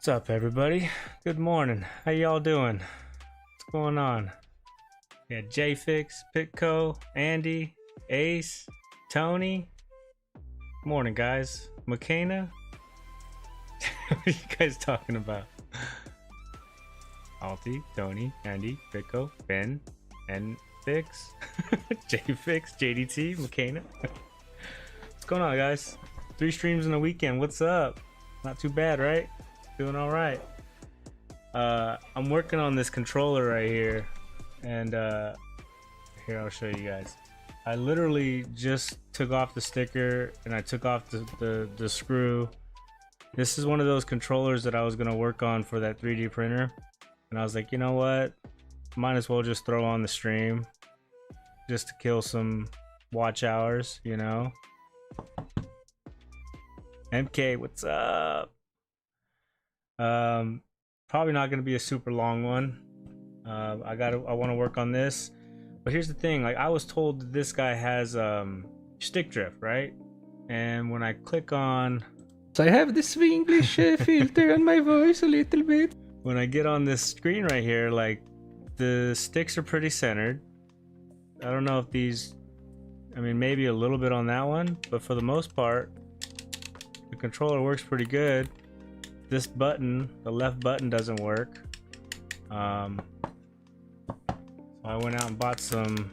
What's up, everybody? Good morning. How y'all doing? What's going on? Yeah, JFix, Pitco, Andy, Ace, Tony. Morning, guys. McKenna. What are you guys talking about? Alti, Tony, Andy, Pitco, Ben, and Fix, JFix, JDT, McKenna. What's going on, guys? 3 streams in a weekend. What's up? Not too bad, right? Doing all right. I'm working on this controller right here, and here, I'll show you guys. I literally just took off the sticker and I took off the screw. This is one of those controllers that I was gonna work on for that 3D printer, and I was like, you know what, might as well just throw on the stream just to kill some watch hours, you know. MK, what's up? Probably not gonna be a super long one. I want to work on this, but here's the thing. Like, I was told that this guy has stick drift, right? And when I click on, so I have the Swinglish filter on my voice a little bit. When I get on this screen right here, like, the sticks are pretty centered. I don't know if these, I mean, maybe a little bit on that one, but for the most part, the controller works pretty good. This button, the left button, doesn't work. So I went out and bought some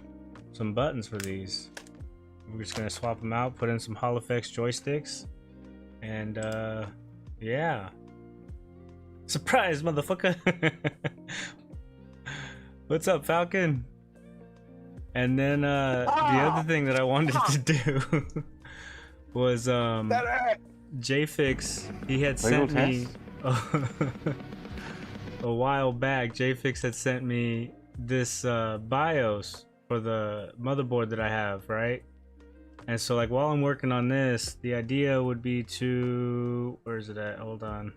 buttons for these. We're just gonna swap them out, put in some Hall effects joysticks, and yeah. Surprise, motherfucker! What's up, Falcon? And then the other thing that I wanted to do was JFix, he had sent me a while back. JFix had sent me this BIOS for the motherboard that I have, right? And so, like, while I'm working on this, the idea would be to, where is it at? Hold on,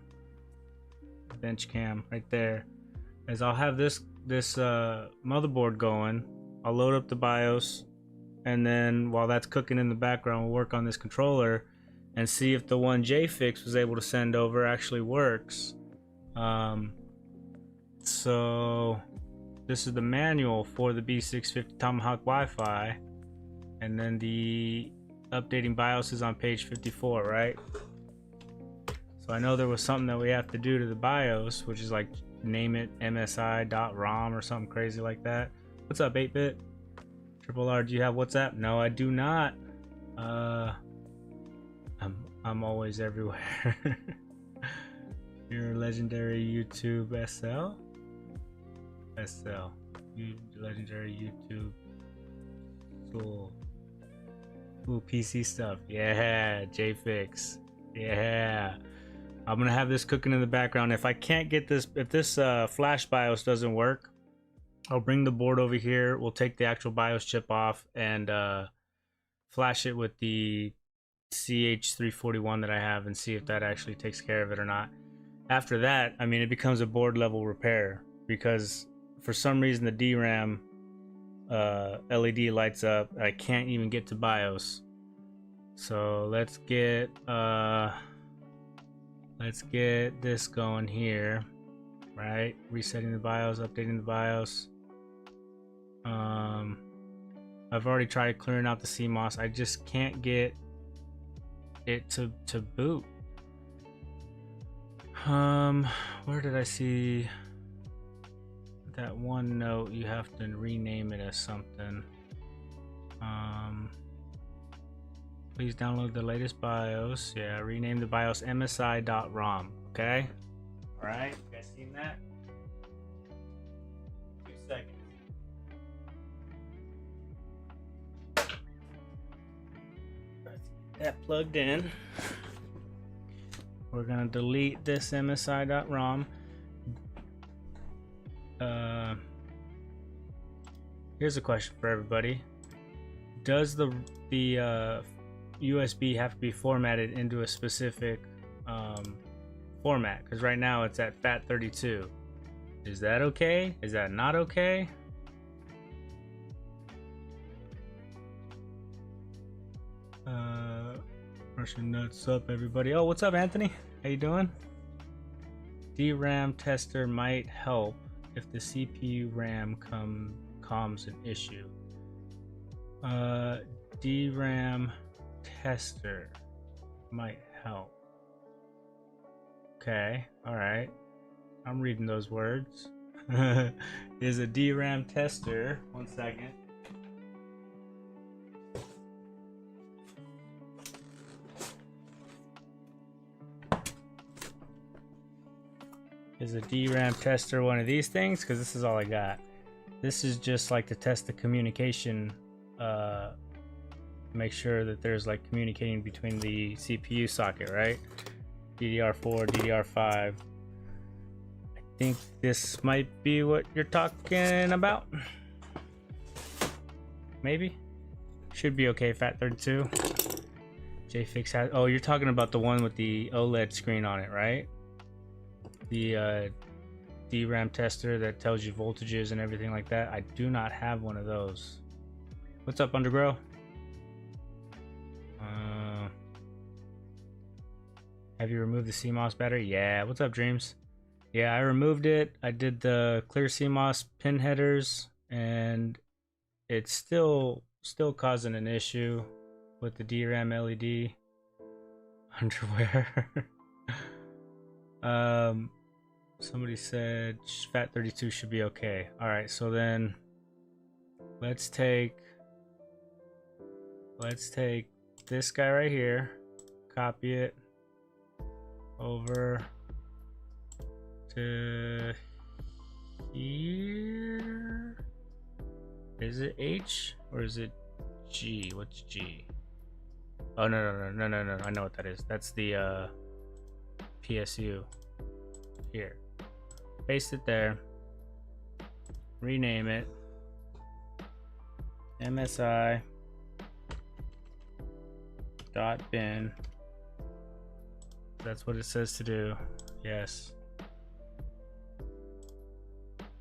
bench cam right there. As I'll have this motherboard going, I'll load up the BIOS, and then while that's cooking in the background, we'll work on this controller and see if the one JFix was able to send over actually works. So this is the manual for the B650 Tomahawk Wi-Fi, and then the updating BIOS is on page 54, right? So I know there was something that we have to do to the BIOS, which is like name it msi.rom or something crazy like that. What's up, 8-bit? Triple R, do you have WhatsApp? No, I do not. I'm always everywhere. You're a legendary YouTube SL? SL. You legendary YouTube. Cool. Ooh, PC stuff. Yeah, JFix. Yeah. I'm gonna have this cooking in the background. If I can't get this, if this flash BIOS doesn't work, I'll bring the board over here. We'll take the actual BIOS chip off and flash it with the CH341 that I have and see if that actually takes care of it or not. After that, I mean, it becomes a board level repair, because for some reason the DRAM LED lights up. I can't even get to BIOS. So let's get this going here, right? Resetting the BIOS, updating the BIOS. I've already tried clearing out the CMOS. I just can't get it to boot. Where did I see that one note? You have to rename it as something. Please download the latest BIOS. Yeah, rename the BIOS msi.rom. Okay. All right. You guys seen that? 2 seconds. That plugged in. We're gonna delete this msi.rom. Here's a question for everybody: does the USB have to be formatted into a specific format? Because right now it's at FAT32. Is that okay? Is that not okay? Russian nuts up, everybody. Oh, what's up, Anthony? How you doing? DRAM tester might help if the CPU RAM comes an issue. DRAM tester might help. Okay, alright. I'm reading those words. Is a DRAM tester. 1 second. Is a DRAM tester one of these things? Because this is all I got. This is just like to test the communication, make sure that there's like communicating between the CPU socket, right? DDR4, DDR5. I think this might be what you're talking about. Maybe. Should be okay, Fat32. JFix has, oh, you're talking about the one with the OLED screen on it, right? The DRAM tester that tells you voltages and everything like that. I do not have one of those. What's up, Undergrow? Have you removed the CMOS battery? Yeah. What's up, Dreams? Yeah, I removed it. I did the clear CMOS pin headers, and it's still causing an issue with the DRAM LED underwear. Somebody said Fat32 should be okay. All right, so then let's take this guy right here, copy it over to here. Is it H or is it G? What's G? Oh, no. I know what that is. That's the PSU. Here. Paste it there. Rename it. MSI .bin. That's what it says to do. Yes.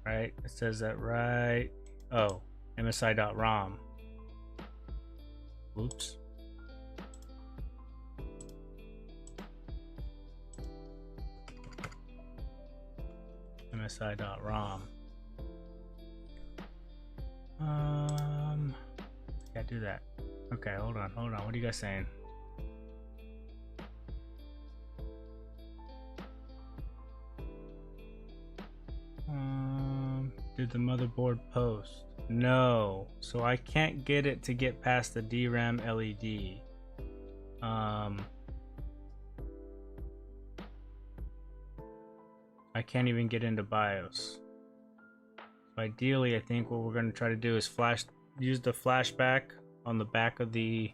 Right? It says that right. Oh, MSI.ROM. Oops. MSI.ROM. Can't do that. Okay, hold on. What are you guys saying? Did the motherboard post? No. So I can't get it to get past the DRAM LED. I can't even get into BIOS. So ideally, I think what we're going to try to do is use the flashback on the back of the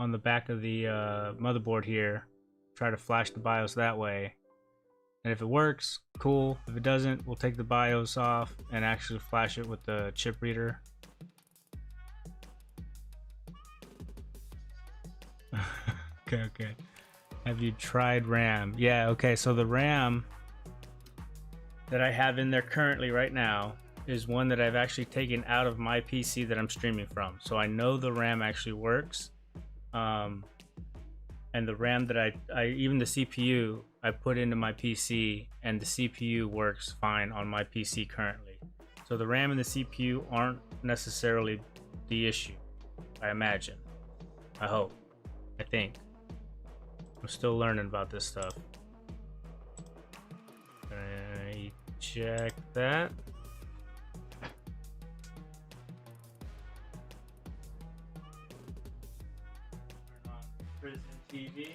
motherboard here. Try to flash the BIOS that way. And if it works, cool. If it doesn't, we'll take the BIOS off and actually flash it with the chip reader. Okay. Have you tried RAM? Yeah, okay, so the RAM that I have in there currently right now is one that I've actually taken out of my PC that I'm streaming from. So I know the RAM actually works. And the RAM that I even the CPU I put into my PC, and the CPU works fine on my PC currently. So the RAM and the CPU aren't necessarily the issue, I imagine. I hope. I think. I'm still learning about this stuff. Check that. Turn on Prison TV.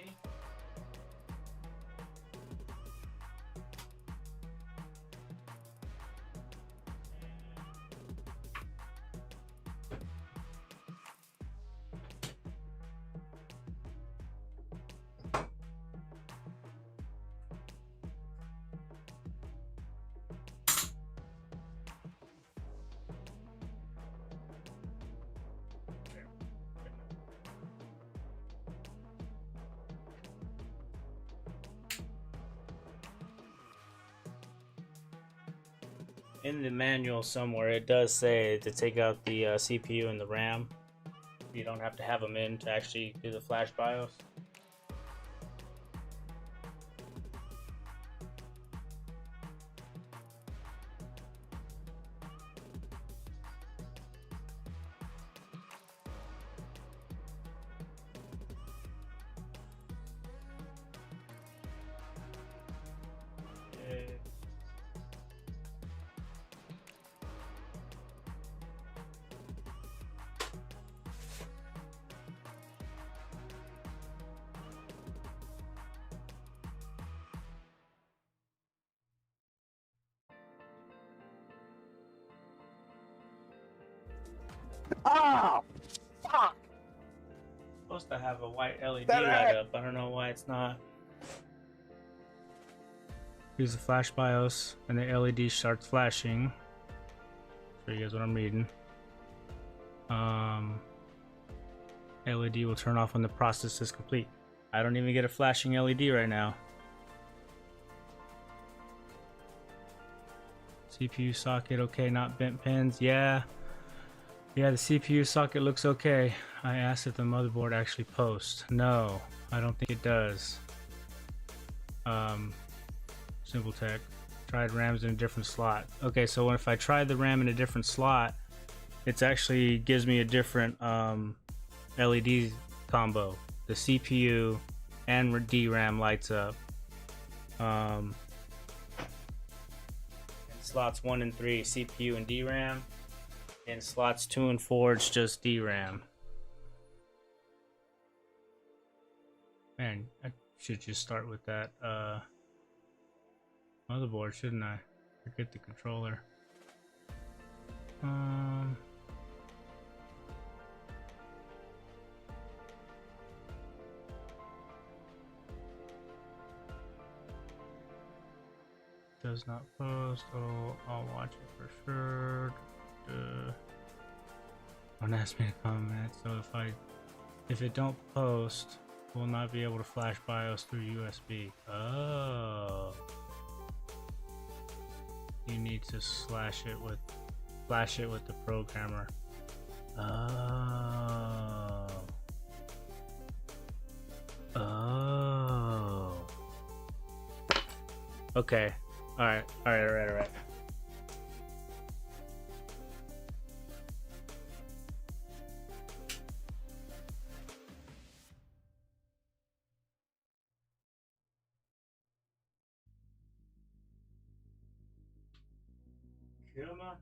In the manual somewhere, it does say to take out the CPU and the RAM. You don't have to have them in to actually do the flash BIOS. Ah! Fuck! Supposed to have a white LED light up. I don't know why it's not. Use the flash BIOS and the LED starts flashing. Show you guys what I'm reading. LED will turn off when the process is complete. I don't even get a flashing LED right now. CPU socket okay, not bent pins. Yeah, the CPU socket looks okay. I asked if the motherboard actually posts. No, I don't think it does. Simple Tech. Tried RAMs in a different slot. Okay, so if I try the RAM in a different slot, it actually gives me a different LED combo. The CPU and DRAM lights up. In slots 1 and 3, CPU and DRAM. In slots 2 and 4, it's just DRAM. Man, I should just start with that motherboard, shouldn't I? Forget the controller. Does not post. Oh, I'll watch it for sure. Don't ask me to comment. So if it don't post, we'll not be able to flash BIOS through USB. Oh. You need to flash it with the programmer. Oh. Oh. Okay. All right. Come on.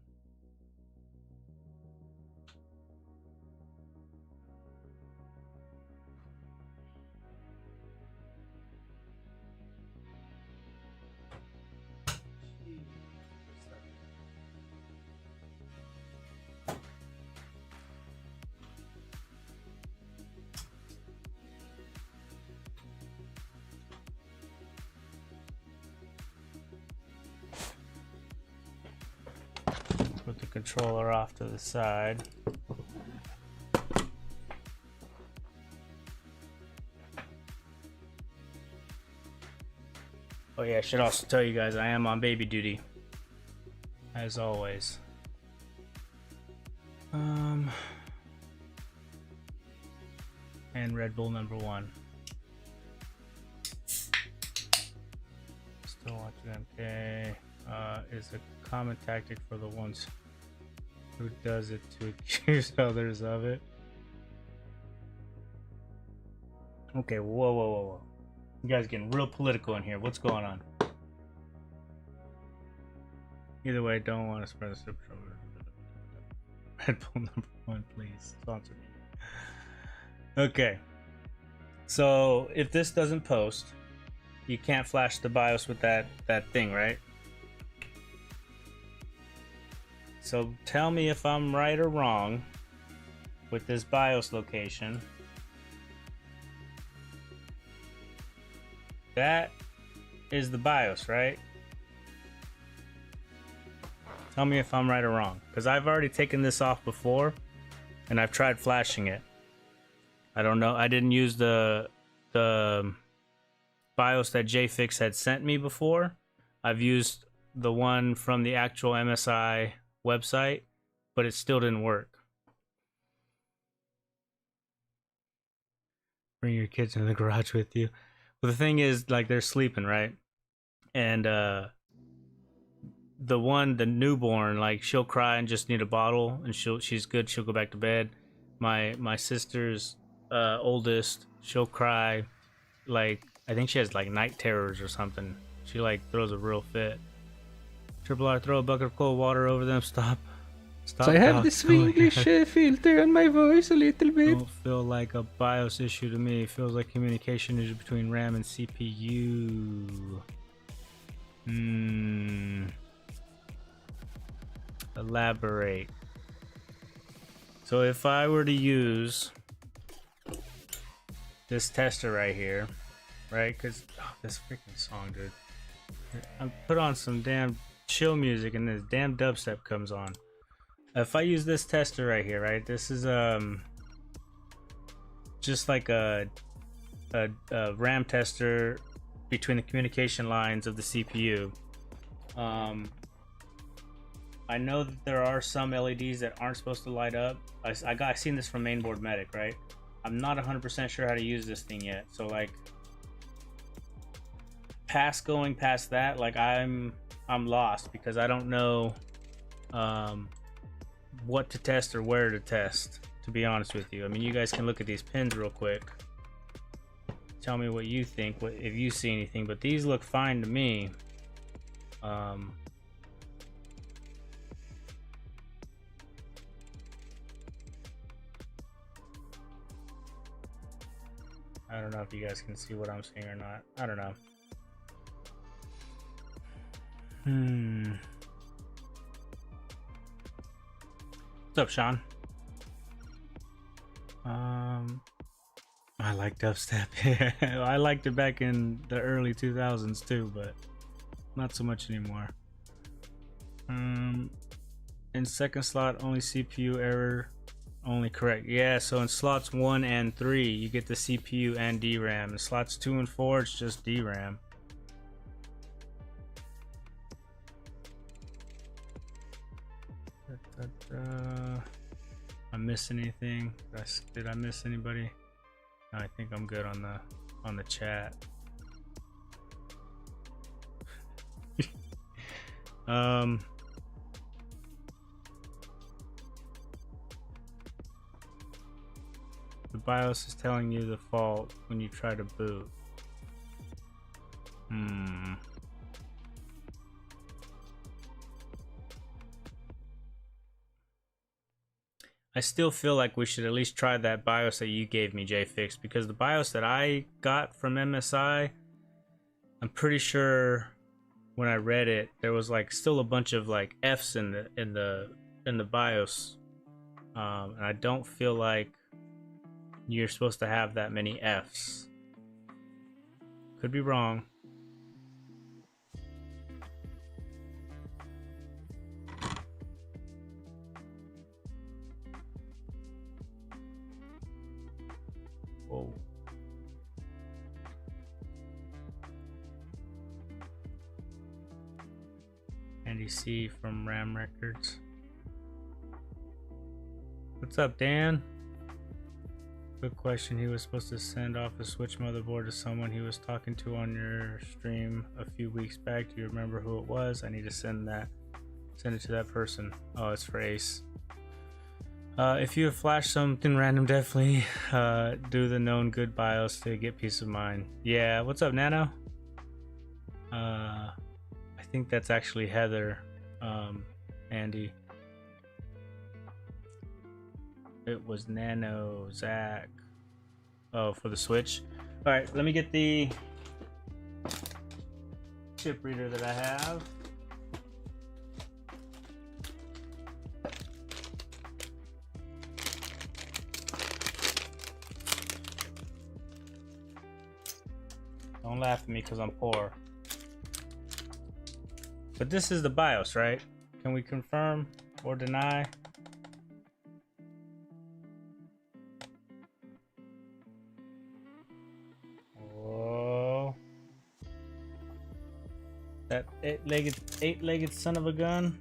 Put the controller off to the side. Oh yeah, I should also tell you guys I am on baby duty, as always. And Red Bull #1. Still watching MK. Is a common tactic for the ones who does it to accuse others of it. Okay, whoa. You guys getting real political in here. What's going on? Either way, don't want to spread the super trouble. Red Bull #1, please sponsor me. Okay, so if this doesn't post, you can't flash the BIOS with that thing, right? So tell me if I'm right or wrong with this BIOS location. That is the BIOS, right? Tell me if I'm right or wrong, because I've already taken this off before and I've tried flashing it. I don't know. I didn't use the BIOS that JFix had sent me before. I've used the one from the actual MSI website, but it still didn't work. Bring your kids in the garage with you. Well, the thing is, like, they're sleeping, right? And the newborn, like, she'll cry and just need a bottle, and she's good. She'll go back to bed. My sister's oldest, she'll cry, like, I think she has like night terrors or something. She like throws a real fit. Triple R, throw a bucket of cold water over them. Stop. So I have the Swinglish filter on my voice a little bit. Don't feel like a BIOS issue to me. It feels like communication issue between RAM and CPU. Elaborate. So if I were to use this tester right here, right? Because this freaking song, dude. I put on some damn chill music and this damn dubstep comes on. If I use this tester right here, right? This is just like a RAM tester between the communication lines of the CPU. I know that there are some LEDs that aren't supposed to light up. I seen this from Mainboard Medic, right? I'm not 100% sure how to use this thing yet. So like, going past that, like I'm lost because I don't know what to test or where to test, to be honest with you. I mean, you guys can look at these pins real quick. Tell me what you think, if you see anything, but these look fine to me. I don't know if you guys can see what I'm seeing or not. I don't know. What's up, Sean? I like dubstep. Yeah, I liked it back in the early 2000s too, but not so much anymore. In second slot, only CPU error. Only correct. Yeah, so in slots 1 and 3, you get the CPU and DRAM. In slots 2 and 4, it's just DRAM. I miss anything? Did I miss anybody? No, I think I'm good on the chat. The BIOS is telling you the fault when you try to boot. I still feel like we should at least try that BIOS that you gave me, JFix, because the BIOS that I got from MSI, I'm pretty sure when I read it, there was like still a bunch of like F's in the BIOS, and I don't feel like you're supposed to have that many F's. Could be wrong. Whoa. Andy C from RAM Records. What's up, Dan? Good question. He was supposed to send off a Switch motherboard to someone he was talking to on your stream a few weeks back. Do you remember who it was? I need to send it to that person. Oh, it's for Ace. If you have flashed something random, definitely do the known good BIOS to get peace of mind. Yeah, what's up, Nano? I think that's actually Heather, Andy. It was Nano, Zach. Oh, for the Switch. All right, let me get the chip reader that I have. Don't laugh at me because I'm poor. But this is the BIOS, right? Can we confirm or deny? Whoa. That eight-legged son of a gun.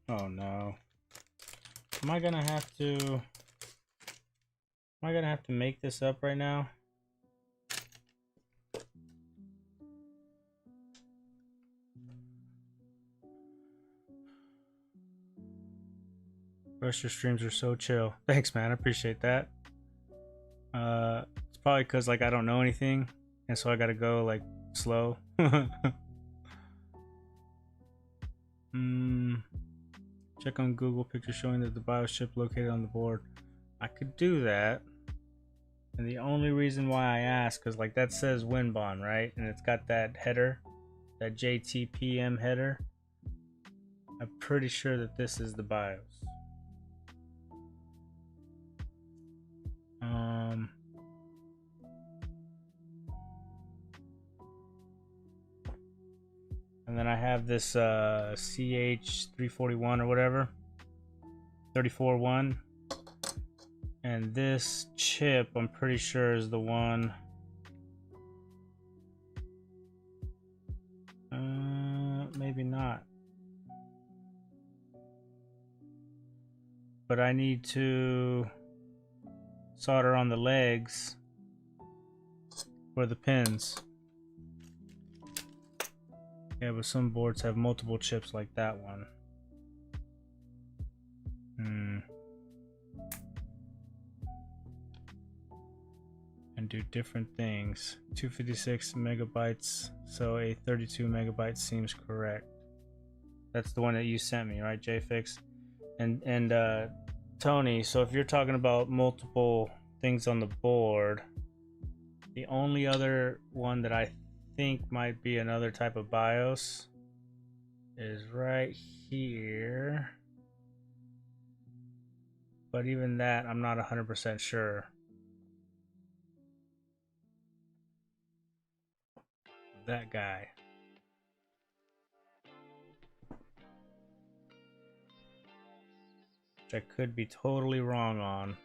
Oh no. Am I gonna have to make this up right now? Rest your streams are so chill. Thanks, man. I appreciate that. It's probably because like I don't know anything, and so I gotta go like slow. Check on Google picture showing that the BIOS chip located on the board. I could do that. And the only reason why I ask, because like that says Winbon, right? And it's got that header, that JTPM header. I'm pretty sure that this is the BIOS. And then I have this CH341 or whatever, 341. And this chip, I'm pretty sure, is the one. Maybe not. But I need to solder on the legs for the pins. Yeah, but some boards have multiple chips like that one. And do different things. 256 megabytes, so a 32 megabyte seems correct. That's the one that you sent me, right, JFix? And Tony, so if you're talking about multiple things on the board, the only other one that I think might be another type of BIOS is right here. But even that, I'm not 100% sure. That guy. Which I could be totally wrong on.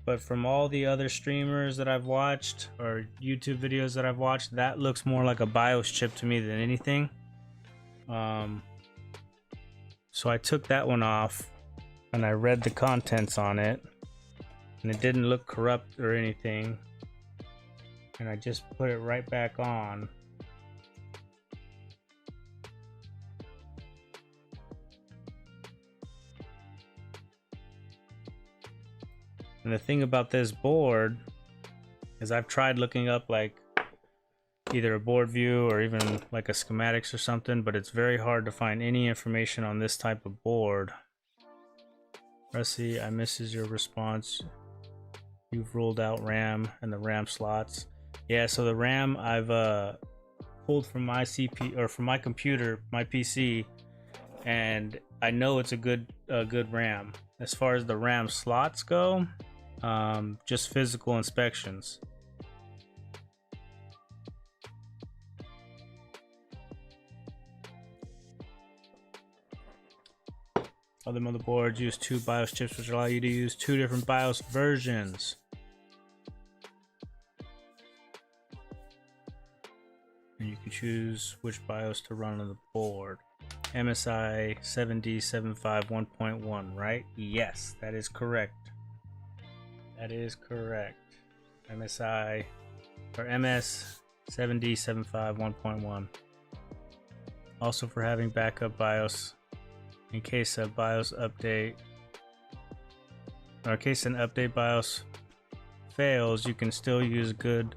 But from all the other streamers that I've watched or YouTube videos that I've watched, that looks more like a BIOS chip to me than anything. So I took that one off and I read the contents on it, and it didn't look corrupt or anything, and I just put it right back on. And the thing about this board is I've tried looking up like either a board view or even like a schematics or something, but it's very hard to find any information on this type of board. Rusty, I misses your response. You've ruled out RAM and the RAM slots. Yeah, so the RAM I've pulled from my CPU or from my computer, my PC, and I know it's a good RAM. As far as the RAM slots go, just physical inspections. Other motherboards use 2 BIOS chips, which allow you to use 2 different BIOS versions. And you can choose which BIOS to run on the board. MSI 7D75 1.1, right? Yes, that is correct. That is correct. MSI or MS 7D75 1.1. Also for having backup BIOS in case a BIOS update, or in case an update BIOS fails, you can still use a good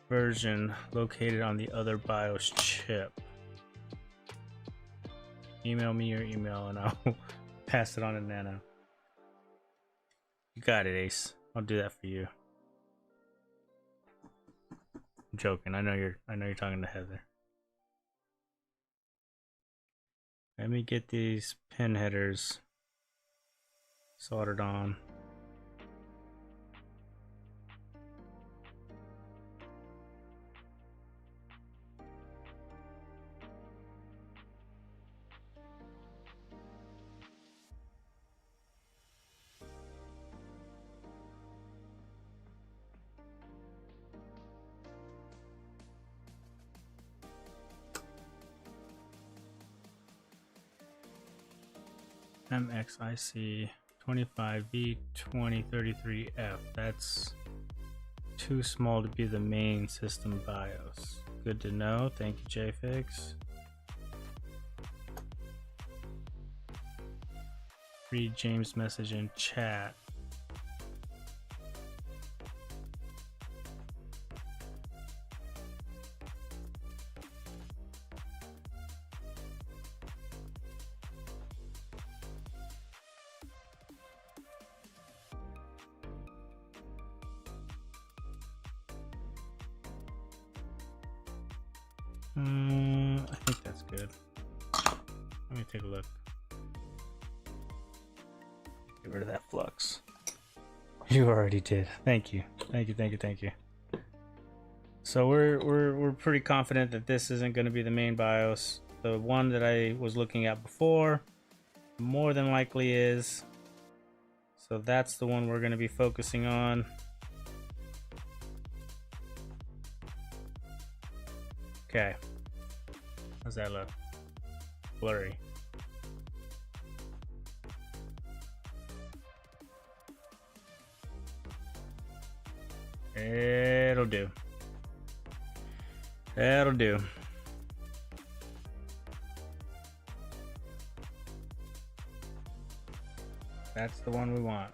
version located on the other BIOS chip. Email me your email and I'll pass it on to Nano. You got it, Ace. I'll do that for you. I'm joking. I know you're talking to Heather. Let me get these pin headers soldered on. MXIC 25V2033F. That's too small to be the main system BIOS. Good to know. Thank you, JFix. Read James' message in chat. I think that's good. Let me take a look. Get rid of that flux. You already did. Thank you. Thank you. Thank you. Thank you. So we're pretty confident that this isn't going to be the main BIOS. The one that I was looking at before more than likely is. So that's the one we're going to be focusing on. Okay. How's that look? Blurry. It'll do. That'll do. That's the one we want.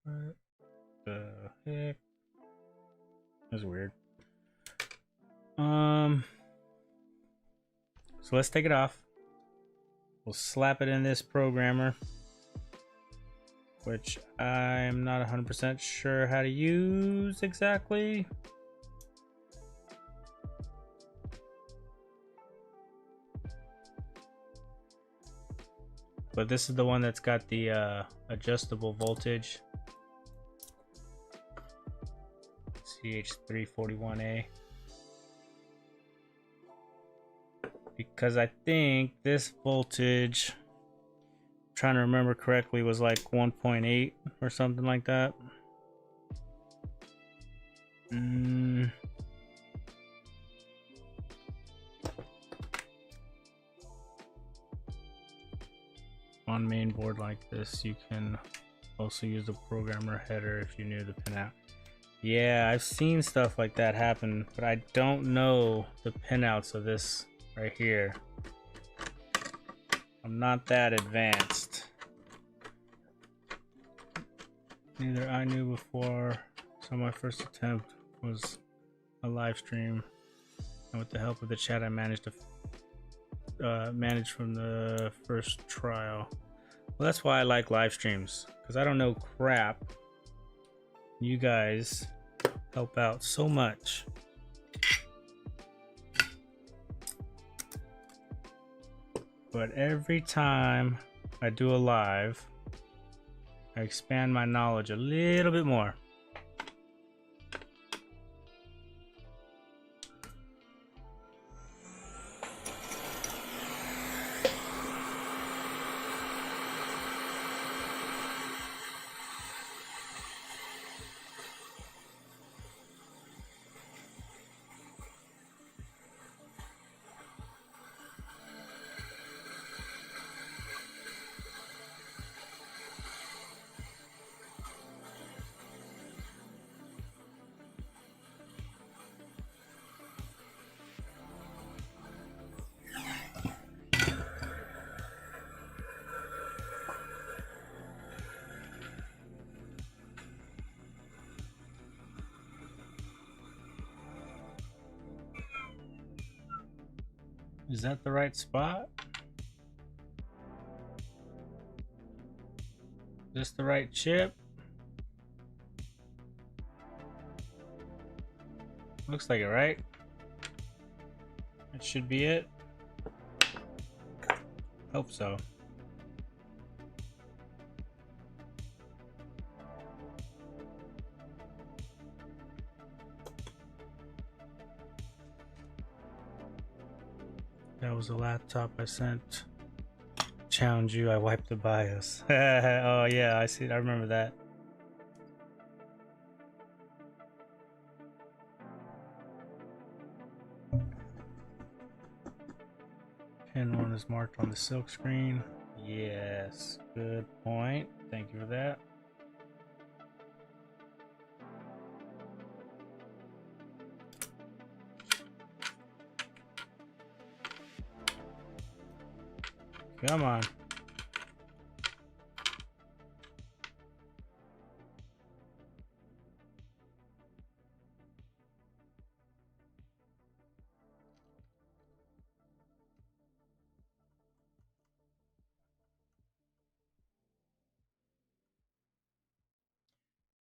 What the heck? That's weird. So let's take it off. We'll slap it in this programmer, which I'm not 100% sure how to use exactly. But this is the one that's got the adjustable voltage. CH341A. Because I think this voltage, I'm trying to remember correctly, was like 1.8 or something like that. On main board like this, you can also use the programmer header if you knew the pinout. Yeah, I've seen stuff like that happen, but I don't know the pinouts of this right here. I'm not that advanced. Neither I knew before, so my first attempt was a live stream, and with the help of the chat I managed to manage from the first trial. Well, that's why I like live streams, because I don't know crap. You guys help out so much. But every time I do a live, I expand my knowledge a little bit more. Is that the right spot? Is this the right chip? Looks like it, right? That should be it. Hope so. That was the laptop I sent. Challenge you, I wiped the BIOS. Oh yeah, I see. I remember that. Pin 1 is marked on the silk screen. Yes, good point. Thank you for that. Come on.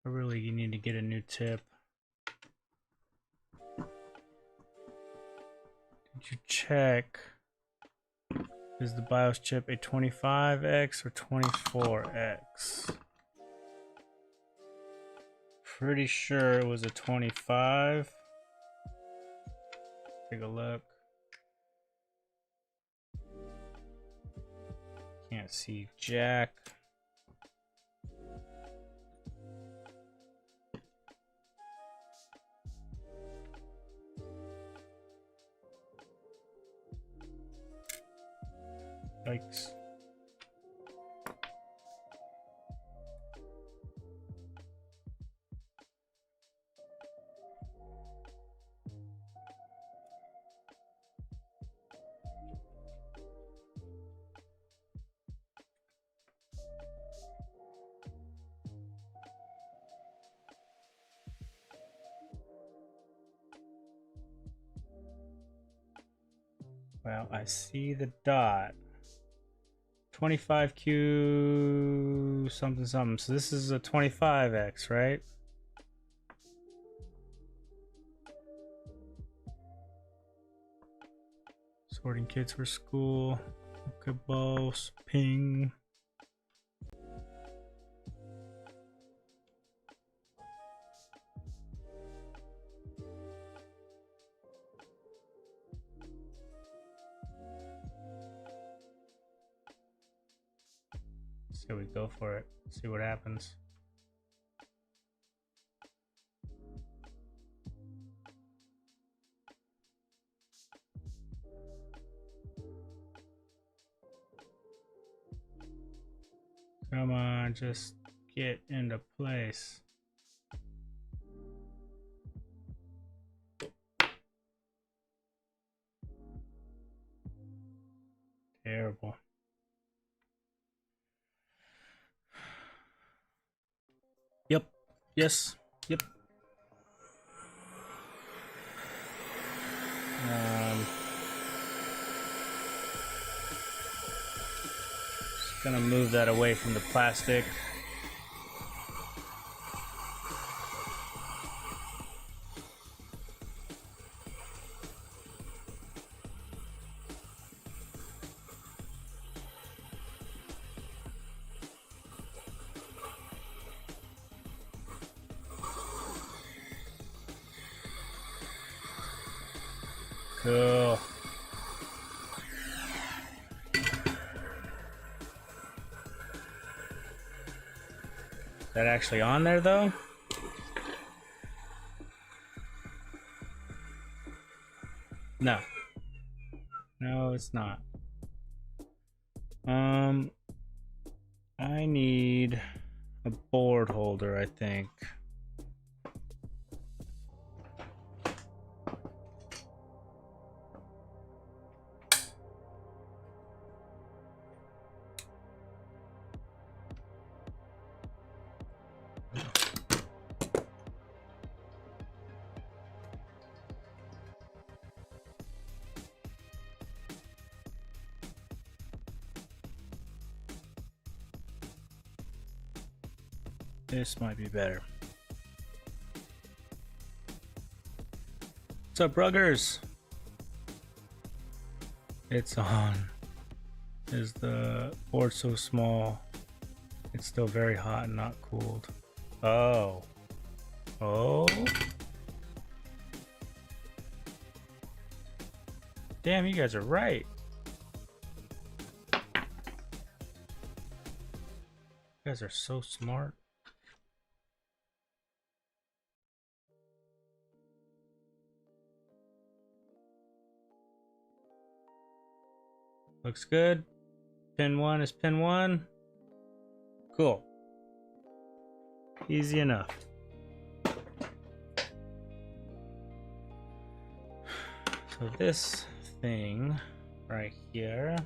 I really need to get a new tip. Did you check? Is the BIOS chip a 25X or 24X? Pretty sure it was a 25. Take a look. Can't see jack. Yikes. Well, I see the dot. 25Q something something. So this is a 25X, right? Sorting kits for school. Okay, boss. Ping. So we go for it. See what happens. Come on, just get into place. Terrible. Yep. Yes. Yep. Just gonna move that away from the plastic. Cool. Is that actually on there though? No. No, it's not. I need a board holder, I think. This might be better. What's up, Bruggers? It's on. Is the board so small? It's still very hot and not cooled. Oh. Oh. Damn, you guys are right. You guys are so smart. Looks good. pin 1 is pin 1. Cool. Easy enough. So this thing right here,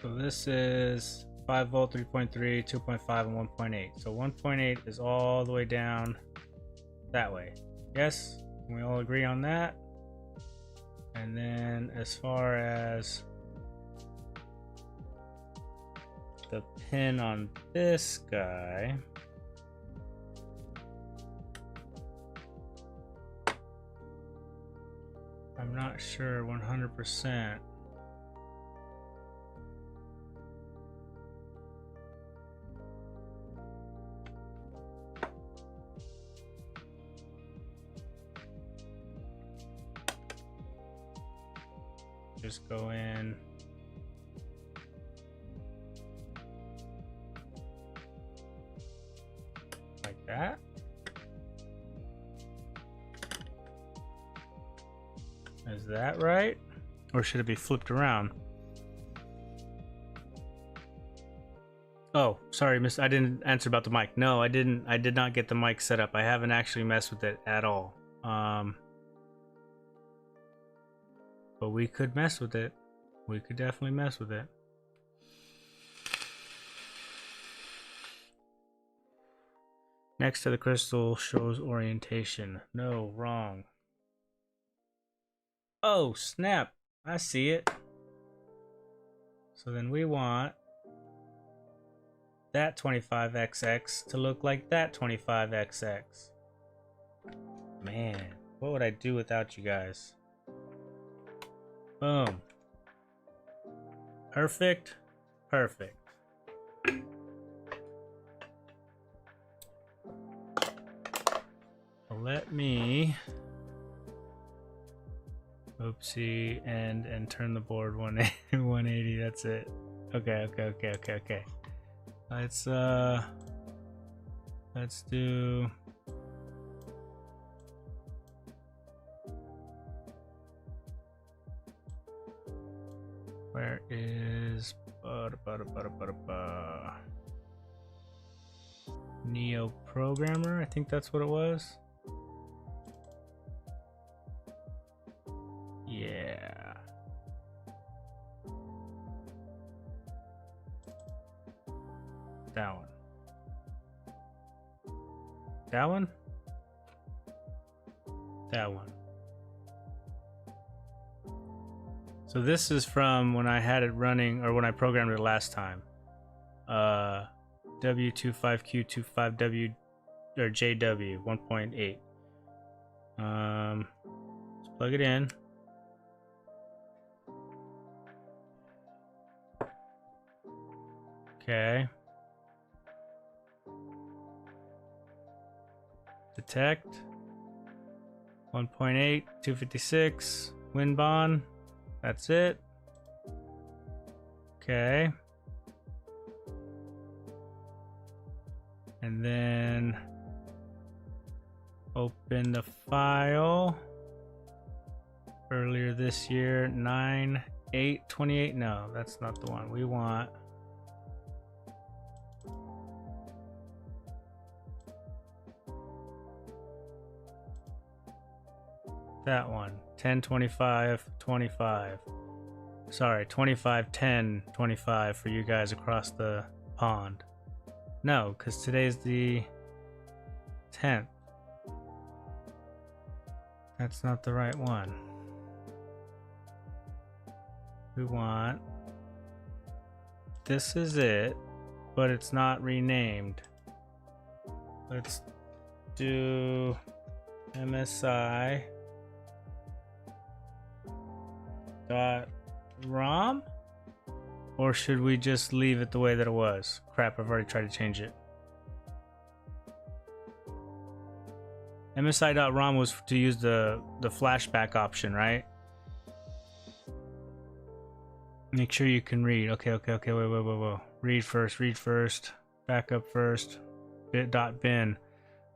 so this is 5 volt, 3.3, 2.5, and 1.8. So 1.8 is all the way down that way. Yes, can we all agree on that? And then as far as the pin on this guy, I'm not sure 100%. Just go in like that. Is that right? Or should it be flipped around? Oh, sorry, miss. I didn't answer about the mic. No, I didn't. I did not get the mic set up. I haven't actually messed with it at all. But we could mess with it. We could definitely mess with it. Next to the crystal shows orientation. No, wrong. Oh, snap. I see it. So then we want that 25XX to look like that 25XX. Man, what would I do without you guys? Boom. Perfect. Perfect. Let me oopsie and turn the board 180. That's it. Okay. Let's do where is Neo Programmer? I think that's what it was. Yeah. That one. That one? That one. So this is from when I had it running, or when I programmed it last time. W25Q25W or JW 1.8. Let's plug it in. Okay. Detect 1.8, 256, wind bond. That's it. Okay. And then open the file. Earlier this year, 9/8/28. No, that's not the one we want. That one, 10/25/25. Sorry, 25/10/25 for you guys across the pond. No, because today's the 10th. That's not the right one. We want... This is it, but it's not renamed. Let's do MSI .rom, or should we just leave it the way that it was? Crap, I've already tried to change it. MSI.rom was to use the flashback option, right? Make sure you can read. Okay, wait. Read first. Back up first. Bit.bin.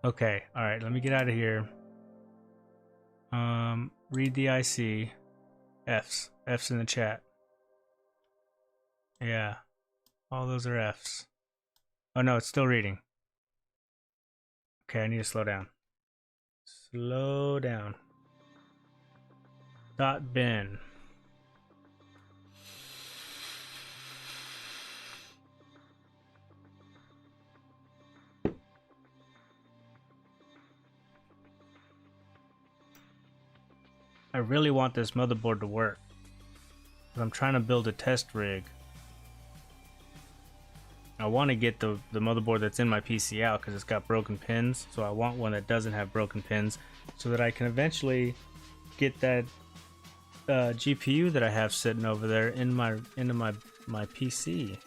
Okay, alright, let me get out of here. Read the IC. F's. F's in the chat. Yeah. All those are F's. Oh no, it's still reading. Okay, I need to slow down. Slow down. .bin. I really want this motherboard to work. I'm trying to build a test rig. I want to get the motherboard that's in my PC out because it's got broken pins. So I want one that doesn't have broken pins so that I can eventually get that GPU that I have sitting over there into my PC.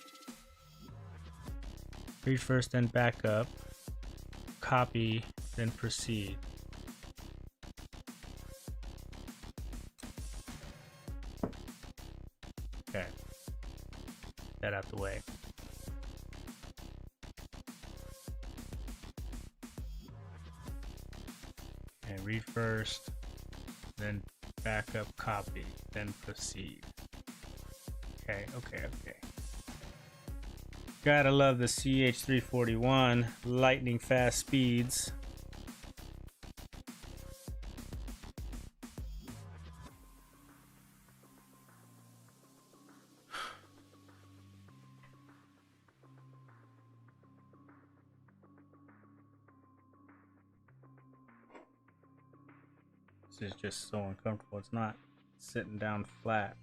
Read first, then back up. Copy, then proceed. Okay. That out the way. Okay, read first, then back up, copy, then proceed. Okay. Gotta love the CH341 lightning fast speeds. This is just so uncomfortable. It's not sitting down flat.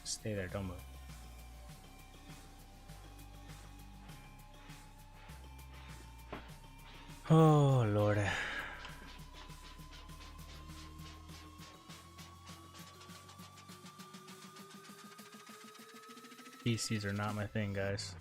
Stay there, don't move. Oh, Lord. PCs are not my thing, guys.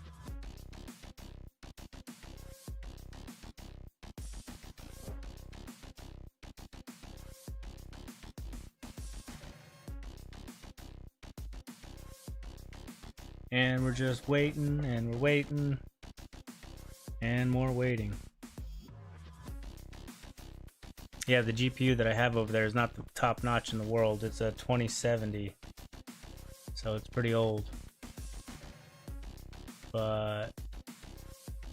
And we're just waiting, and we're waiting, and more waiting. Yeah, the GPU that I have over there is not the top notch in the world. It's a 2070, so it's pretty old, but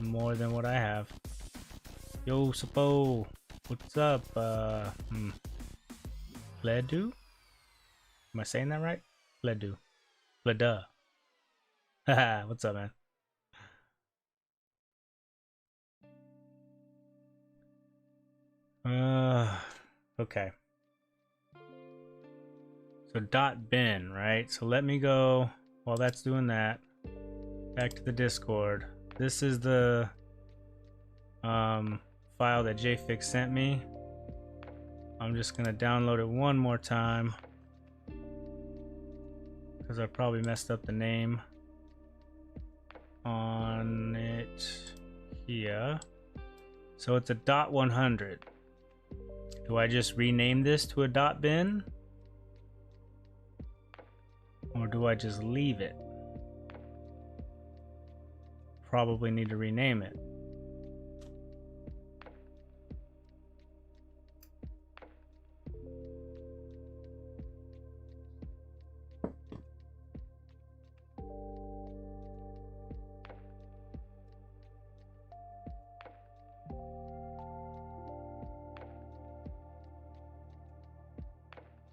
more than what I have. Yo, Sapo, what's up? Pledu? Am I saying that right? Pledu. Pleda. Haha, what's up, man? Okay. So .bin, right? So let me go, while that's doing that, back to the Discord. This is the file that JFix sent me. I'm just gonna download it one more time because I probably messed up the name on it here. So it's a .100. Do I just rename this to a .bin? Or do I just leave it? Probably need to rename it.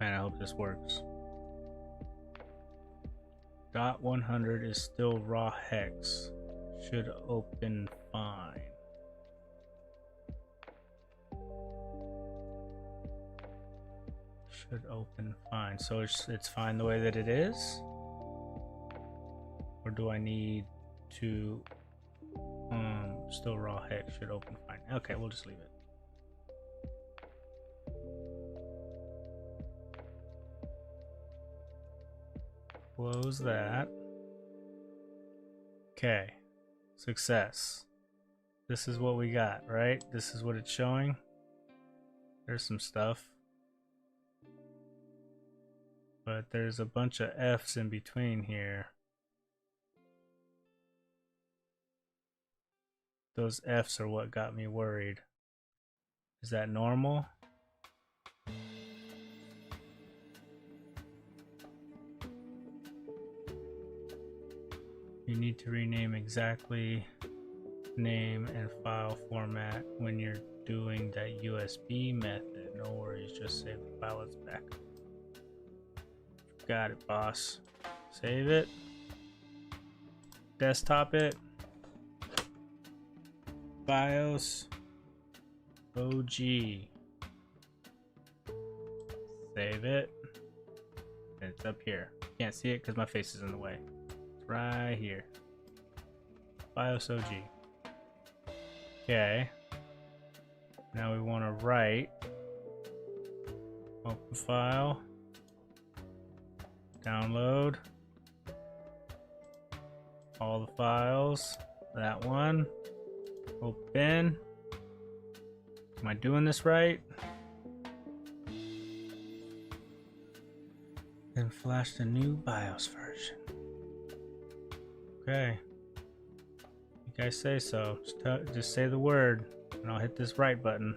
Man, I hope this works. .100 is still raw hex. Should open fine. Should open fine. So it's fine the way that it is? Or do I need to still raw hex should open fine? Okay, we'll just leave it. Close that. Okay. Success. This is what we got, right? This is what it's showing. There's some stuff. but there's a bunch of F's in between here. Those F's are what got me worried. Is that normal? You need to rename exactly name and file format when you're doing that USB method. No worries, just save the file as backup. Got it, boss. Save it. Desktop it. BIOS. OG. Save it. And it's up here. Can't see it because my face is in the way. It's right here. BIOS OG. Okay. Now we want to write. Open file. Download. All the files. That one. Open. Am I doing this right? Then flash the new BIOS version. Okay. You guys say so. Just say the word, and I'll hit this right button.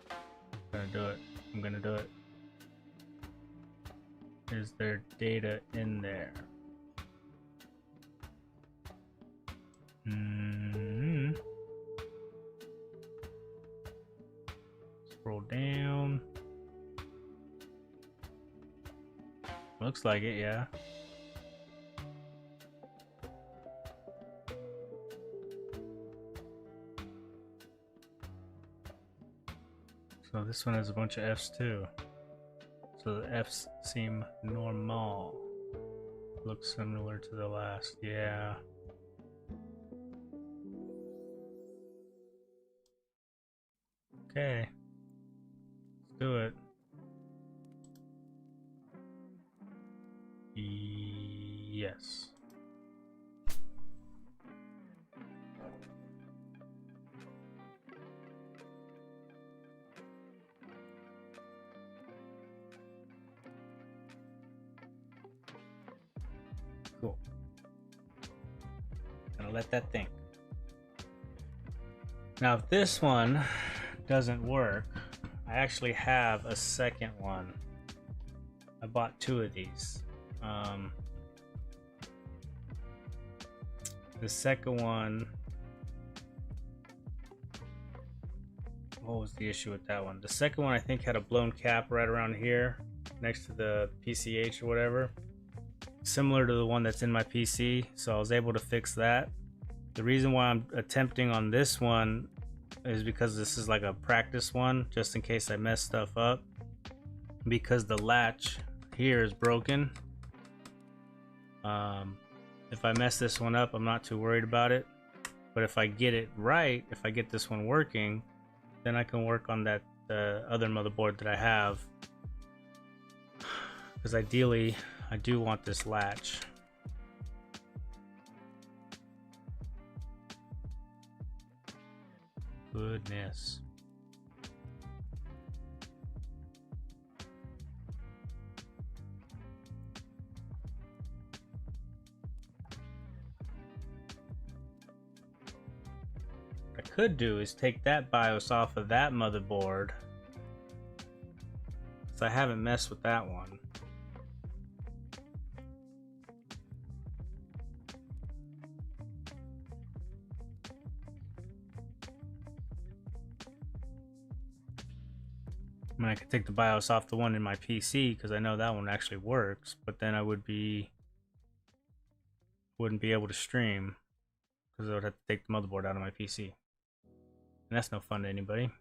I'm gonna do it. I'm gonna do it. Is there data in there? Scroll down. Looks like it, yeah. So this one has a bunch of F's too. So the F's seem normal. Looks similar to the last, yeah. Okay. Let's do it. Yes. Cool. Gonna let that think. Now, if this one doesn't work, I actually have a second one. I bought two of these. The second one, what was the issue with that one? The second one I think had a blown cap right around here next to the PCH or whatever, similar to the one that's in my PC, so I was able to fix that. The reason why I'm attempting on this one is because this is like a practice one, just in case I mess stuff up, because the latch here is broken. If I mess this one up, I'm not too worried about it, but if I get it right, if I get this one working, then I can work on that other motherboard that I have, because ideally I do want this latch. Goodness. What I could do is take that BIOS off of that motherboard, because I haven't messed with that one. I mean, I could take the BIOS off the one in my PC because I know that one actually works, but then I wouldn't be able to stream because I would have to take the motherboard out of my PC. And that's no fun to anybody.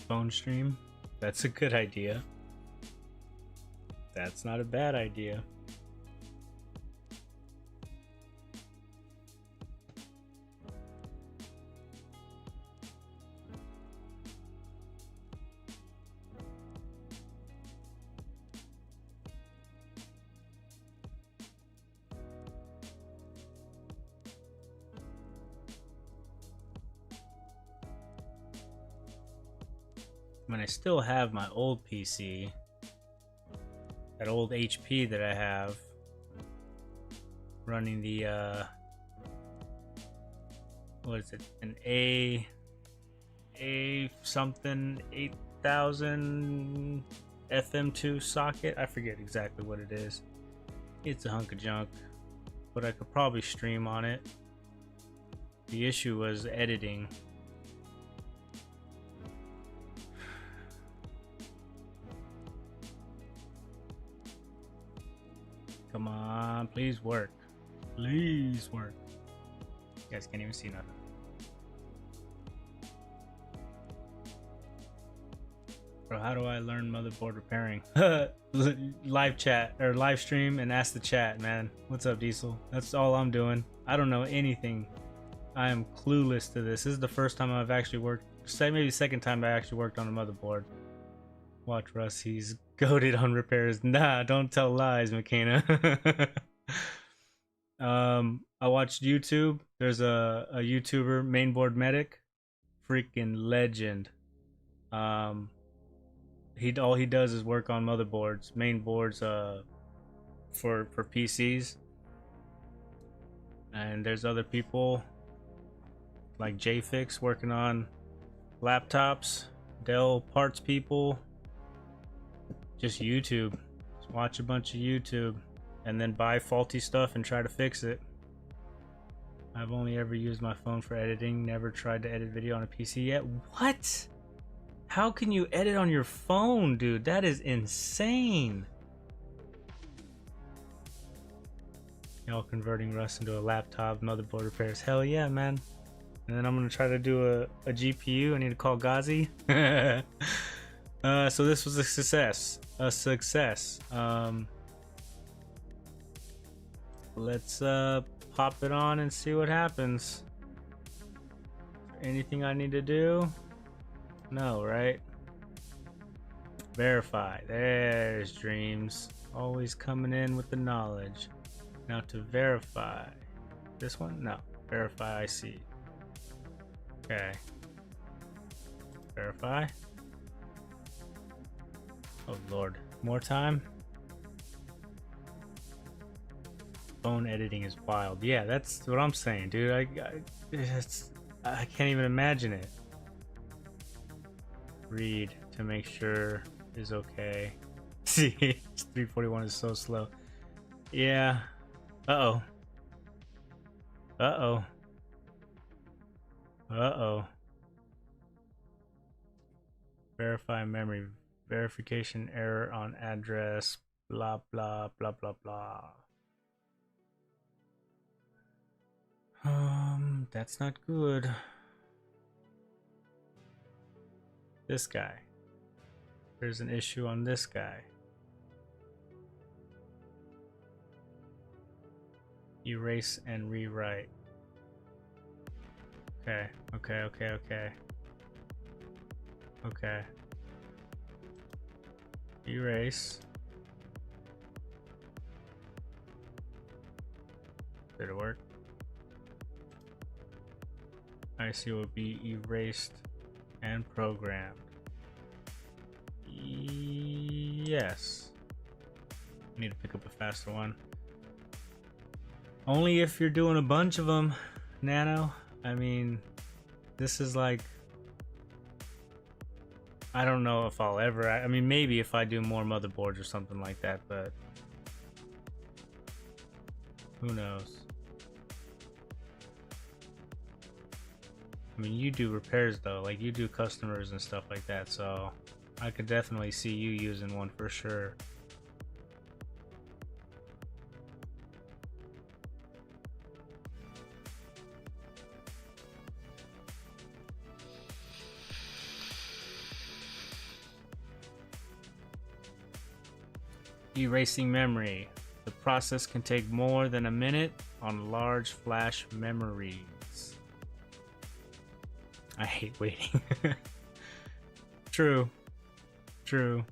Phone stream? That's a good idea. That's not a bad idea. I mean, I still have my old PC, that old HP that I have, running the what is it? An A something 8000 FM2 socket. I forget exactly what it is. It's a hunk of junk, but I could probably stream on it. The issue was editing. Come on, please work. Please work. You guys can't even see nothing. Bro, how do I learn motherboard repairing? Live chat or live stream and ask the chat, man. What's up, Diesel? That's all I'm doing. I don't know anything. I am clueless to this. This is the first time I've actually worked. Maybe the second time I actually worked on a motherboard. Watch Russ, he's goated on repairs. Nah, don't tell lies, McKenna. I watched YouTube. There's a YouTuber, Mainboard Medic, freaking legend. All he does is work on motherboards, main boards, for PCs. And there's other people like JFix working on laptops, Dell parts people. Just YouTube. Just watch a bunch of YouTube and then buy faulty stuff and try to fix it. I've only ever used my phone for editing, never tried to edit video on a PC yet. What? How can you edit on your phone, dude? That is insane. Y'all converting Russ into a laptop, motherboard repairs. Hell yeah, man. And then I'm gonna try to do a GPU. I need to call Ghazi. So this was a success. Let's pop it on and see what happens. Anything I need to do? No, right? Verify. There's Dreams. Always coming in with the knowledge. Now to verify. This one? No. Verify IC. Okay. Verify. Oh Lord. More time? Phone editing is wild. Yeah, that's what I'm saying, dude. I can't even imagine it. Read to make sure is okay. See, 341 is so slow. Yeah. Uh-oh. Uh-oh. Uh-oh. Verify memory. Verification error on address. Blah, blah, blah, blah, blah. That's not good. This guy. There's an issue on this guy. Erase and rewrite. Okay, okay, okay, okay. Okay. Erase. Did it work? IC will be erased and programmed. Yes. I need to pick up a faster one. Only if you're doing a bunch of them, Nano. I mean, this is like, I don't know if I'll ever, I mean, maybe if I do more motherboards or something like that, but who knows? I mean, you do repairs though, like you do customers and stuff like that, so I could definitely see you using one for sure. Erasing memory. The process can take more than a minute on large flash memories. I hate waiting. True. True.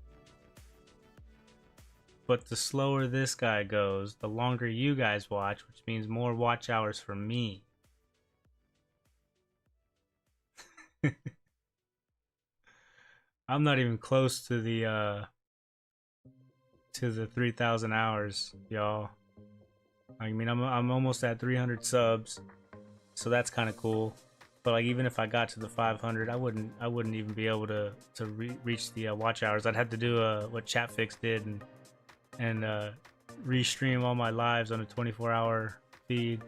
But the slower this guy goes, the longer you guys watch, which means more watch hours for me. I'm not even close to the 3,000 hours, y'all. I mean, I'm almost at 300 subs, so that's kind of cool. But like, even if I got to the 500, I wouldn't even be able to reach the watch hours. I'd have to do what Chatfix did and restream all my lives on a 24-hour feed.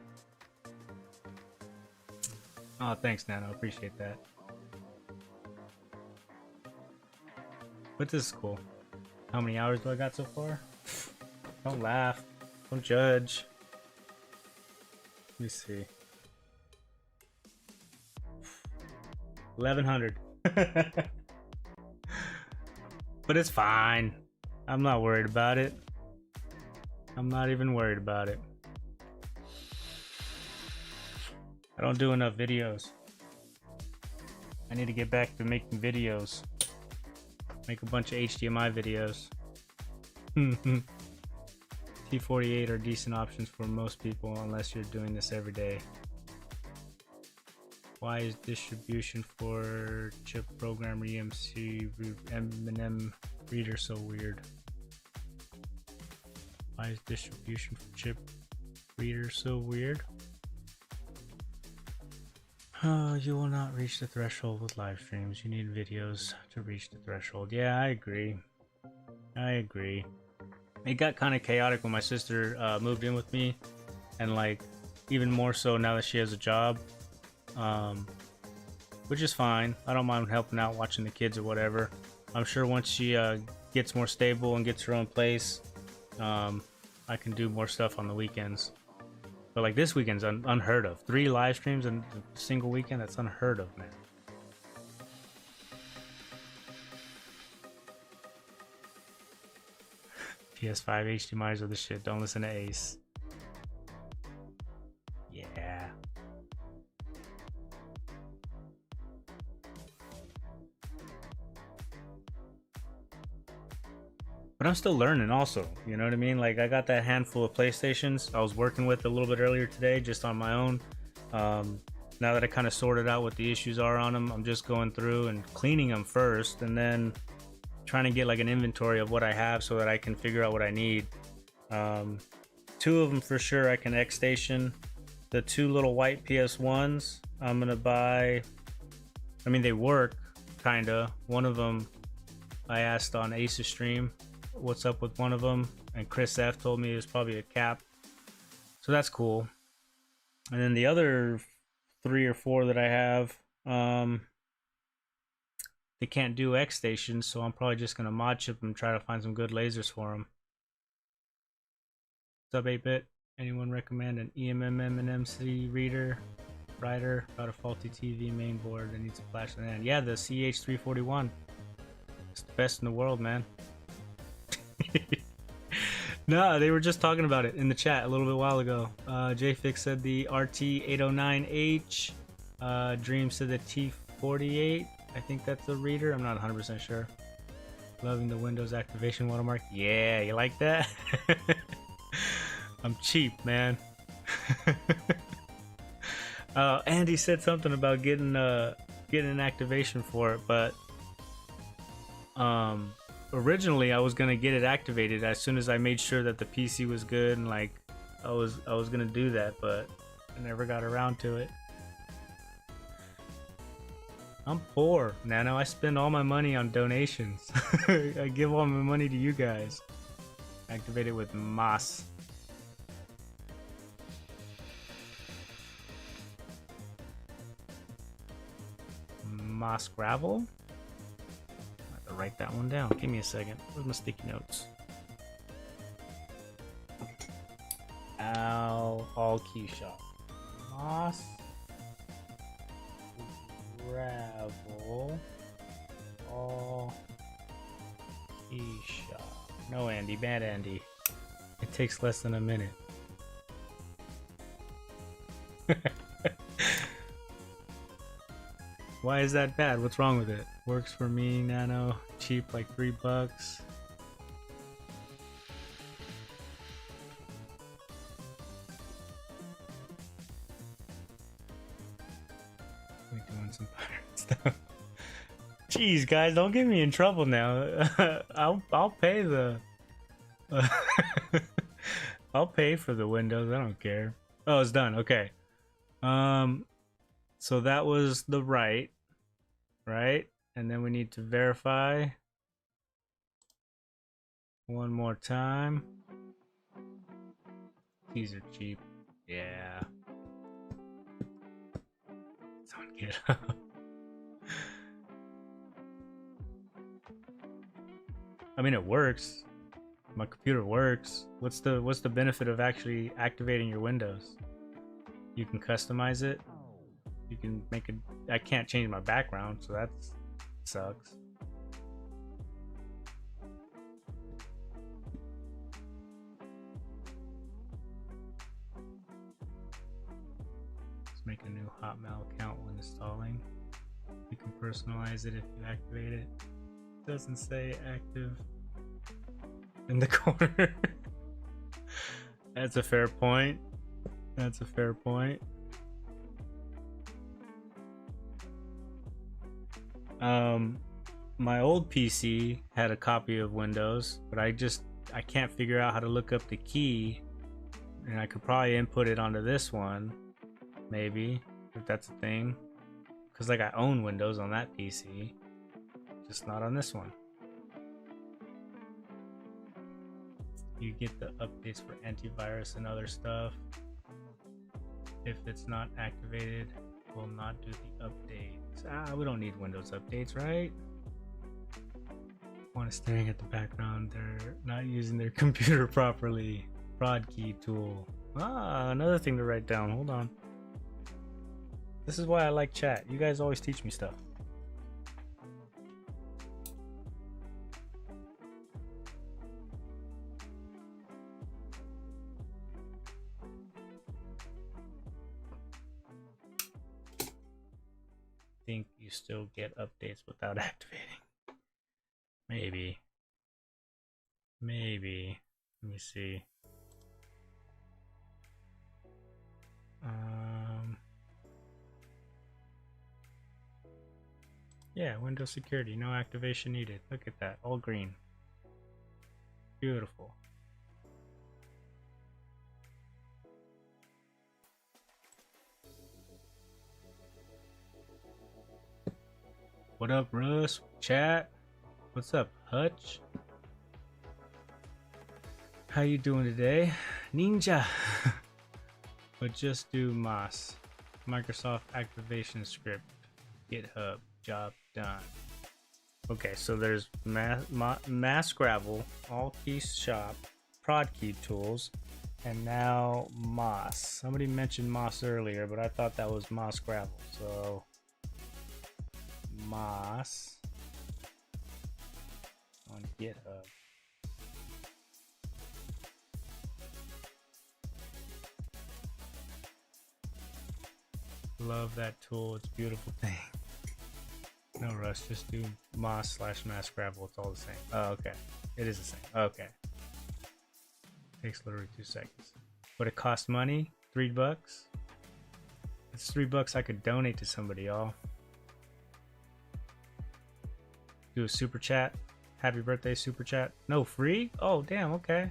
Oh, thanks, Nano. Appreciate that. But this is cool. How many hours do I got so far? Don't laugh. Don't judge. Let me see. 1,100. But it's fine. I'm not worried about it. I'm not even worried about it. I don't do enough videos. I need to get back to making videos. Make a bunch of HDMI videos. T48 are decent options for most people unless you're doing this every day. Why is distribution for chip programmer EMC M&M reader so weird? Why is distribution for chip reader so weird? Oh, you will not reach the threshold with live streams. You need videos to reach the threshold. Yeah, I agree. I agree. It got kind of chaotic when my sister moved in with me, and like even more so now that she has a job, which is fine. I don't mind helping out, watching the kids or whatever. I'm sure once she gets more stable and gets her own place, I can do more stuff on the weekends. But like this weekend's unheard of. 3 live streams in a single weekend, that's unheard of, man. PS5 HDMIs are the shit. Don't listen to Ace. Yeah. But I'm still learning also, you know what I mean? Like, I got that handful of PlayStations I was working with a little bit earlier today just on my own. Now that I kind of sorted out what the issues are on them, I'm just going through and cleaning them first and then trying to get like an inventory of what I have so that I can figure out what I need. 2 of them for sure I can X-Station. The 2 little white PS1s I'm gonna buy. I mean, they work, kinda. One of them I asked on Ace's stream what's up with one of them, and Chris F told me it was probably a cap, so that's cool. And then the other 3 or 4 that I have, they can't do X-Stations, so I'm probably just gonna mod chip and try to find some good lasers for them. Sub 8-bit, anyone recommend an eMMM reader writer? Got a faulty TV main board that needs a flash in the end. Yeah, the CH341. It's the best in the world, man. No, they were just talking about it in the chat a little bit while ago. JFix said the RT809H. Dream said the T48. I think that's the reader. I'm not 100% sure. Loving the Windows activation watermark. Yeah, you like that? I'm cheap, man. Andy said something about getting an activation for it, but originally I was gonna get it activated as soon as I made sure that the PC was good, and like I was gonna do that, but I never got around to it. I'm poor, Nano. I spend all my money on donations. I give all my money to you guys. Activate it with Moss. Moss gravel? I have to write that one down. Give me a second. Where's my sticky notes? All key shop. Moss gravel. All key shop. No, Andy. Bad Andy. It takes less than a minute. Why is that bad? What's wrong with it? Works for me, Nano. Cheap, like $3. We're doing some pirate stuff. Jeez, guys, don't get me in trouble now. I'll pay the I'll pay for the windows. I don't care. Oh, it's done. Okay. So that was the right, and then we need to verify one more time. These are cheap. Yeah. It's on GitHub. I mean, it works. My computer works. What's the benefit of actually activating your Windows? You can customize it. You can make it. I can't change my background, so that sucks. Let's make a new Hotmail account when installing. You can personalize it if you activate it. It doesn't say active in the corner. That's a fair point. That's a fair point. My old PC had a copy of Windows, but I can't figure out how to look up the key, and I could probably input it onto this one, maybe, if that's a thing, because like I own Windows on that PC, just not on this one. You get the updates for antivirus and other stuff. If it's not activated, will not do the updates. We don't need Windows updates, right? One is staring at the background. They're not using their computer properly. Prod key tool. Another thing to write down. Hold on. This is why I like chat. You guys always teach me stuff. Think you still get updates without activating. Maybe. Let me see. Yeah, Windows security, no activation needed. Look at that, all green. Beautiful. What up, Russ? Chat? What's up, Hutch? How you doing today? Ninja! But just do MOS. Microsoft Activation Script. GitHub. Job done. Okay, so there's mass gravel, all key shop, prod key tools, and now MOS. Somebody mentioned MOS earlier, but I thought that was MOS gravel. So MOS on GitHub. Love that tool. It's a beautiful thing. No rush, just do MOS/mass gravel. It's all the same. Oh, okay. It is the same. Okay. Takes literally 2 seconds. But it costs money? $3? It's $3 I could donate to somebody, y'all. Do a super chat. Happy birthday, super chat. No, free? Oh, damn, okay.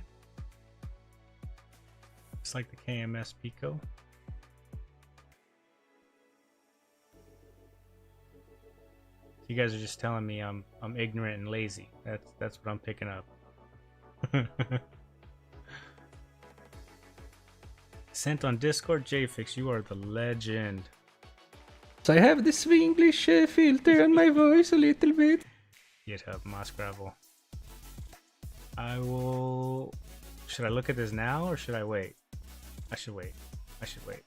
It's like the KMS Pico. You guys are just telling me I'm ignorant and lazy. That's what I'm picking up. Sent on Discord, JFix, you are the legend. So I have the Swinglish filter on my voice a little bit. GitHub, MOS gravel. I will. Should I look at this now or should I wait? I should wait. I should wait.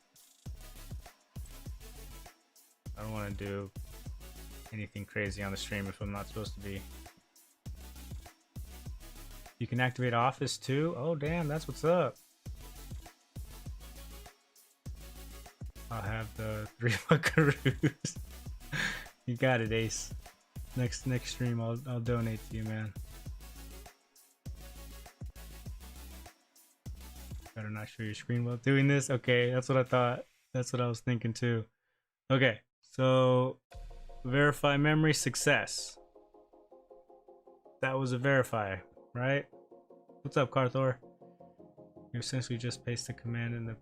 I don't want to do anything crazy on the stream if I'm not supposed to be. You can activate Office too? Oh damn, that's what's up. I'll have the 3 buckaroos. You got it, Ace. Next stream I'll donate to you, man. Better not show your screen while doing this. Okay, that's what I thought. That's what I was thinking too. Okay, so Verify memory success. That was a verify, right? What's up, Carthor? You essentially just paste the command in the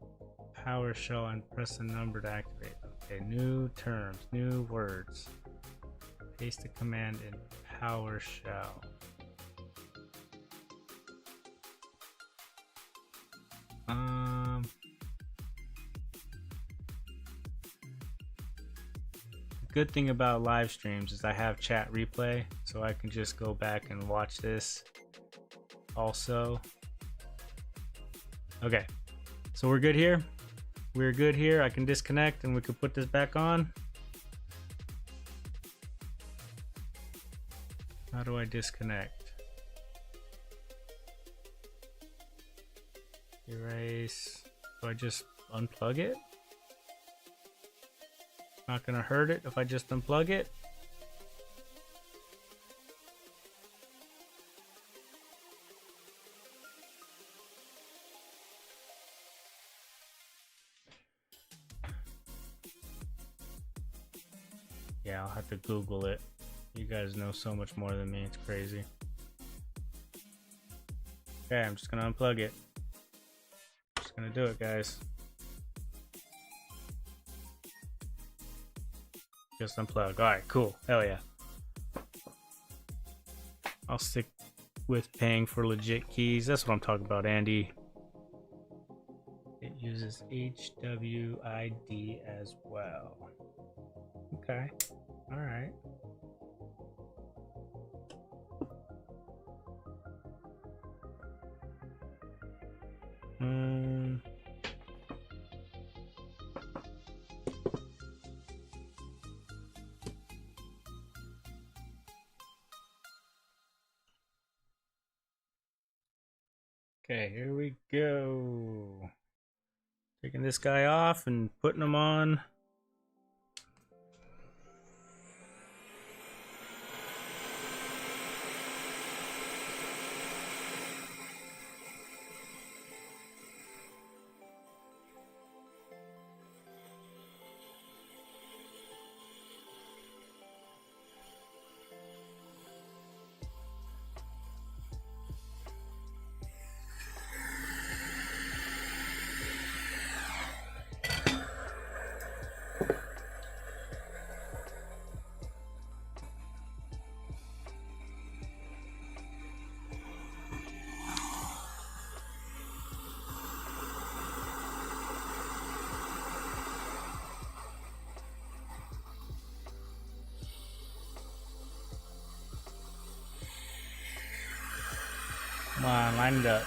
PowerShell and press a number to activate. Okay, new terms, new words. Paste the command in PowerShell. The good thing about live streams is I have chat replay, so I can just go back and watch this also. Okay, so we're good here. We're good here. I can disconnect and we can put this back on. How do I disconnect? Erase. Do I just unplug it? Not gonna hurt it if I just unplug it. Yeah, I'll have to Google it. You guys know so much more than me, it's crazy. Okay, I'm just gonna unplug it. Just gonna do it, guys. Just unplug. Alright, cool. Hell yeah. I'll stick with paying for legit keys. That's what I'm talking about, Andy. It uses HWID as well. Okay. Alright. Okay, here we go. Taking this guy off and putting him on. Come on, line it up.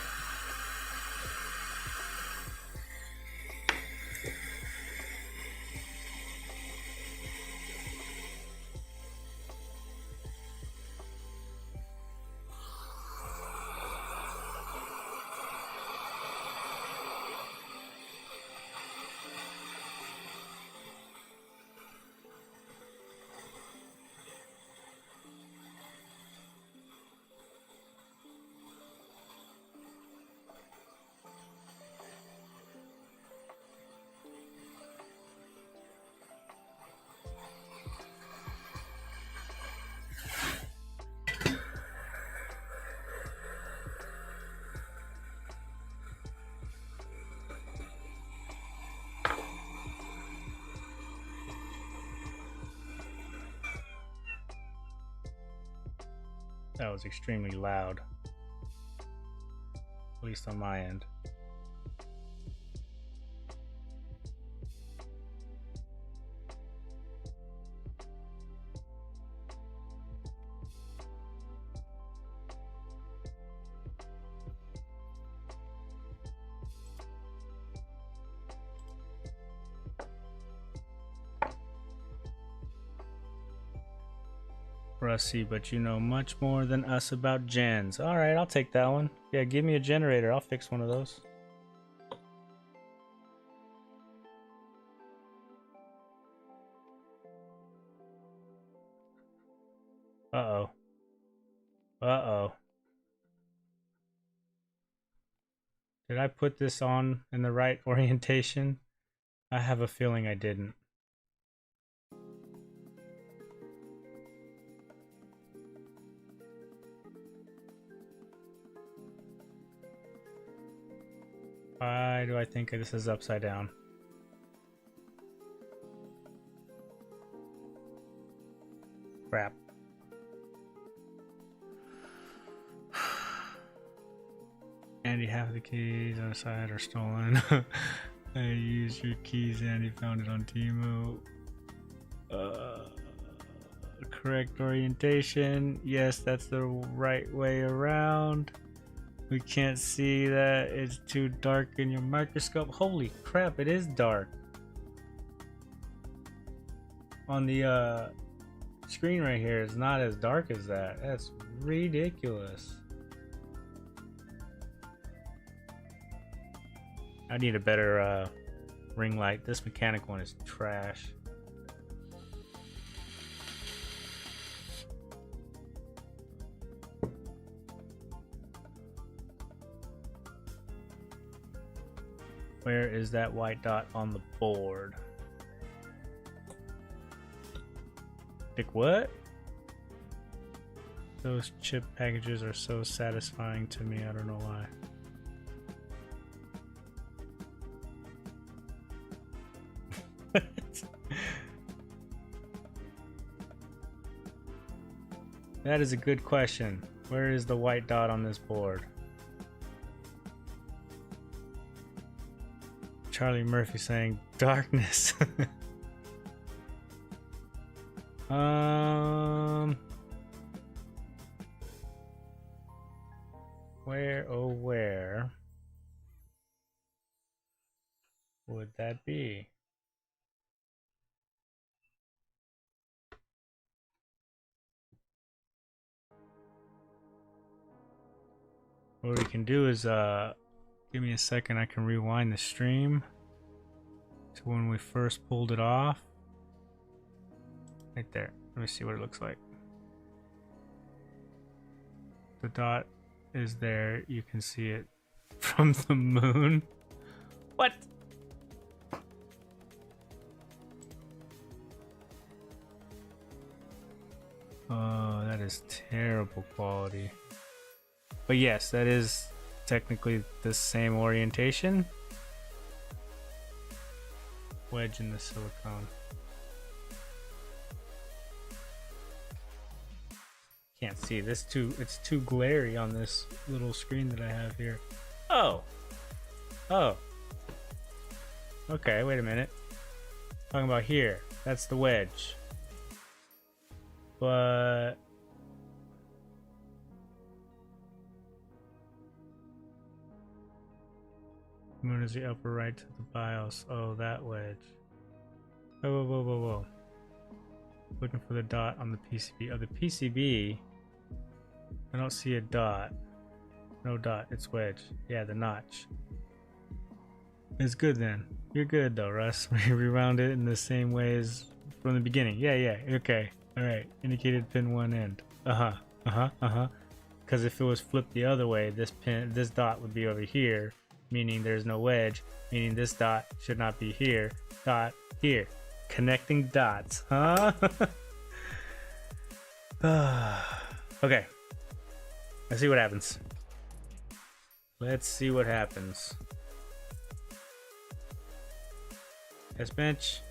That was extremely loud. At least on my end. Rusty, but you know much more than us about gens. Alright, I'll take that one. Yeah, give me a generator. I'll fix one of those. Uh-oh. Uh-oh. Did I put this on in the right orientation? I have a feeling I didn't. Why do I think this is upside down? Crap. Andy, half of the keys on the side are stolen. I used your keys, Andy found it on Timo. Correct orientation. Yes, that's the right way around. We can't see that. It's too dark in your microscope. Holy crap, it is dark. On the screen right here, it's not as dark as that. That's ridiculous. I need a better ring light. This mechanic one is trash. Where is that white dot on the board? Like what? Those chip packages are so satisfying to me. I don't know why. That is a good question. Where is the white dot on this board? Charlie Murphy saying darkness. Where, oh where would that be? What we can do is give me a second, I can rewind the stream to when we first pulled it off. Right there. Let me see what it looks like. The dot is there. You can see it from the moon. What? Oh, that is terrible quality. But yes, that is technically the same orientation. Wedge in the silicone. Can't see this it's too glary on this little screen that I have here. Oh. Okay, wait a minute. Talking about here. That's the wedge. But moon is the upper right to the BIOS. Oh, that wedge. Whoa. Looking for the dot on the PCB. Oh, the PCB. I don't see a dot. No dot. It's wedge. Yeah, the notch. It's good then. You're good though, Russ. We rewound it in the same way as from the beginning. Yeah. Okay. All right. Indicated pin one end. Because if it was flipped the other way, this dot would be over here, meaning there's no wedge, meaning this dot should not be here. Dot here. Connecting dots, huh? Okay. Let's see what happens. Test bench.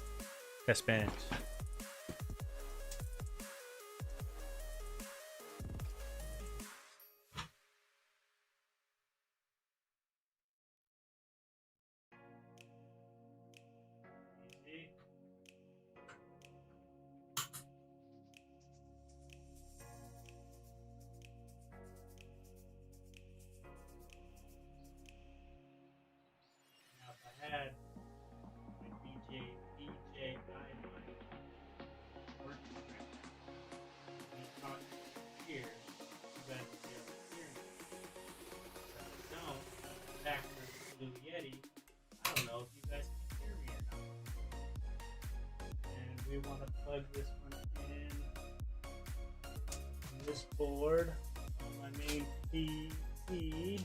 We want to plug this one in on this board on my main PC.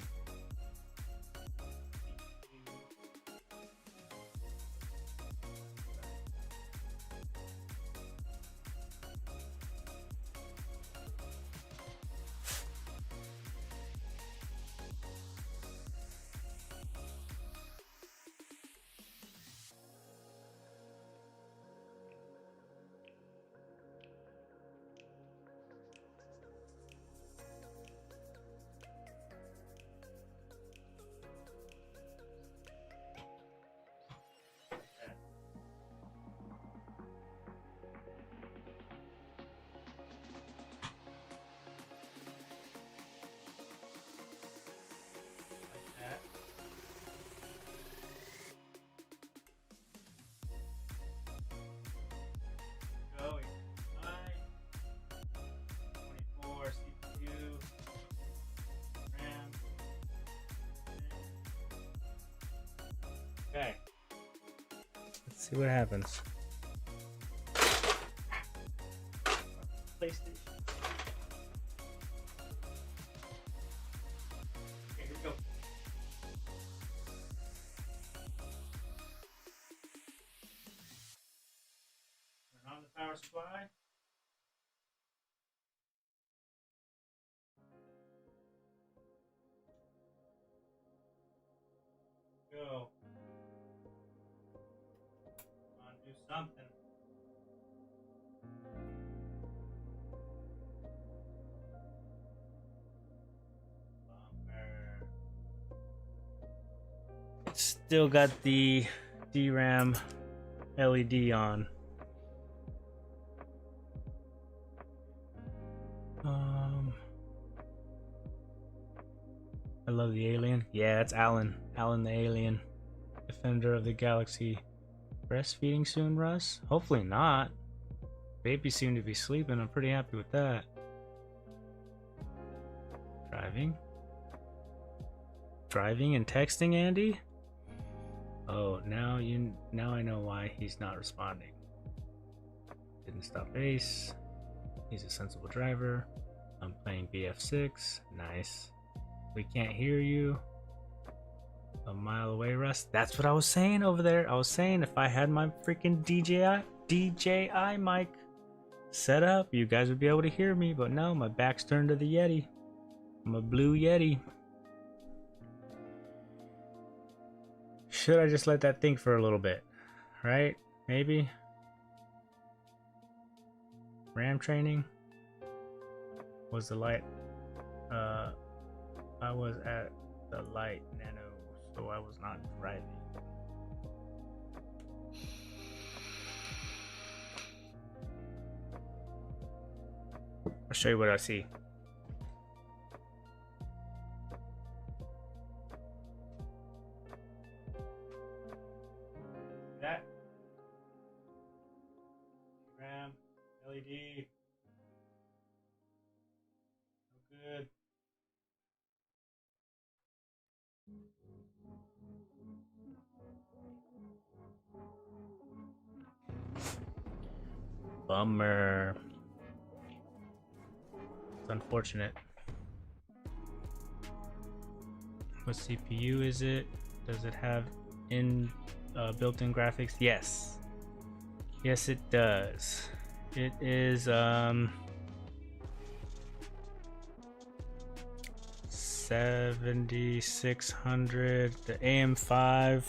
see what happens. PlayStation. Okay, here we go. Turn on the power supply. Go. Come on, do something. Bummer. Still got the DRAM LED on. I love the alien. Yeah, it's Alan. Alan the alien. Defender of the galaxy. Breastfeeding soon, Russ? Hopefully not. Babies seem to be sleeping. I'm pretty happy with that. Driving? Driving and texting, Andy? Oh, now I know why he's not responding. Didn't stop Ace. He's a sensible driver. I'm playing BF6. Nice. We can't hear you. A mile away, Russ. That's what I was saying over there. I was saying if I had my freaking DJI mic set up, you guys would be able to hear me. But no, my back's turned to the Yeti. I'm a blue Yeti. Should I just let that think for a little bit? Right? Maybe? RAM training? Was the light? I was at the light nano, so I was not driving. I'll show you what I see. That RAM LED. No good. Bummer. It's unfortunate. What CPU is it? Does it have built-in graphics? Yes. Yes, it does. It is 7600, the AM5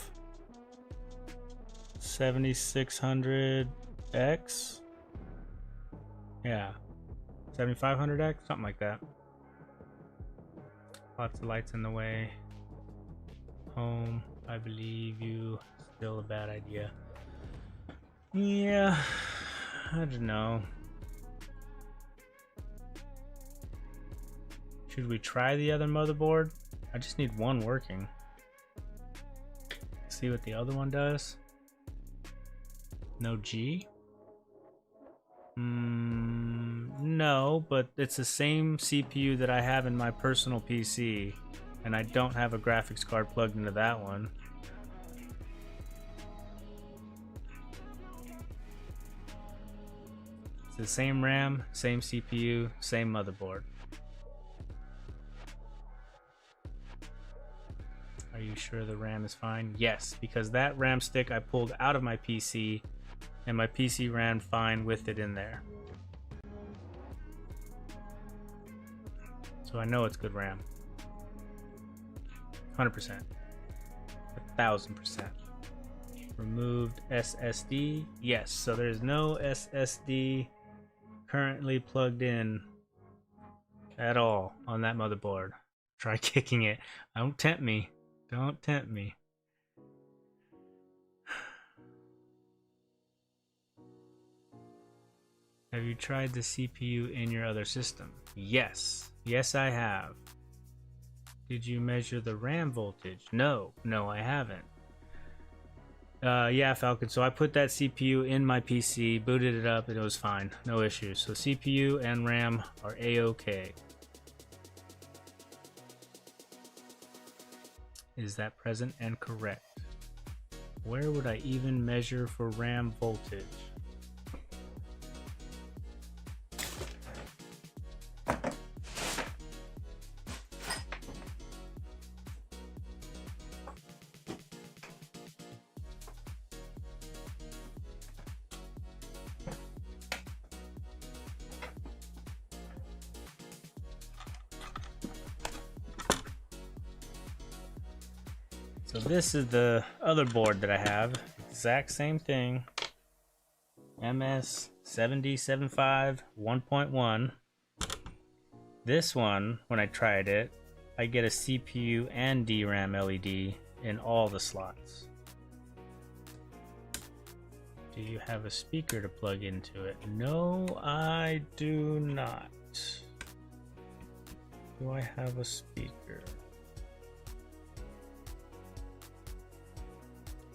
7600X. Yeah, 7500X, something like that. Lots of lights in the way. Home, I believe you. Still a bad idea. Yeah, I don't know. Should we try the other motherboard? I just need one working. See what the other one does. No G? No, but it's the same CPU that I have in my personal PC, and I don't have a graphics card plugged into that one. It's the same RAM, same CPU, same motherboard. Are you sure the RAM is fine? Yes, because that RAM stick I pulled out of my PC, and my PC ran fine with it in there. So I know it's good RAM. 100%. 1000%. Removed SSD? Yes, so there's no SSD currently plugged in at all on that motherboard. Try kicking it. Don't tempt me. Don't tempt me. Have you tried the CPU in your other system? Yes. Yes, I have. Did you measure the RAM voltage? No. No, I haven't. Yeah, Falcon. So I put that CPU in my PC, booted it up, and it was fine. No issues. So CPU and RAM are A-OK. Is that present and correct? Where would I even measure for RAM voltage? So this is the other board that I have. Exact same thing. MS7075 1.1. This one, when I tried it, I get a CPU and DRAM LED in all the slots. Do you have a speaker to plug into it? No, I do not. Do I have a speaker?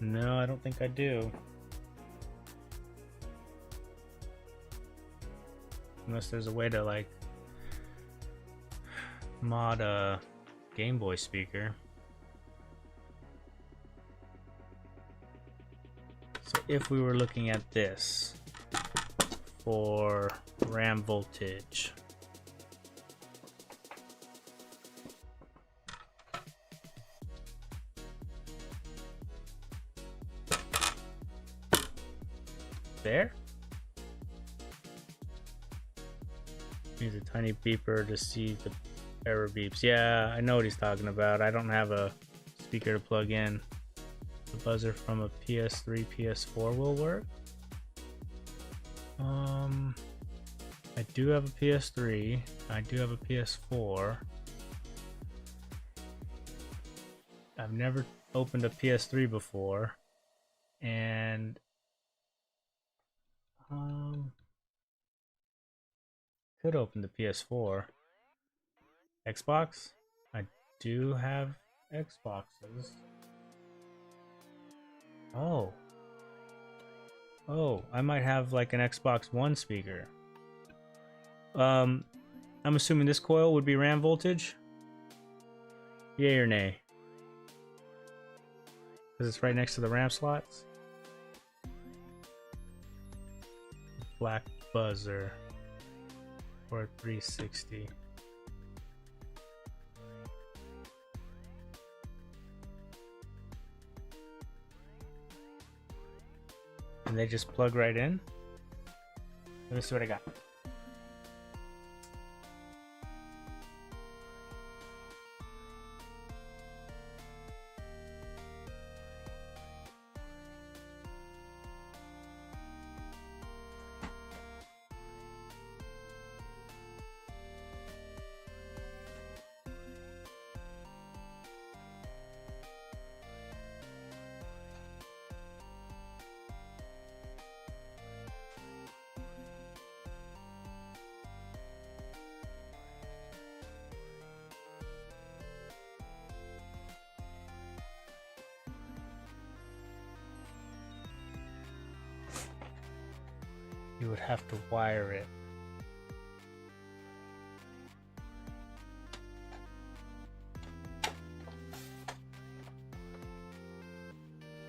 No, I don't think I do. Unless there's a way to like mod a Game Boy speaker. So if we were looking at this for RAM voltage, there. Use a tiny beeper to see the error beeps. Yeah, I know what he's talking about. I don't have a speaker to plug in. The buzzer from a PS3, PS4 will work. I do have a PS3. I do have a PS4. I've never opened a PS3 before, and could open the PS4. Xbox? I do have Xboxes. Oh, I might have like an Xbox One speaker. I'm assuming this coil would be RAM voltage? Yay or nay? Because it's right next to the RAM slots. Black buzzer for 360. And they just plug right in. Let me see what I got. You would have to wire it.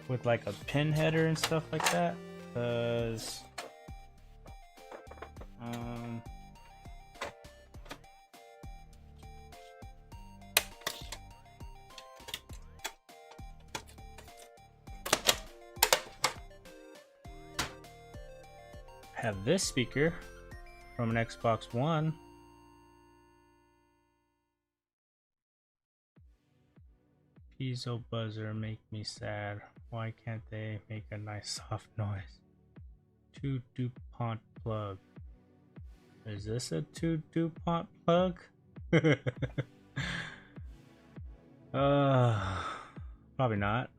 With like a pin header and stuff like that, because have this speaker from an Xbox One. Piezo buzzer make me sad. Why can't they make a nice soft noise? 2 DuPont plug. Is this a 2 DuPont plug? Probably not.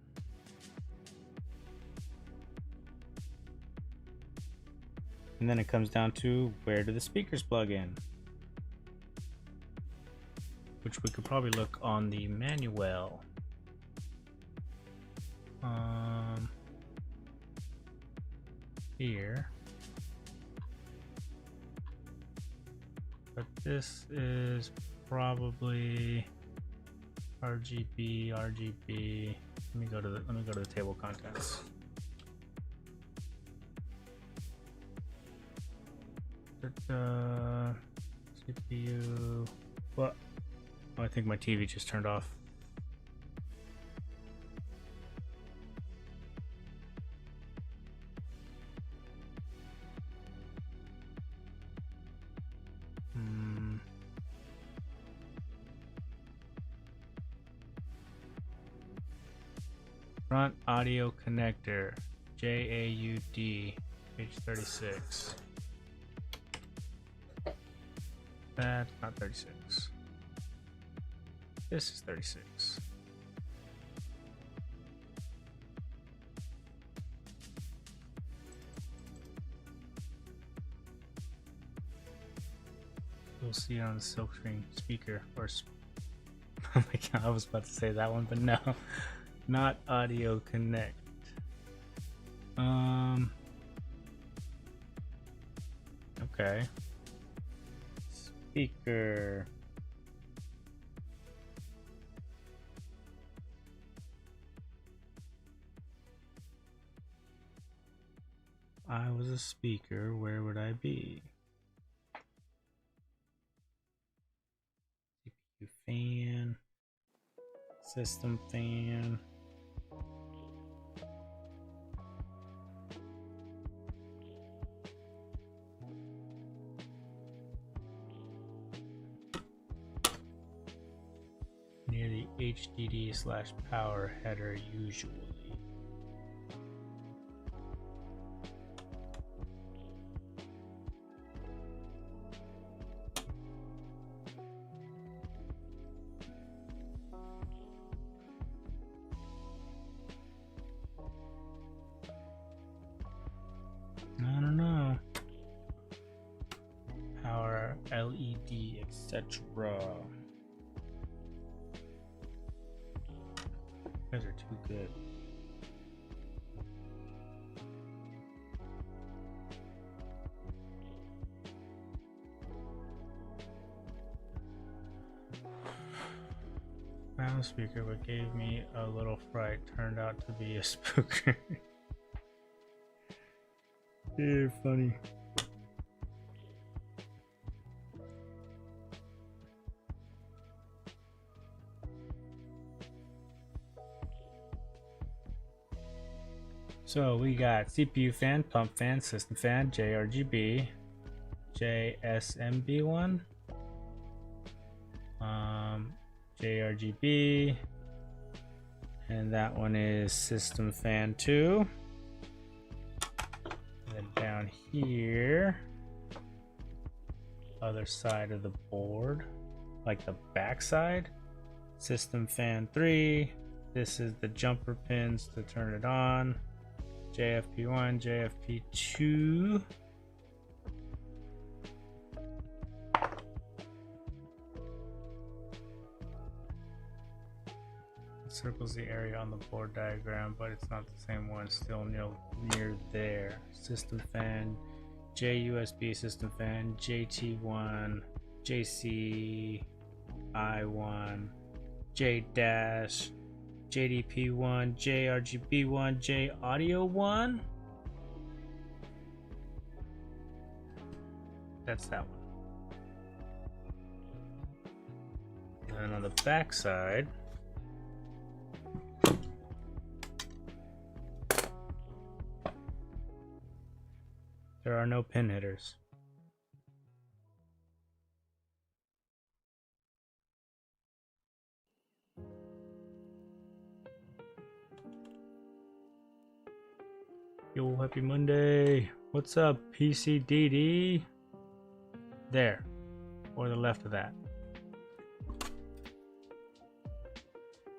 And then it comes down to where do the speakers plug in? Which we could probably look on the manual. Here. But this is probably RGB. Let me go to the table of contents. CPU. What? Oh, I think my TV just turned off. Front audio connector, JAUD, page 36. That's not 36. This is 36. You'll see it on the silkscreen speaker or oh my god, I was about to say that one, but no. Not audio connect. Okay. Speaker. I was a speaker, where would I be? CPU fan. System fan. Near the HDD/power header usually. I don't know. Power, LED, etc. You guys are too good. Found a speaker, what gave me a little fright turned out to be a spooker. You're funny. So we got CPU fan, pump fan, system fan, JRGB, JSMB1, JRGB, and that one is system fan 2. And then down here, other side of the board, like the back side, system fan 3. This is the jumper pins to turn it on. JFP1, JFP2. It circles the area on the board diagram, but it's not the same one. Still near there. System fan, JUSB system fan, JT1, JCI1, J dash. JDP1, JRGB1, J audio 1. That's that one. And then on the back side, there are no pin headers. Yo, happy Monday. What's up, PCDD? There, or the left of that.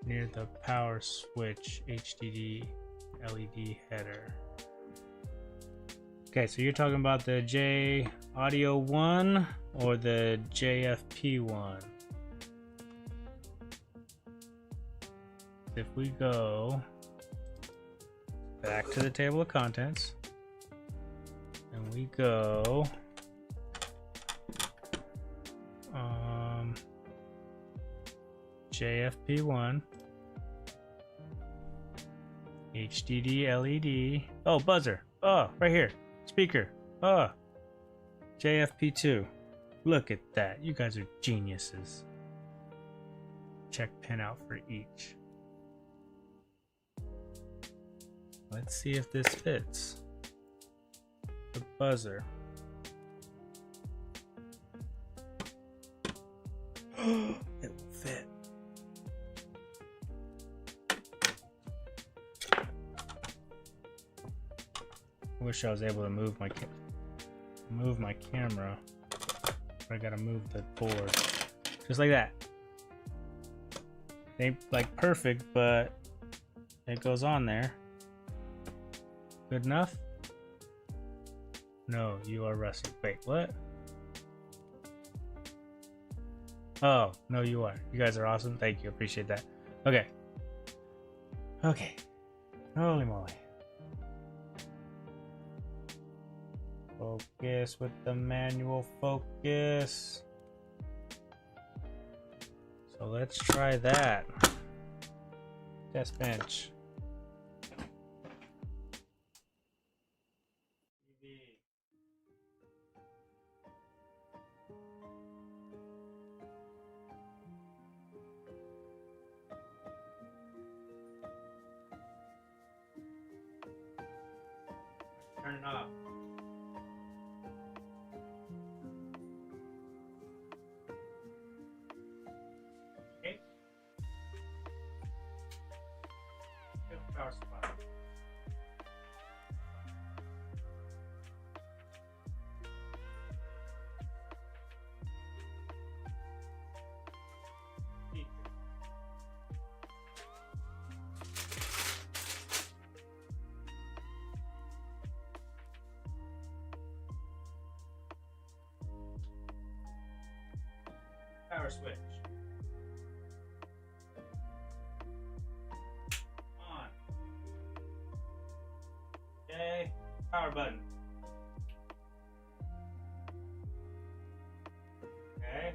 Near the power switch HDD LED header. Okay, so you're talking about the J audio 1 or the JFP 1? If we go back to the table of contents and we go JFP1, HDD LED. Oh, buzzer. Oh, right here. Speaker. Oh, JFP2. Look at that. You guys are geniuses. Check pin out for each. Let's see if this fits. The buzzer. It will fit. I wish I was able to move my camera. But I gotta move the board. Just like that. Ain't like perfect, but it goes on there. Good enough? No, you are rusty. Wait, what? Oh, no, you are. You guys are awesome. Thank you. Appreciate that. Okay. Okay. Holy moly. Focus with the manual focus. So let's try that. Test bench. Turn it off. Okay. Power supply. Power switch. On. Okay. Power button. Okay.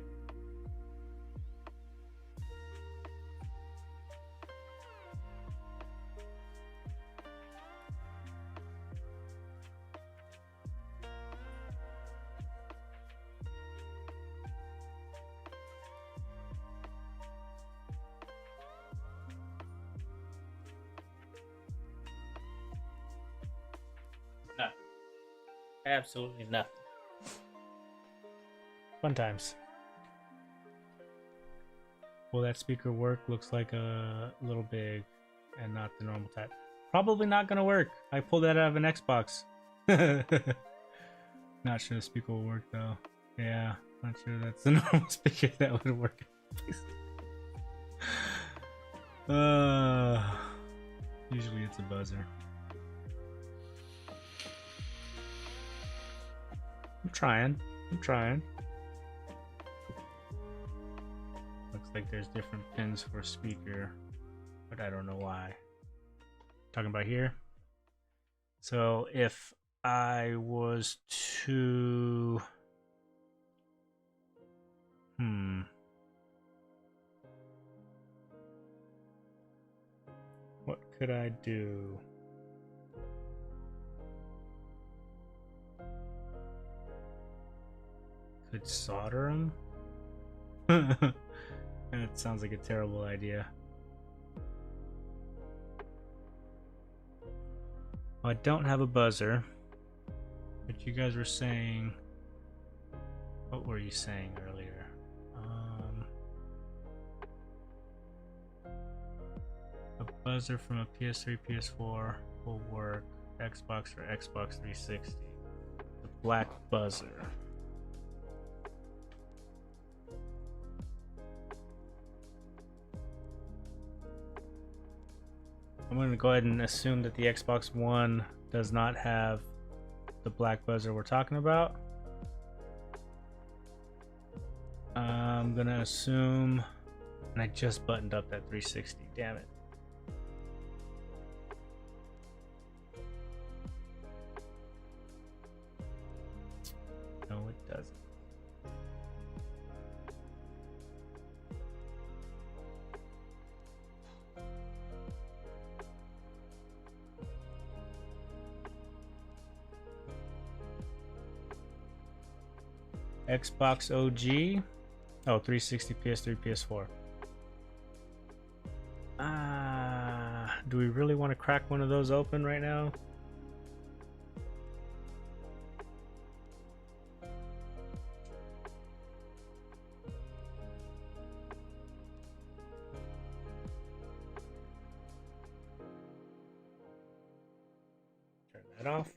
Nothing. Absolutely nothing. Fun times. Will that speaker work? Looks like a little big and not the normal type. Probably not gonna work. I pulled that out of an Xbox. Not sure the speaker will work though. Yeah, not sure that's the normal speaker that would work. Usually it's a buzzer. I'm trying. Looks like there's different pins for speaker, but I don't know why. Talking about here. So if I was to what could I do? Could solder them? That sounds like a terrible idea. Well, I don't have a buzzer, but you guys were saying, what were you saying earlier? A buzzer from a PS3, PS4 will work. Xbox or Xbox 360. The black buzzer. I'm going to go ahead and assume that the Xbox One does not have the black buzzer we're talking about. I'm going to assume, and I just buttoned up that 360, damn it. No, it doesn't. Xbox OG. Oh, 360, PS3, PS4. Do we really want to crack one of those open right now? Turn that off.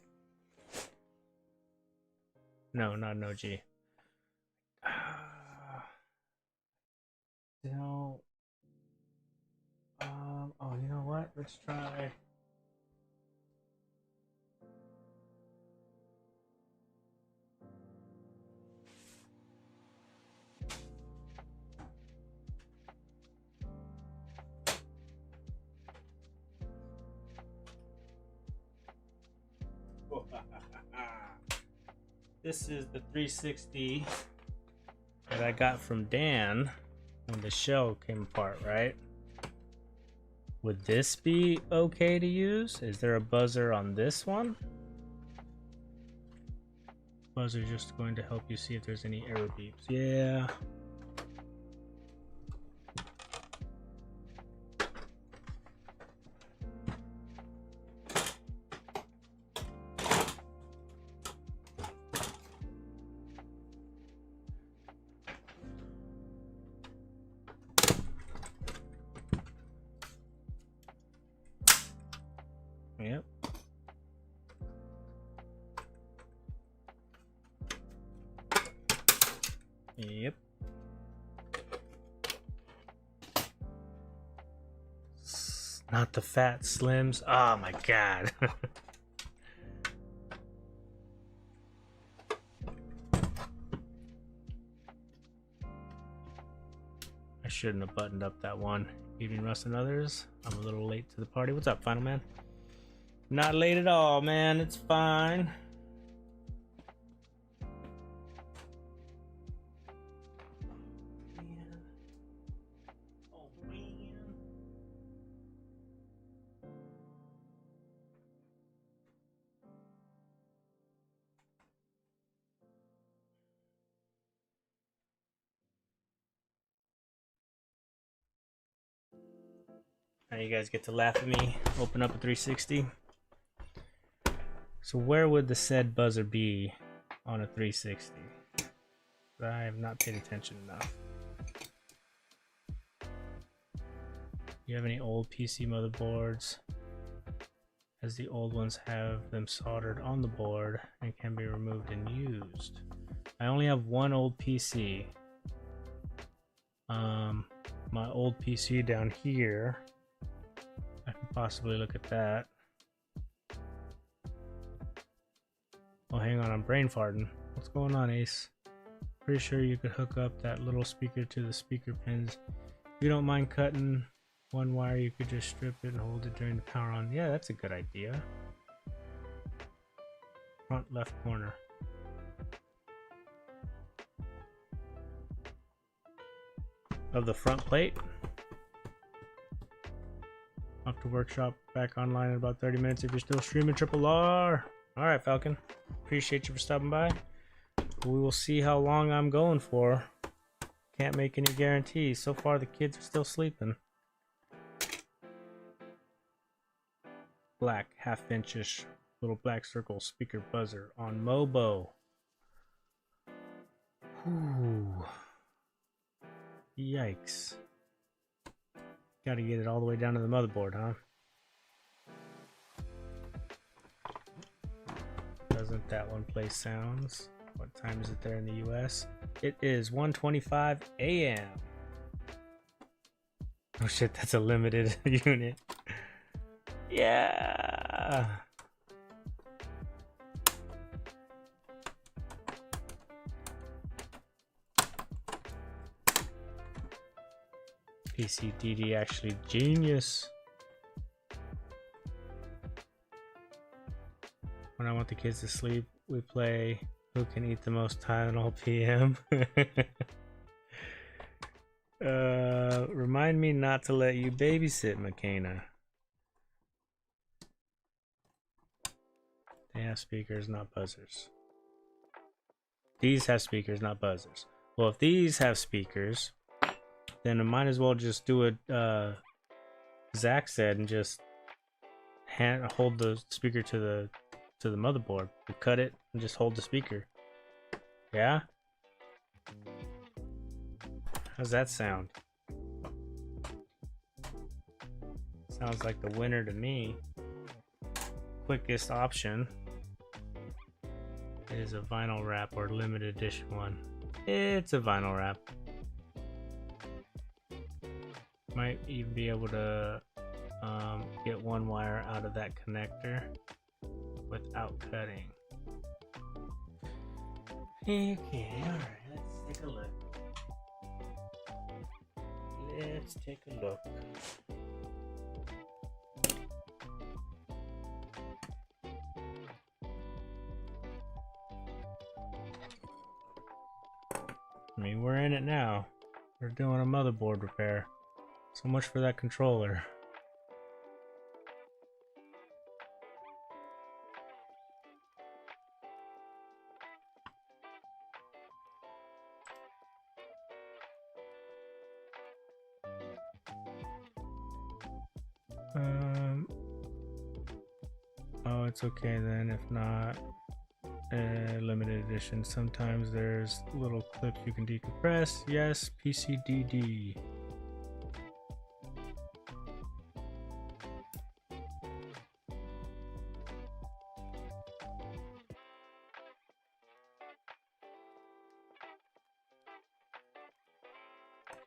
No, not an OG. No. Oh, you know what? Let's try. This is the 360 that I got from Dan when the shell came apart, right? Would this be okay to use? Is there a buzzer on this one? Buzzer just going to help you see if there's any error beeps. Yeah. Yep. Yep. Not the fat slims. Oh my god. I shouldn't have buttoned up that one. Evening Russ and others. I'm a little late to the party. What's up, Final Man? Not late at all, man. It's fine. Now you guys get to laugh at me. Open up a 360. So where would the said buzzer be on a 360? I have not paid attention enough. You have any old PC motherboards? As the old ones have them soldered on the board and can be removed and used. I only have one old PC. My old PC down here. I can possibly look at that. Oh, hang on, I'm brain farting. What's going on, Ace? Pretty sure you could hook up that little speaker to the speaker pins. If you don't mind cutting one wire, you could just strip it and hold it during the power on. Yeah, that's a good idea. Front left corner. Of the front plate. Off to workshop, back online in about 30 minutes if you're still streaming Triple R. Alright, Falcon. Appreciate you for stopping by. We will see how long I'm going for. Can't make any guarantees. So far, the kids are still sleeping. Black, half-inchish, little black circle speaker buzzer on Mobo. Ooh. Yikes. Gotta get it all the way down to the motherboard, huh? Doesn't that one play sounds? What time is it there in the US? It is 1:25 a.m. Oh shit, that's a limited unit. Yeah. PCDD actually genius. When I want the kids to sleep, we play Who Can Eat the Most Tylenol PM. Remind me not to let you babysit, McKenna. They have speakers, not buzzers. These have speakers, not buzzers. Well, if these have speakers, then I might as well just do what Zach said and just hold the speaker to the motherboard. We cut it and just hold the speaker. Yeah? How's that sound? Sounds like the winner to me. Quickest option is a vinyl wrap or limited edition one. It's a vinyl wrap. Might even be able to get one wire out of that connector without cutting. Okay, alright, let's take a look. Let's take a look. I mean, we're in it now. We're doing a motherboard repair. So much for that controller. Oh, it's okay then, if not limited edition. Sometimes there's little clips you can decompress. Yes, PCDD.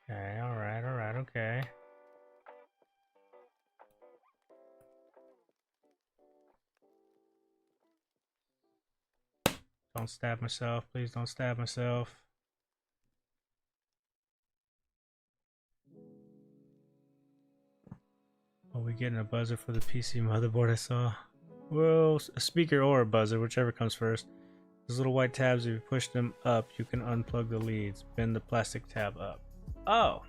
Okay, alright, okay. Don't stab myself, please don't stab myself. Are we getting a buzzer for the PC motherboard I saw? Well, a speaker or a buzzer, whichever comes first. Those little white tabs, if you push them up, you can unplug the leads. Bend the plastic tab up. Oh!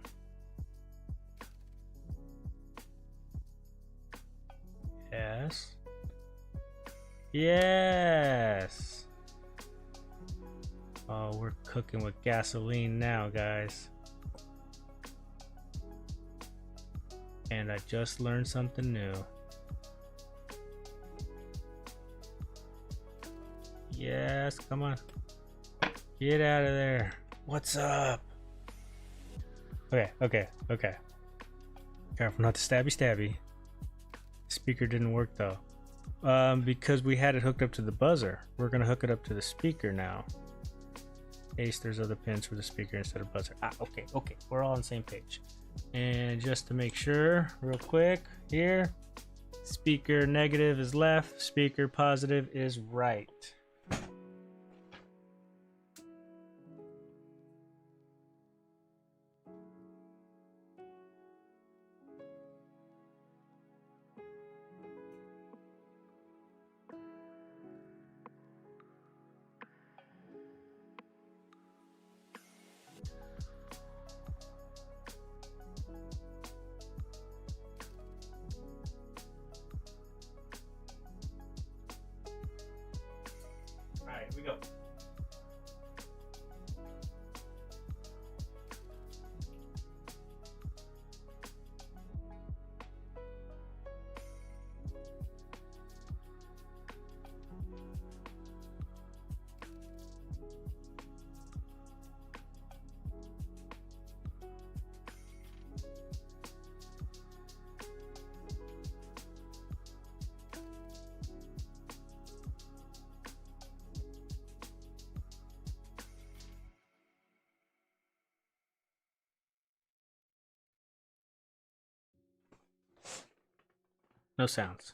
Yes. Yes! Oh, we're cooking with gasoline now, guys. And I just learned something new. Yes, come on. Get out of there. What's up? Okay. Careful not to stabby. Speaker didn't work though. Because we had it hooked up to the buzzer. We're gonna hook it up to the speaker now. Ace, there's other pins for the speaker instead of buzzer. Okay. We're all on the same page. And just to make sure, real quick, here, speaker negative is left, speaker positive is right. Alright, here we go. No sounds.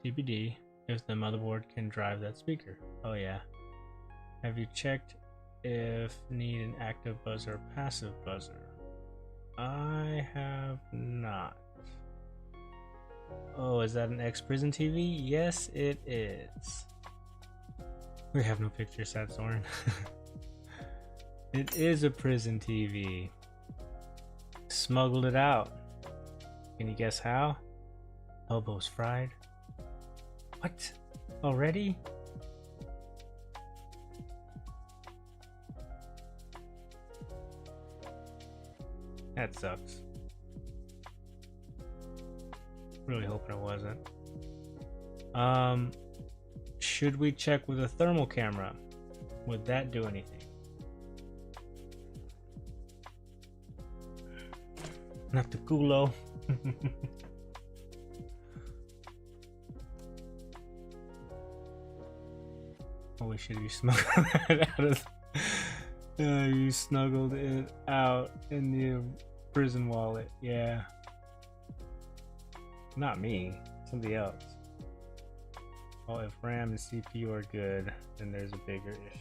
TBD if the motherboard can drive that speaker. Oh yeah. Have you checked if need an active buzzer or passive buzzer? I have not. Oh, is that an X-Prison TV? Yes, it is. We have no picture, sad Soren. It is a prison TV. Smuggled it out. Can you guess how? Elbows fried, What? Already? That sucks. Really hoping it wasn't. Should we check with a thermal camera? Would that do anything? Not the culo. Holy shit, you smuggled that out of you snuggled it out in the prison wallet. Yeah. Not me, somebody else. Well, if RAM and CPU are good, then there's a bigger issue.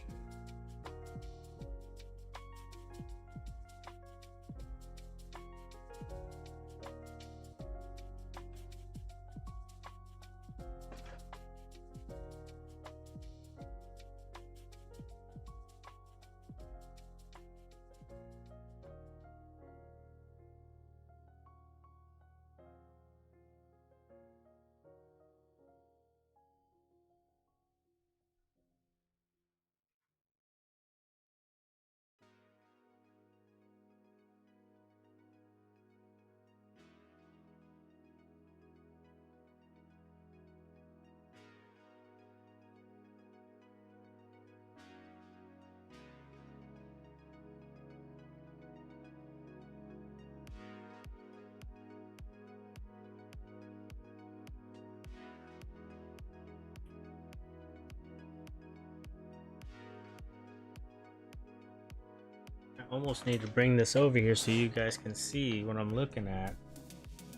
I almost need to bring this over here so you guys can see what I'm looking at.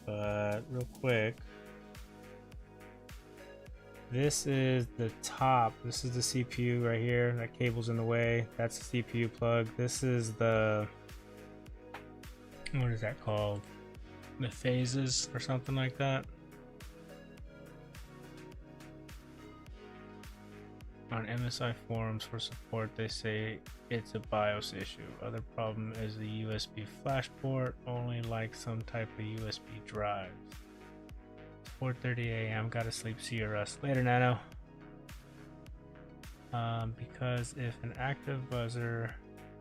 But real quick, this is the top. This is the CPU right here. That cable's in the way. That's the CPU plug. This is the, what is that called? The phases or something like that. On MSI forums for support, they say it's a BIOS issue. Other problem is the USB flash port, only like some type of USB drives. 4:30 a.m. Gotta sleep. See you, Russ. Later, Nano. Because if an active buzzer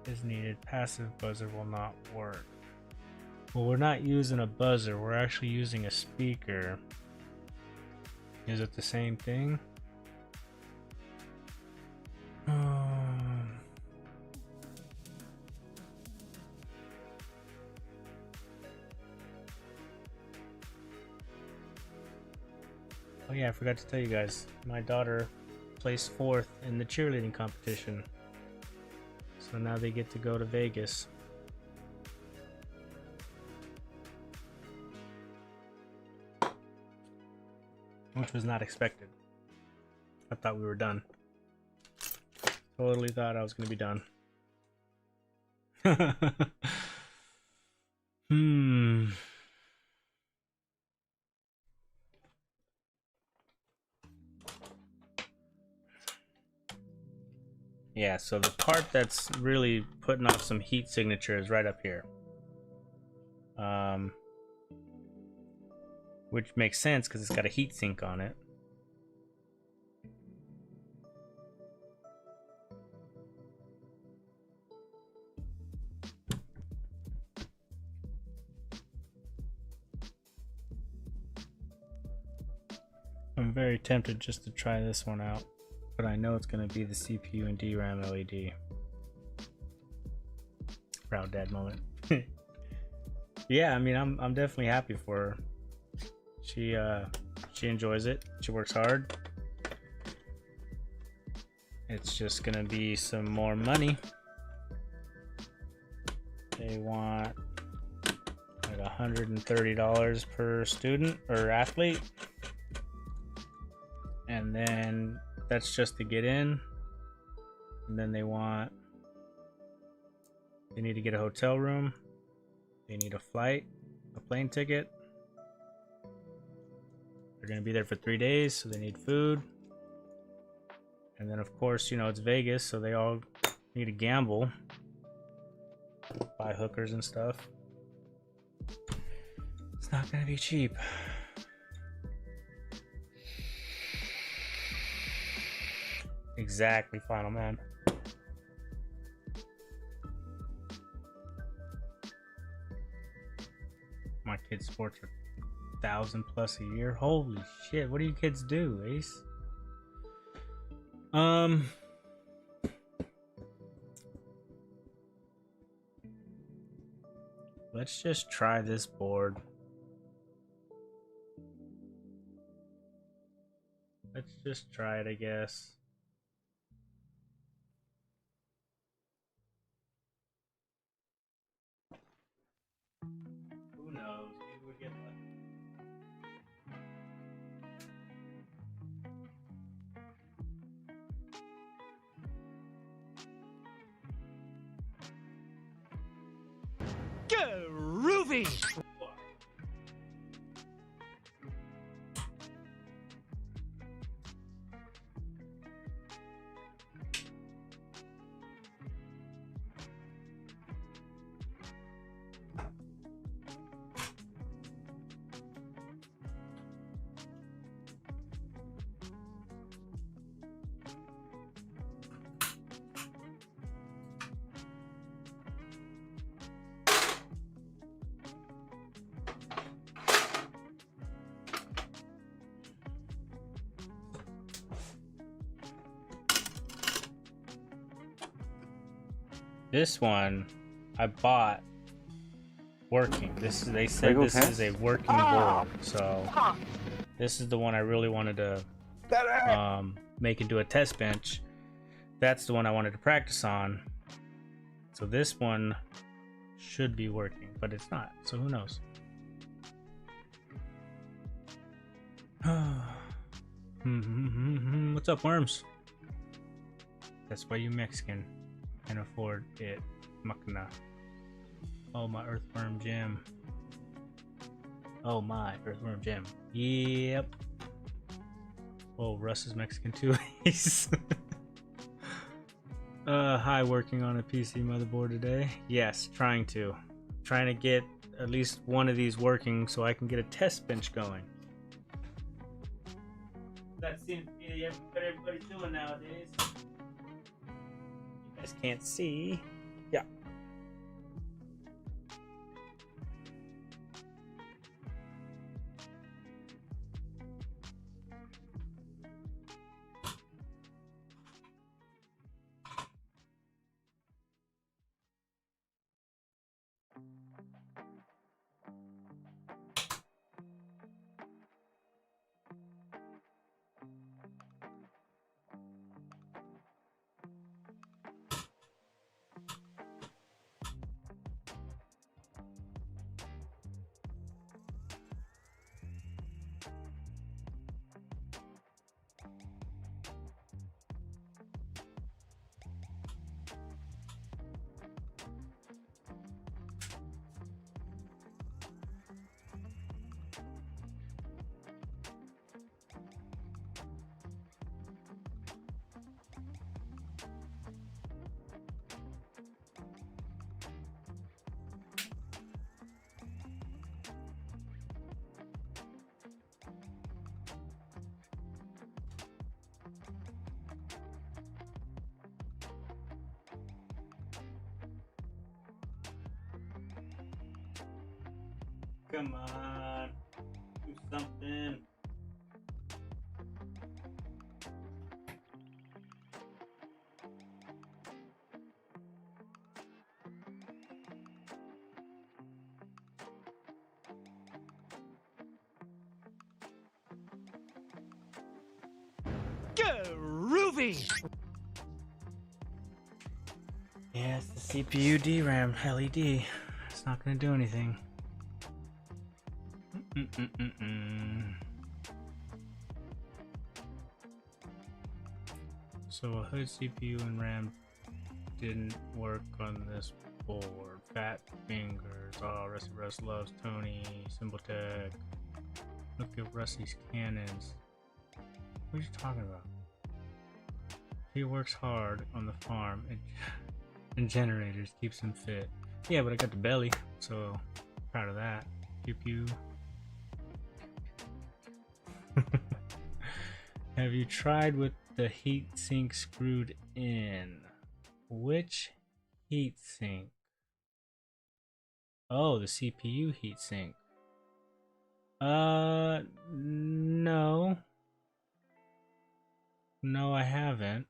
is needed, passive buzzer will not work. Well, we're not using a buzzer. We're actually using a speaker. Is it the same thing? Oh yeah, I forgot to tell you guys, my daughter placed 4th in the cheerleading competition. So now they get to go to Vegas. Which was not expected. I thought we were done. Totally thought I was going to be done. Yeah, so the part that's really putting off some heat signature is right up here. Which makes sense because it's got a heat sink on it. I'm very tempted just to try this one out, but I know it's going to be the CPU and DRAM LED. Proud dad moment. Yeah, I mean, I'm definitely happy for her. She enjoys it. She works hard. It's just going to be some more money. They want like $130 per student or athlete. And then that's just to get in. And then they need to get a hotel room. They need a flight, a plane ticket. They're going to be there for 3 days, so they need food. And then, of course, you know, it's Vegas, so they all need to gamble. Buy hookers and stuff. It's not going to be cheap. Exactly, Final Man. My kids' sports are 1,000+ a year. Holy shit! What do you kids do, Ace? Let's just try this board. Let's just try it, I guess. Who knows? Maybe we get Groovy! This one I bought working. They said this is a working board, so this is the one I really wanted to make into a test bench. That's the one I wanted to practice on. So this one should be working, but it's not. So who knows? What's up, worms? That's why you Mexican can afford it, Makna. Oh, my earthworm gem. Oh, my earthworm gem. Yep. Oh, Russ is Mexican too. Hi, working on a PC motherboard today. Yes, trying to get at least one of these working so I can get a test bench going. That seems to be what everybody's doing nowadays. You guys can't see. Yeah. Come on, do something. Groovy! Yeah, it's the CPU DRAM LED. It's not gonna do anything. So a hood CPU and RAM didn't work on this board. Fat fingers. Oh, Rusty Russ loves Tony. Symboltech. Look at Rusty's cannons. What are you talking about? He works hard on the farm and generators, keeps him fit. Yeah, but I got the belly, so proud of that. Pew pew. Have you tried with the heat sink screwed in? Which heat sink? Oh, the CPU heat sink. No. No, I haven't.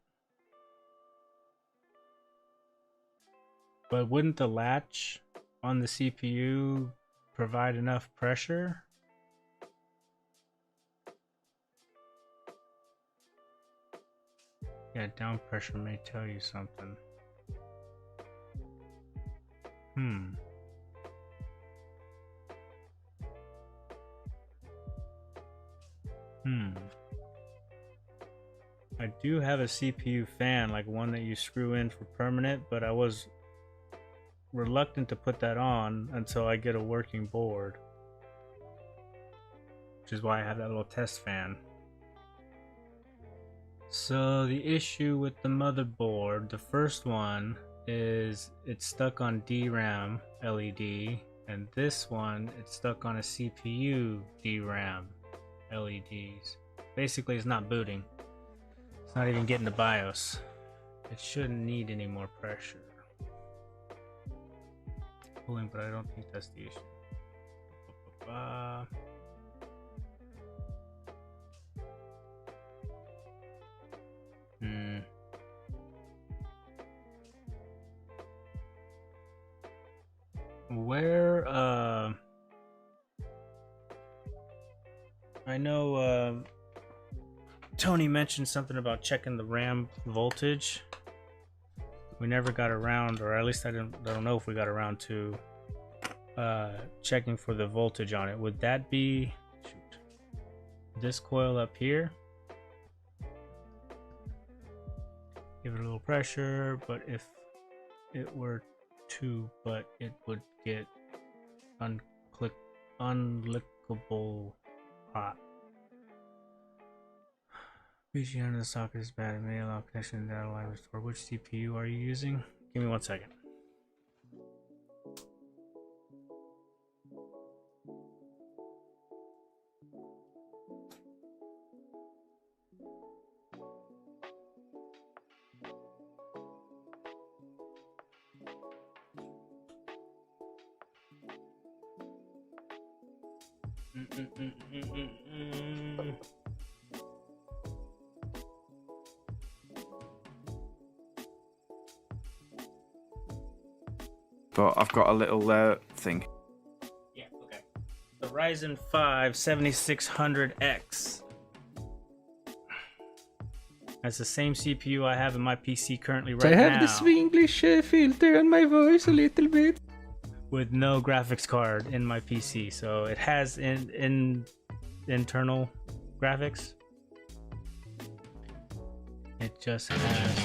But wouldn't the latch on the CPU provide enough pressure? Yeah, down pressure may tell you something. I do have a CPU fan, like one that you screw in for permanent, but I was reluctant to put that on until I get a working board. Which is why I have that little test fan. So the issue with the motherboard, the first one is it's stuck on DRAM LED, and this one it's stuck on a CPU DRAM LEDs. Basically, it's not booting. It's not even getting the BIOS. It shouldn't need any more pressure. Cooling, but I don't think that's the issue. Where I know Tony mentioned something about checking the RAM voltage. We never got around, or at least I don't know if we got around to checking for the voltage on it. Would that be this coil up here? Give it a little pressure, but if it were to, but it would get unlickable hot. Reaching under the socket is bad. It may allow connection and data line restore. Which CPU are you using? Give me 1 second. But I've got a little thing. Yeah, okay. The Ryzen 5 7600X. That's the same CPU I have in my PC currently right now. I have the Swinglish filter on my voice a little bit. With no graphics card in my PC, so it has internal graphics. It just has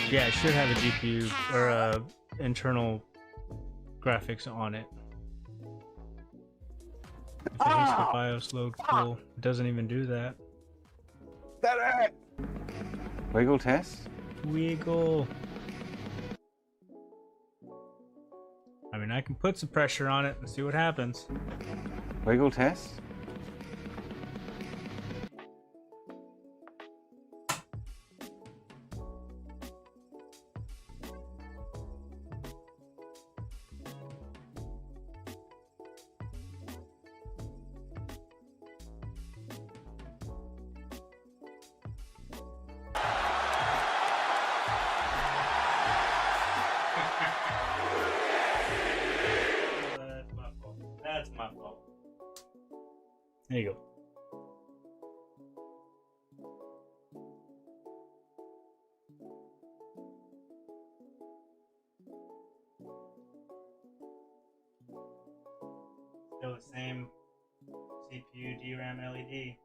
yeah, it should have a GPU or a internal graphics on it. If it hits the BIOS load, cool. It doesn't even do that. Wiggle test. Wiggle. I mean, I can put some pressure on it and see what happens. Wiggle test. That's my fault. There you go. Still the same CPU DRAM LED.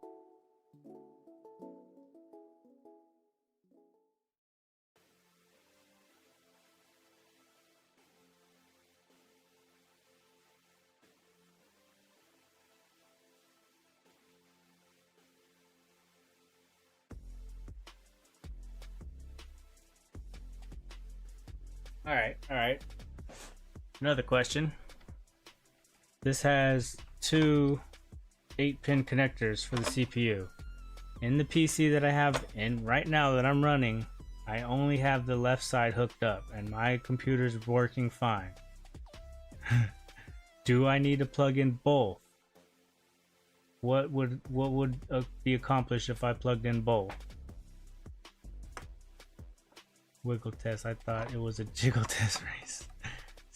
All right. Another question. This has two 8-pin connectors for the CPU. In the PC that I have in right now that I'm running, I only have the left side hooked up and my computer's working fine. Do I need to plug in both? What would be accomplished if I plugged in both? Wiggle test. I thought it was a jiggle test race.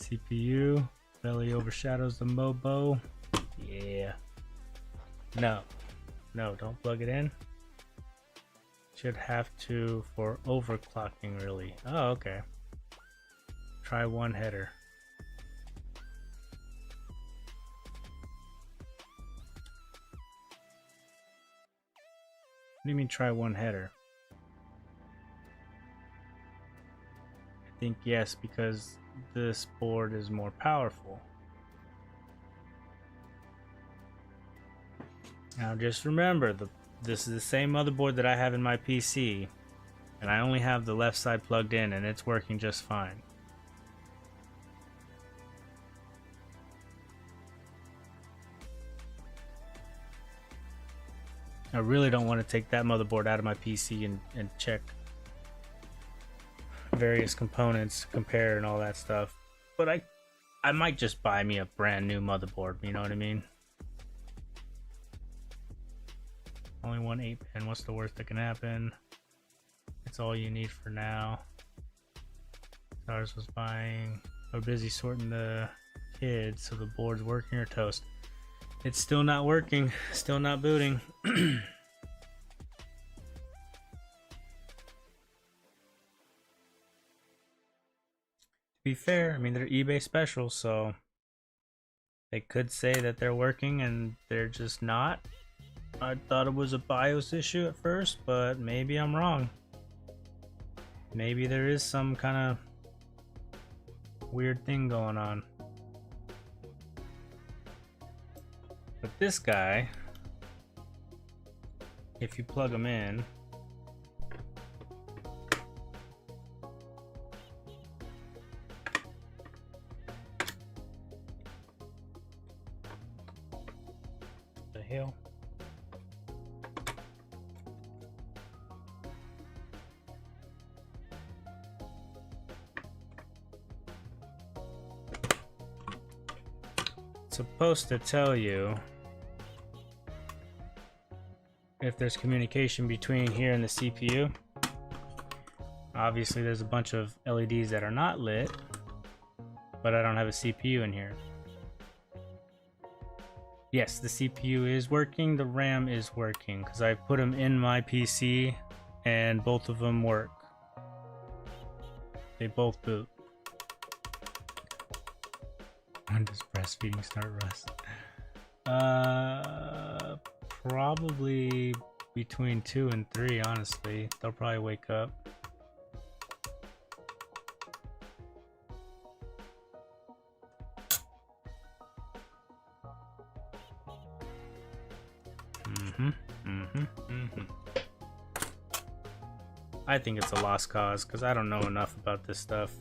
CPU belly overshadows the MOBO. Yeah. No, don't plug it in. Should have to for overclocking, really. Oh, okay. Try one header. What do you mean try one header? I think yes, because this board is more powerful. Now just remember, this is the same motherboard that I have in my PC, and I only have the left side plugged in and it's working just fine. I really don't want to take that motherboard out of my PC and check various components, compare and all that stuff. But I might just buy me a brand new motherboard, you know what I mean? Only one 8-pin, what's the worst that can happen? It's all you need for now. Ours was buying, we're busy sorting the kids, so the board's working or toast. It's still not working, still not booting. To be fair, I mean, they're eBay specials, so they could say that they're working and they're just not. I thought it was a BIOS issue at first, but maybe I'm wrong. Maybe there is some kind of weird thing going on. But this guy, if you plug him in, the hell? Supposed to tell you if there's communication between here and the CPU. Obviously there's a bunch of LEDs that are not lit, but I don't have a CPU in here. Yes, the CPU is working, the RAM is working, because I put them in my PC and both of them work. They both boot. When does breastfeeding start, Russ? Probably between 2 and 3, honestly. They'll probably wake up. I think it's a lost cause, because I don't know enough about this stuff.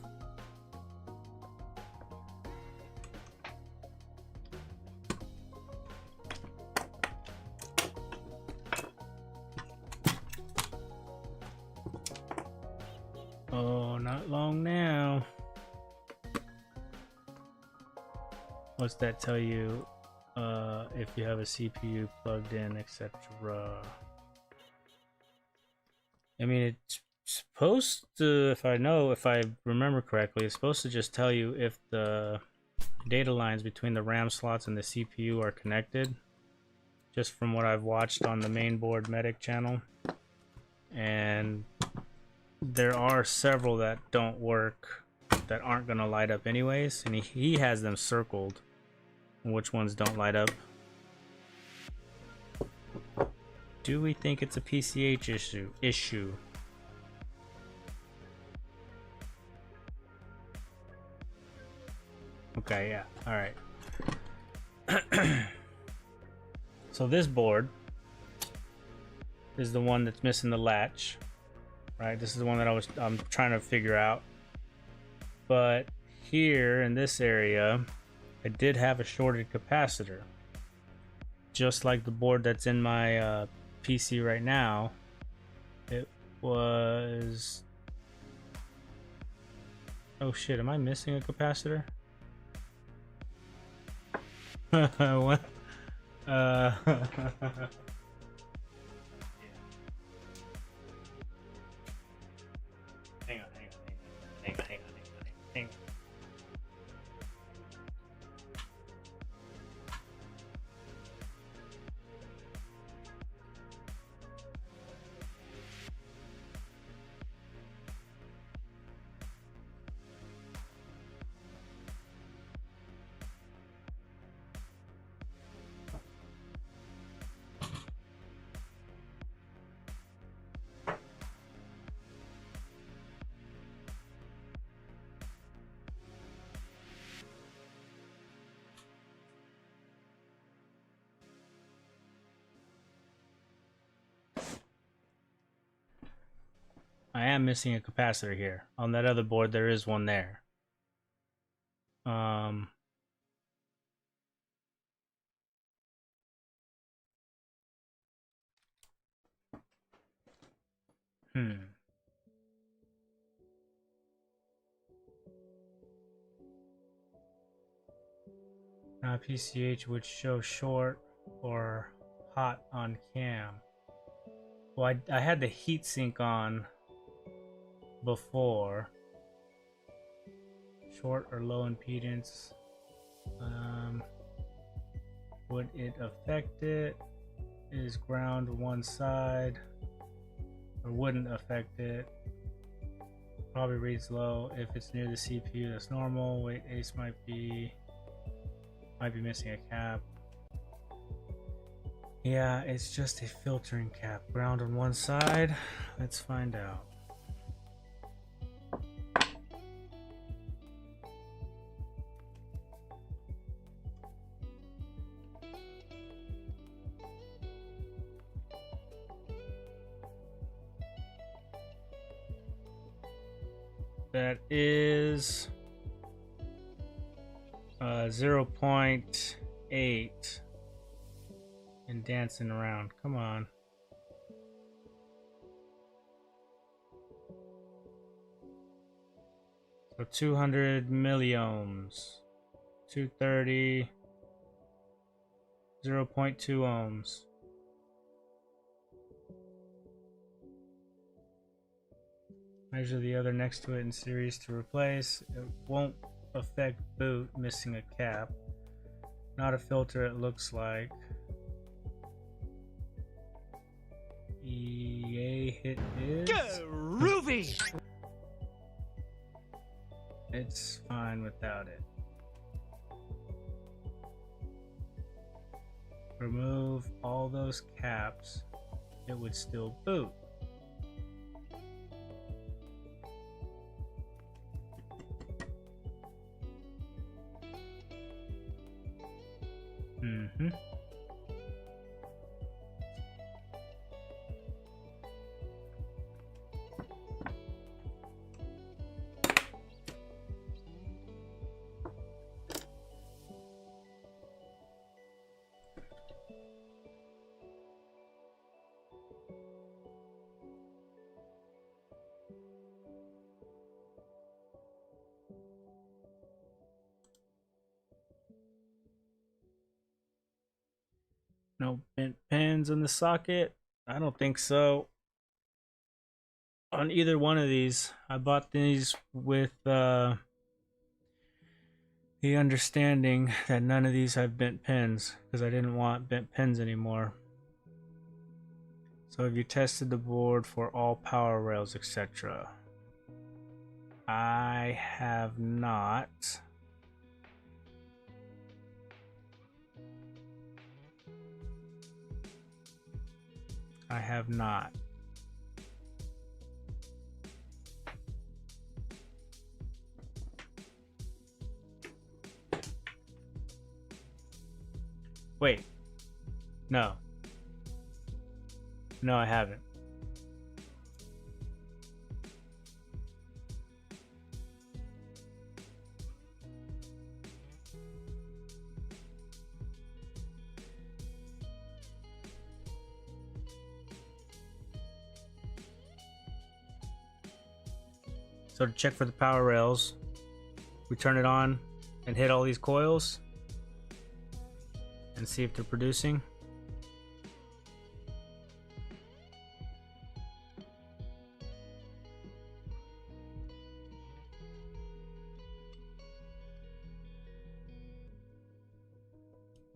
Oh, not long now. What's that tell you? If you have a CPU plugged in, etc. I mean, it's supposed to, if I remember correctly, it's supposed to just tell you if the data lines between the RAM slots and the CPU are connected. Just from what I've watched on the mainboard medic channel. And there are several that don't work, that aren't going to light up anyways. And he has them circled, which ones don't light up. Do we think it's a PCH issue? Okay, yeah, all right. So this board is the one that's missing the latch, right? This is the one that I'm trying to figure out. But here in this area, I did have a shorted capacitor. just like the board that's in my PC right now. It was... Oh shit, am I missing a capacitor? What? Hang on. I am missing a capacitor here. On that other board, there is one there. PCH would show short or hot on cam. Well, I had the heatsink on before. Short or low impedance. Would it affect it? Is ground one side? Or wouldn't affect it? Probably reads low. If it's near the CPU, that's normal. Weight ace might be missing a cap. Yeah, it's just a filtering cap. Ground on one side. Let's find out. That is 0.8 and dancing around. Come on. So 200 milliohms, 230, 0.2 ohms. Measure the other next to it in series to replace. It won't affect boot, missing a cap. Not a filter, it looks like. EA hit is. Groovy! It's fine without it. Remove all those caps, it would still boot. No bent pins in the socket? I don't think so. On either one of these, I bought these with the understanding that none of these have bent pins because I didn't want bent pins anymore. So have you tested the board for all power rails, etc.? I have not. I have not. Wait. No. No, I haven't. So to check for the power rails, we turn it on and hit all these coils and see if they're producing.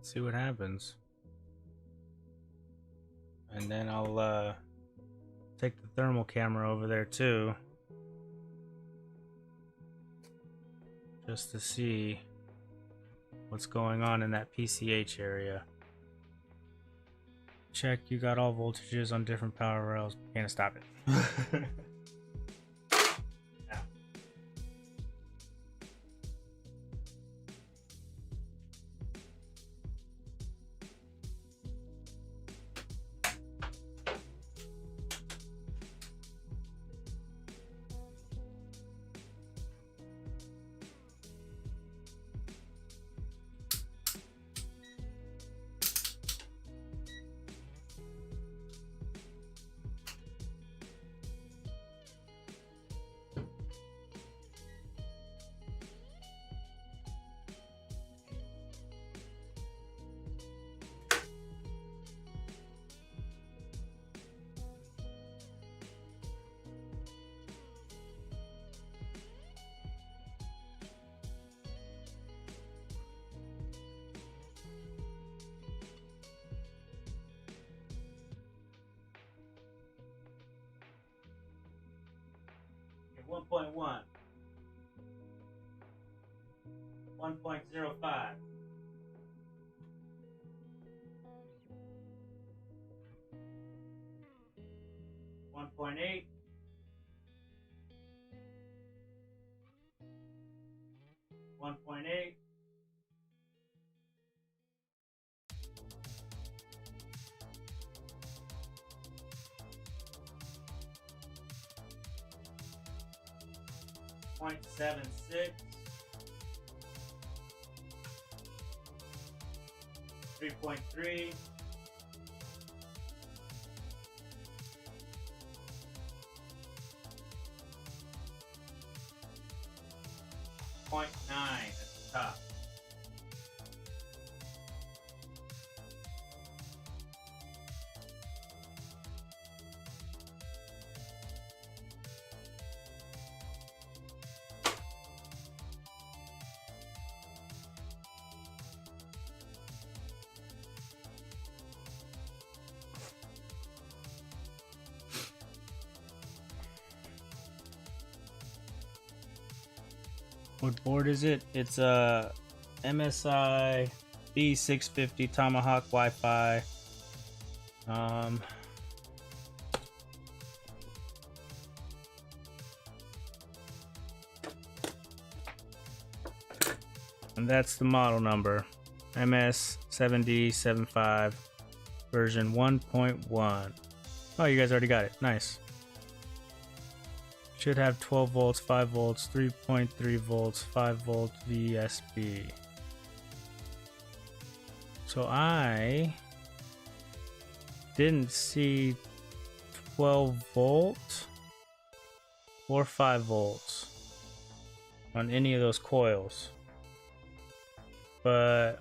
See what happens. And then I'll take the thermal camera over there too, just to see what's going on in that PCH area. Check you got all voltages on different power rails. Can't stop it. Okay, 1.1, 1.05. 1.8, 1.8, 0.76, 3.3, 0.9 at the top. What board is it? It's a MSI B650 Tomahawk Wi-Fi. And that's the model number, MS7D75 version 1.1. Oh, you guys already got it. Nice. Should have 12 volts, 5 volts, 3.3 volts, 5 volt VSB. So I didn't see 12 volt or 5 volts on any of those coils. But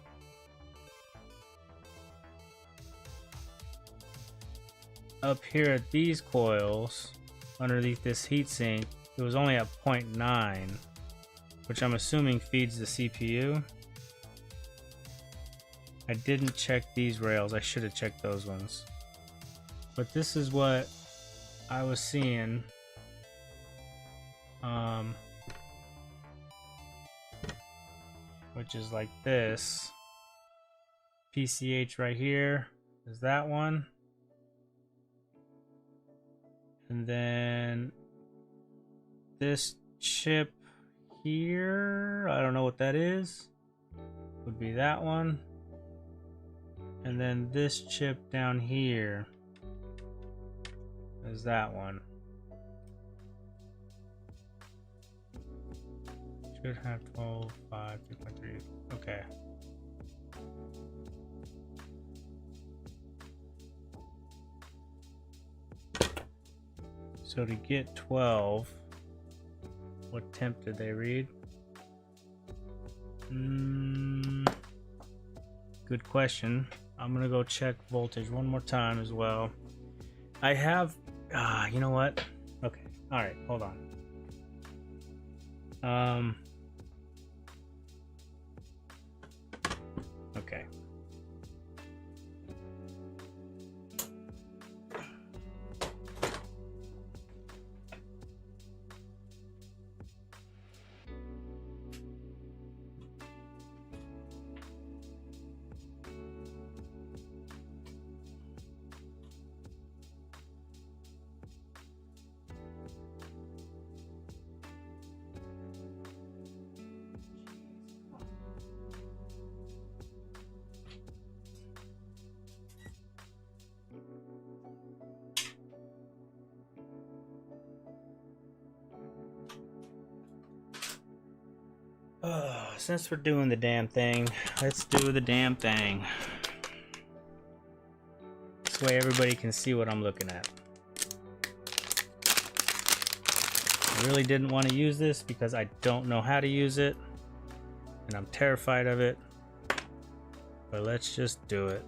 up here at these coils, underneath this heatsink, it was only at 0.9, which I'm assuming feeds the CPU. I didn't check these rails. I should have checked those ones. But this is what I was seeing. Which is like this. PCH right here is that one. And then this chip here, I don't know what that is, would be that one. And then this chip down here is that one. Should have 12, 5, 2.3. Okay. So to get 12, What temp did they read? Good question. I'm gonna go check voltage one more time as well. I have, you know what? Okay, all right, hold on. Okay. Since we're doing the damn thing, let's do the damn thing. This way everybody can see what I'm looking at. I really didn't want to use this because I don't know how to use it, and I'm terrified of it, but let's just do it.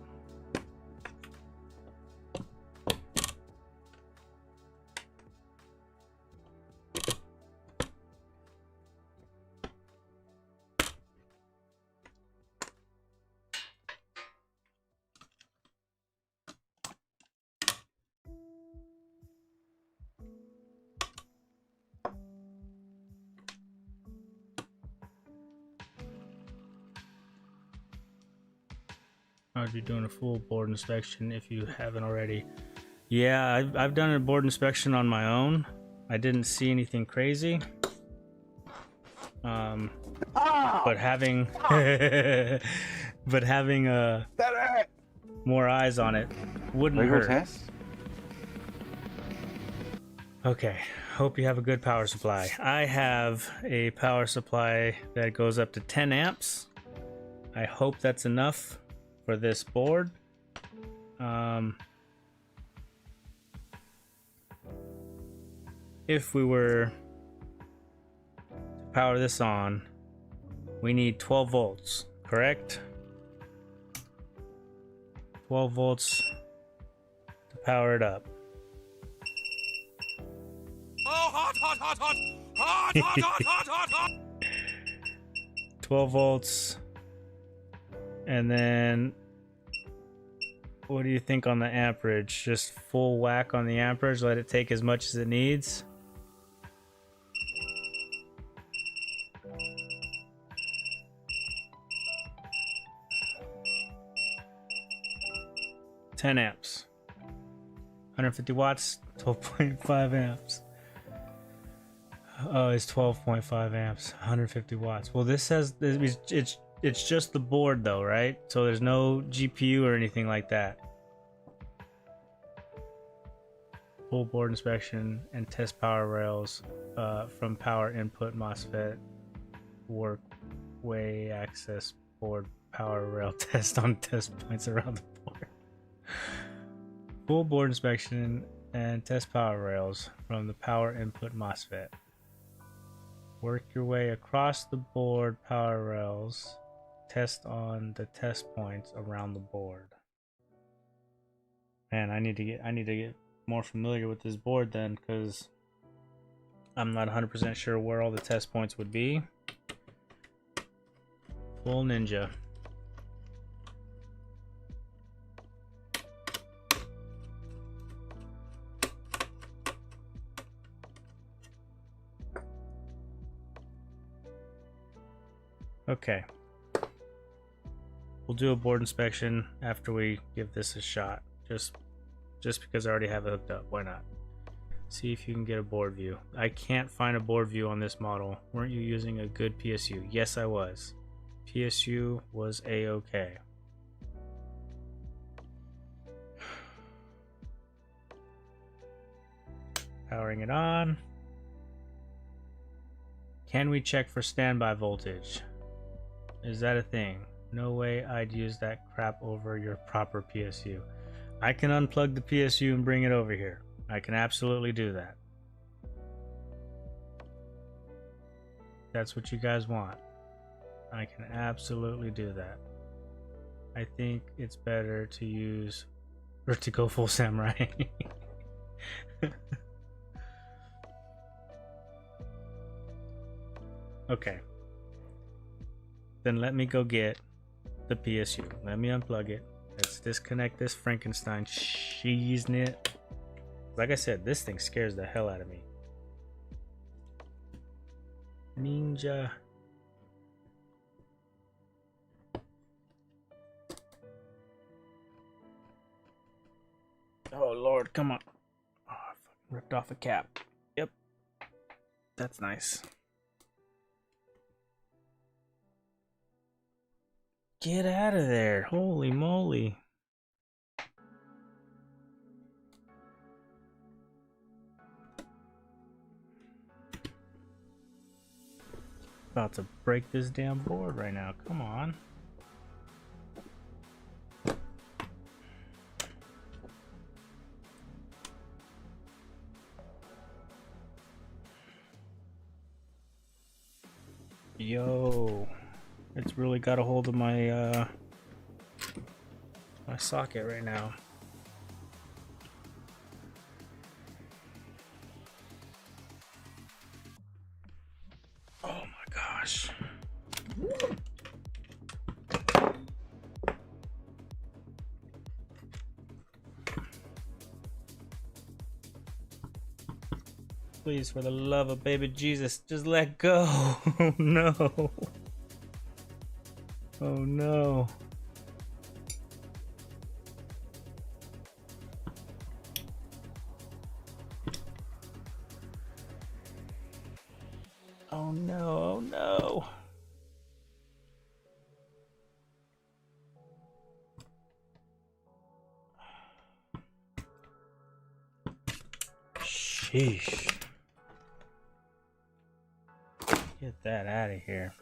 I'll be doing a full board inspection if you haven't already. Yeah, I've done a board inspection on my own. I didn't see anything crazy. But having more eyes on it wouldn't hurt. Test? Okay, hope you have a good power supply. I have a power supply that goes up to 10 amps. I hope that's enough for this board. If we were to power this on, we need 12 volts, correct? 12 volts to power it up. Oh, hot, hot, hot, hot, hot, hot, hot, hot, hot, hot. 12 volts. And then what do you think on the amperage? Just full whack on the amperage, let it take as much as it needs. $10 amps. 150 watts, 12.5 amps. Oh, it's 12.5 amps, 150 watts. Well, this says it's just the board though, right? So there's no GPU or anything like that. Full board inspection and test power rails from power input MOSFET workway access board power rail test on test points around the board. Full board inspection and test power rails from the power input MOSFET. Work your way across the board power rails. Test on the test points around the board. Man, I need to get more familiar with this board then, because I'm not 100% sure where all the test points would be. Full ninja. Okay. We'll do a board inspection after we give this a shot. Just because I already have it hooked up. Why not? See if you can get a board view. I can't find a board view on this model. Weren't you using a good PSU? Yes, I was. PSU was A-okay. Powering it on. Can we check for standby voltage? Is that a thing? No way I'd use that crap over your proper PSU. I can unplug the PSU and bring it over here. I can absolutely do that. that's what you guys want, I can absolutely do that. I think it's better to use or to go full samurai. Okay. Then let me go get the PSU. Let me unplug it. Let's disconnect this Frankenstein shiznit. Like I said, this thing scares the hell out of me. Ninja. Oh Lord, come on. Oh, I fucking ripped off a cap. Yep. That's nice. Get out of there. Holy moly. About to break this damn board right now. Come on. Yo. It's really got a hold of my my socket right now. Oh my gosh. Please, for the love of baby Jesus, just let go. Oh no. Oh no. Oh no, oh no. Sheesh. Get that out of here.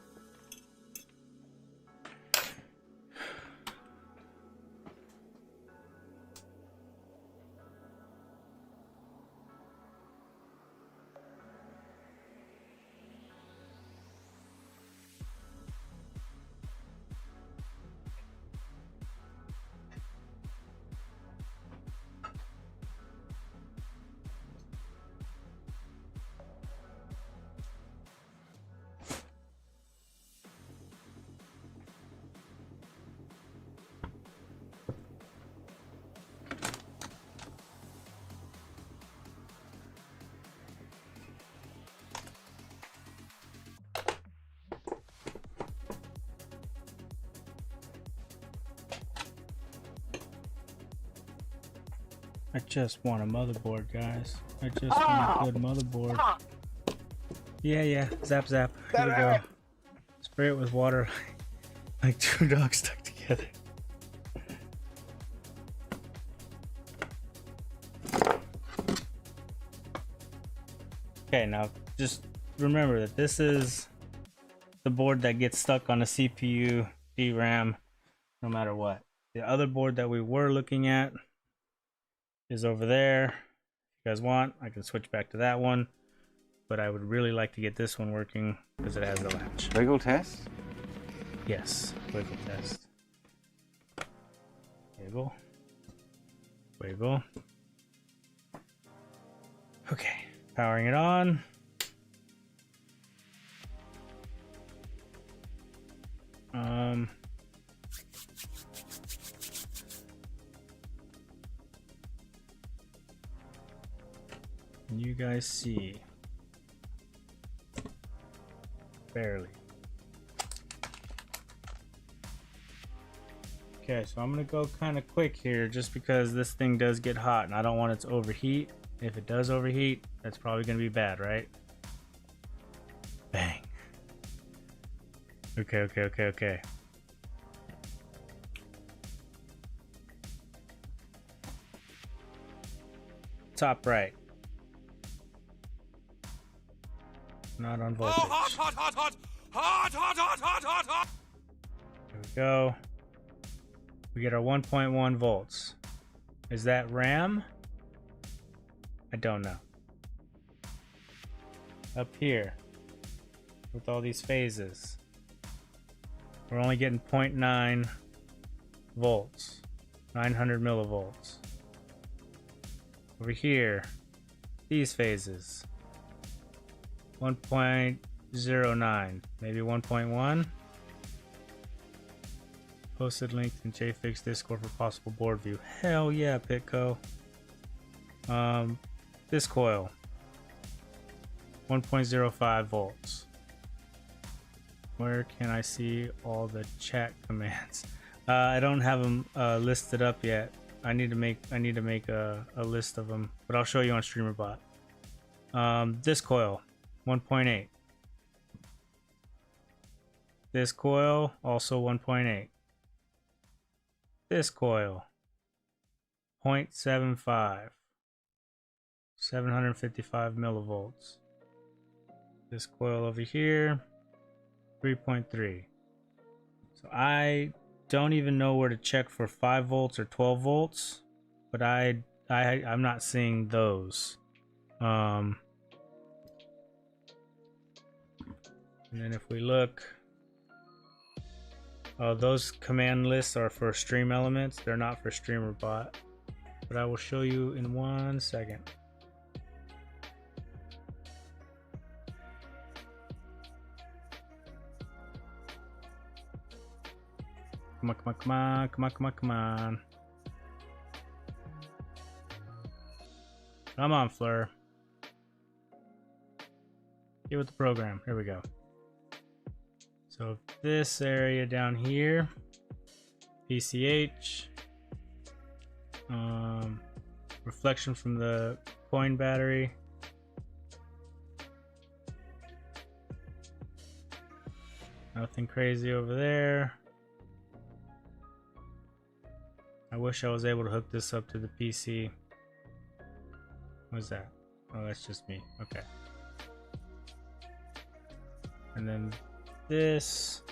I just want a motherboard, guys. I just want a good motherboard. Yeah. Zap, zap. Here we go. Spray it with water like two dogs stuck together. Okay, now just remember that this is the board that gets stuck on a CPU, DRAM, no matter what. The other board that we were looking at is over there. If you guys want, I can switch back to that one, but I would really like to get this one working because it has the latch. Wiggle test? Yes, wiggle test. Wiggle. Wiggle. Okay, powering it on. Can you guys see? Barely. Okay, so I'm gonna go kind of quick here just because this thing does get hot and I don't want it to overheat. If it does overheat, that's probably gonna be bad, right? Bang. Okay. Top right. Not on voltage. Oh, hot. There we go. We get our 1.1 volts. Is that RAM? I don't know. Up here. with all these phases. We're only getting 0.9 volts, 900 millivolts. Over here, these phases, 1.09, maybe 1.1. Posted link in JFix Discord for possible board view. Hell yeah, Pitco. This coil, 1.05 volts. Where can I see all the chat commands? I don't have them listed up yet. I need to make a list of them, but I'll show you on StreamerBot. This coil, 1.8. This coil, also 1.8. This coil, 0.75. 755 millivolts. This coil over here, 3.3. So I don't even know where to check for 5 volts or 12 volts, but I'm not seeing those. And then if we look, those command lists are for stream elements. They're not for StreamerBot, but I will show you in 1 second. Come on, come on, come on, come on, come on, come on. Come on, Fleur. Get with the program. Here we go. So this area down here, PCH, reflection from the coin battery. Nothing crazy over there. I wish I was able to hook this up to the PC. What's that? Oh, that's just me. Okay. And then this.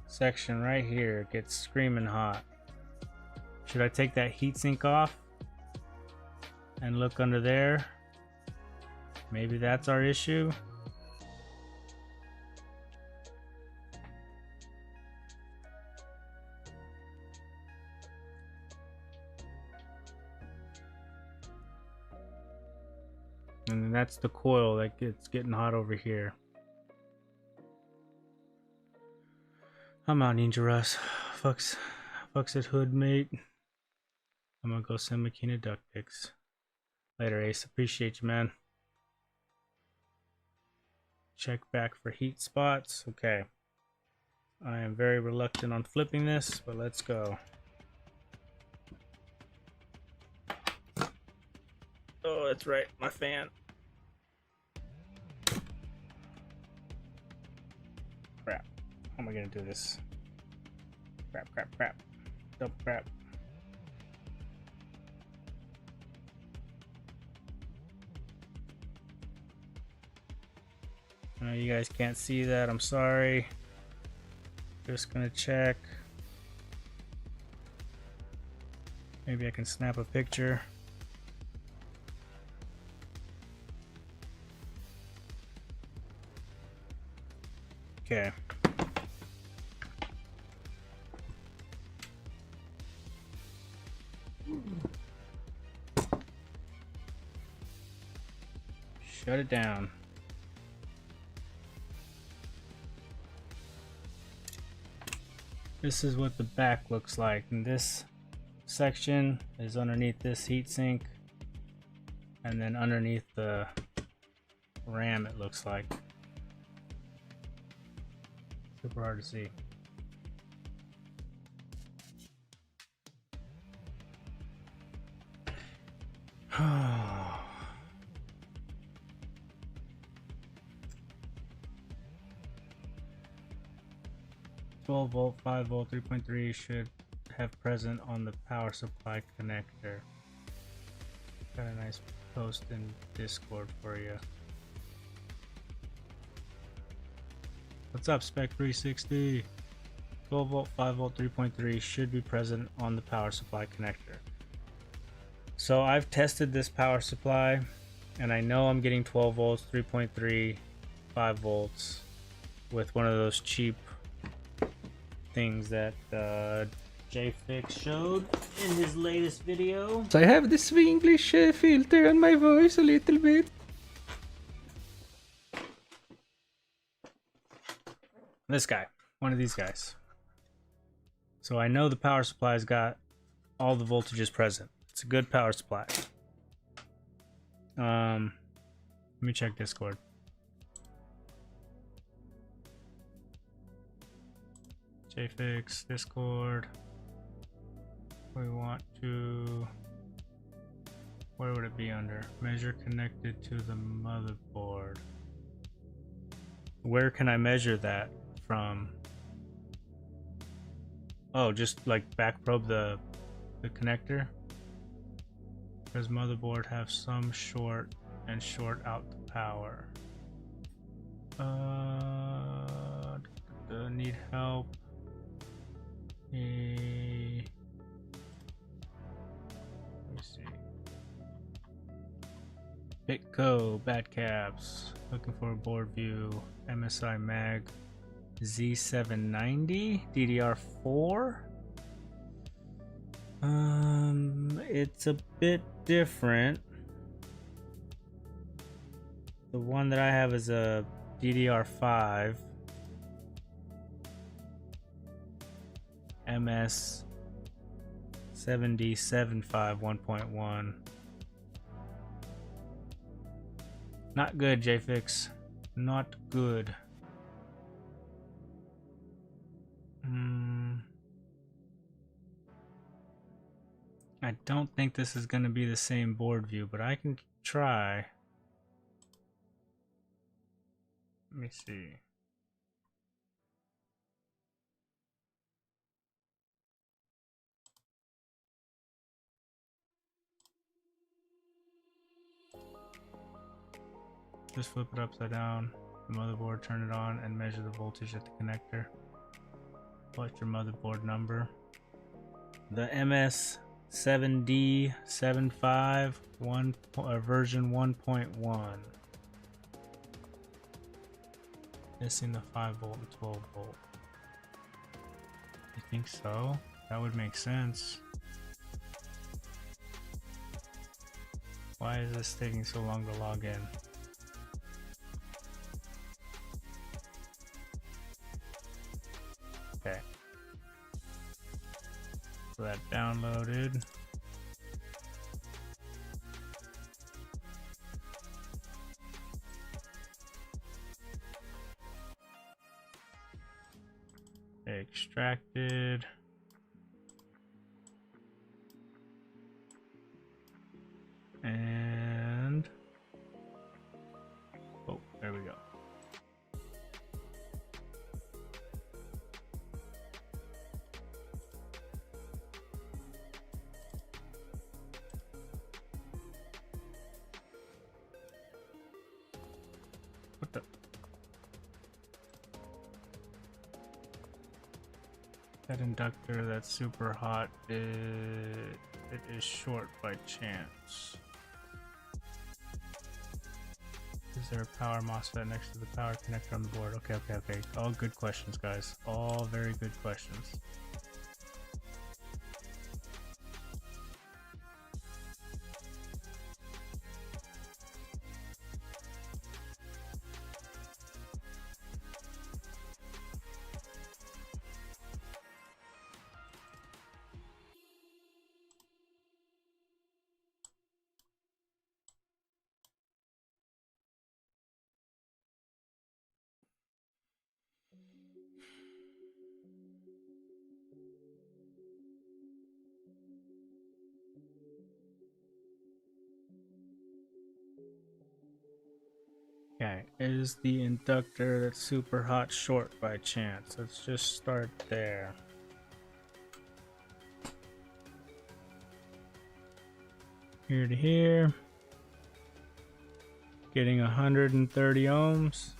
Section right here gets screaming hot. Should I take that heatsink off and look under there? Maybe that's our issue. And then that's the coil that gets getting hot over here. I'm out, Ninja Russ. Fucks at hood, mate. I'm gonna go send Makina duck pics. Later, Ace. Appreciate you, man. Check back for heat spots. Okay. I am very reluctant on flipping this, but let's go. Oh, that's right, my fan. Crap. How am I gonna do this? Crap, crap, crap. Double crap. You guys can't see that, I'm sorry. Just gonna check. Maybe I can snap a picture. Okay. Shut it down. This is what the back looks like, and this section is underneath this heatsink, and then underneath the RAM it looks like. Super hard to see. "12 volt, 5 volt, 3.3 should have present on the power supply connector." Got a nice post in Discord for you. What's up, Spec 360? 12 volt, 5 volt, 3.3 should be present on the power supply connector. So I've tested this power supply, and I know I'm getting 12 volts, 3.3, 5 volts with one of those cheap things that JFix showed in his latest video. So I have the Swinglish filter on my voice a little bit. This guy, one of these guys. So I know the power supply's got all the voltages present. It's a good power supply. Let me check Discord. JFix, Discord. We want to... Where would it be under? Measure connected to the motherboard. Where can I measure that from? Oh, just like back probe the connector? Does motherboard have some short and short out the power? Need help? Let me see. Bitco, bad caps. Looking for a board view. MSI Mag Z790 DDR4. It's a bit different. The one that I have is a DDR5 MS 7075 1.1. Not good, JFix. Not good. I don't think this is going to be the same board view, but I can try. Let me see. Just flip it upside down, the motherboard, turn it on, and measure the voltage at the connector. What's your motherboard number? The MS7D75 version 1.1. Missing the 5 volt and 12 volt. You think so? That would make sense. Why is this taking so long to log in? Okay. So that downloaded. Extracted. And oh, there we go. What the? That inductor that's super hot, it is short by chance. Is there a power MOSFET next to the power connector on the board? Okay. All good questions, guys. All very good questions. Okay, is the inductor that's super hot short by chance? Let's just start there. Here to here. Getting 130 ohms.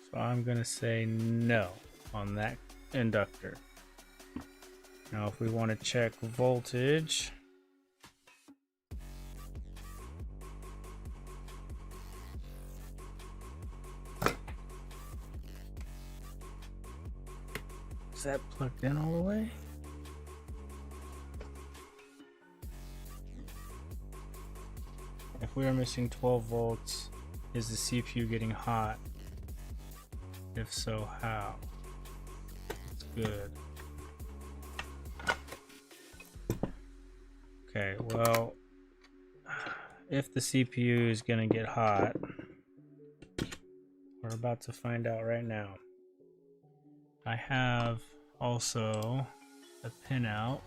So I'm gonna say no on that inductor. Now if we want to check voltage, is that plugged in all the way? If we are missing 12 volts, is the CPU getting hot? If so, how? It's good. Okay, well, if the CPU is gonna get hot, we're about to find out right now. I have also a pinout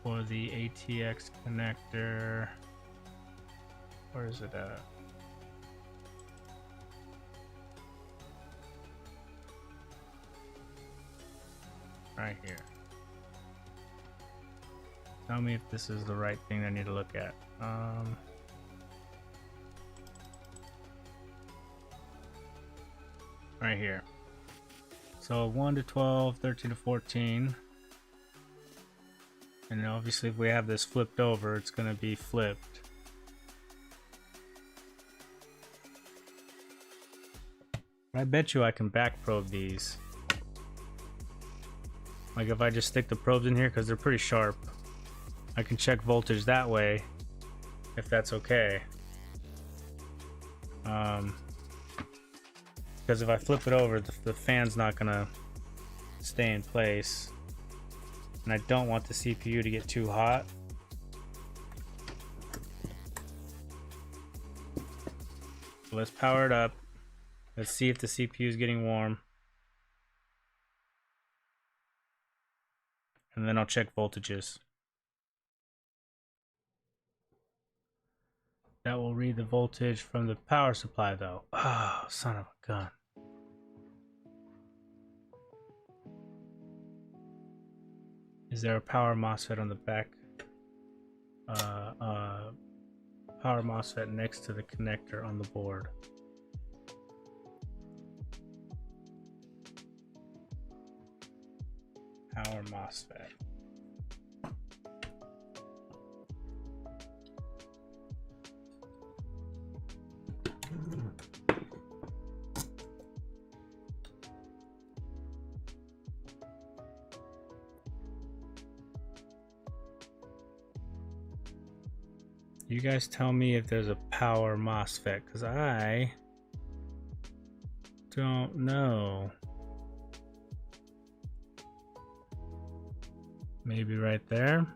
for the ATX connector. Where is it at? Right here. Tell me if this is the right thing I need to look at. Right here. So 1 to 12, 13 to 14. And obviously if we have this flipped over, it's going to be flipped. I bet you I can back probe these. Like if I just stick the probes in here, because they're pretty sharp, I can check voltage that way, if that's okay. Because if I flip it over, the fan's not gonna stay in place, and I don't want the CPU to get too hot. So let's power it up. Let's see if the CPU is getting warm. And then I'll check voltages. That will read the voltage from the power supply though. Oh, son of a gun. Is there a power MOSFET on the back? Power MOSFET next to the connector on the board. Power MOSFET. You guys tell me if there's a power MOSFET, because I don't know. Maybe right there.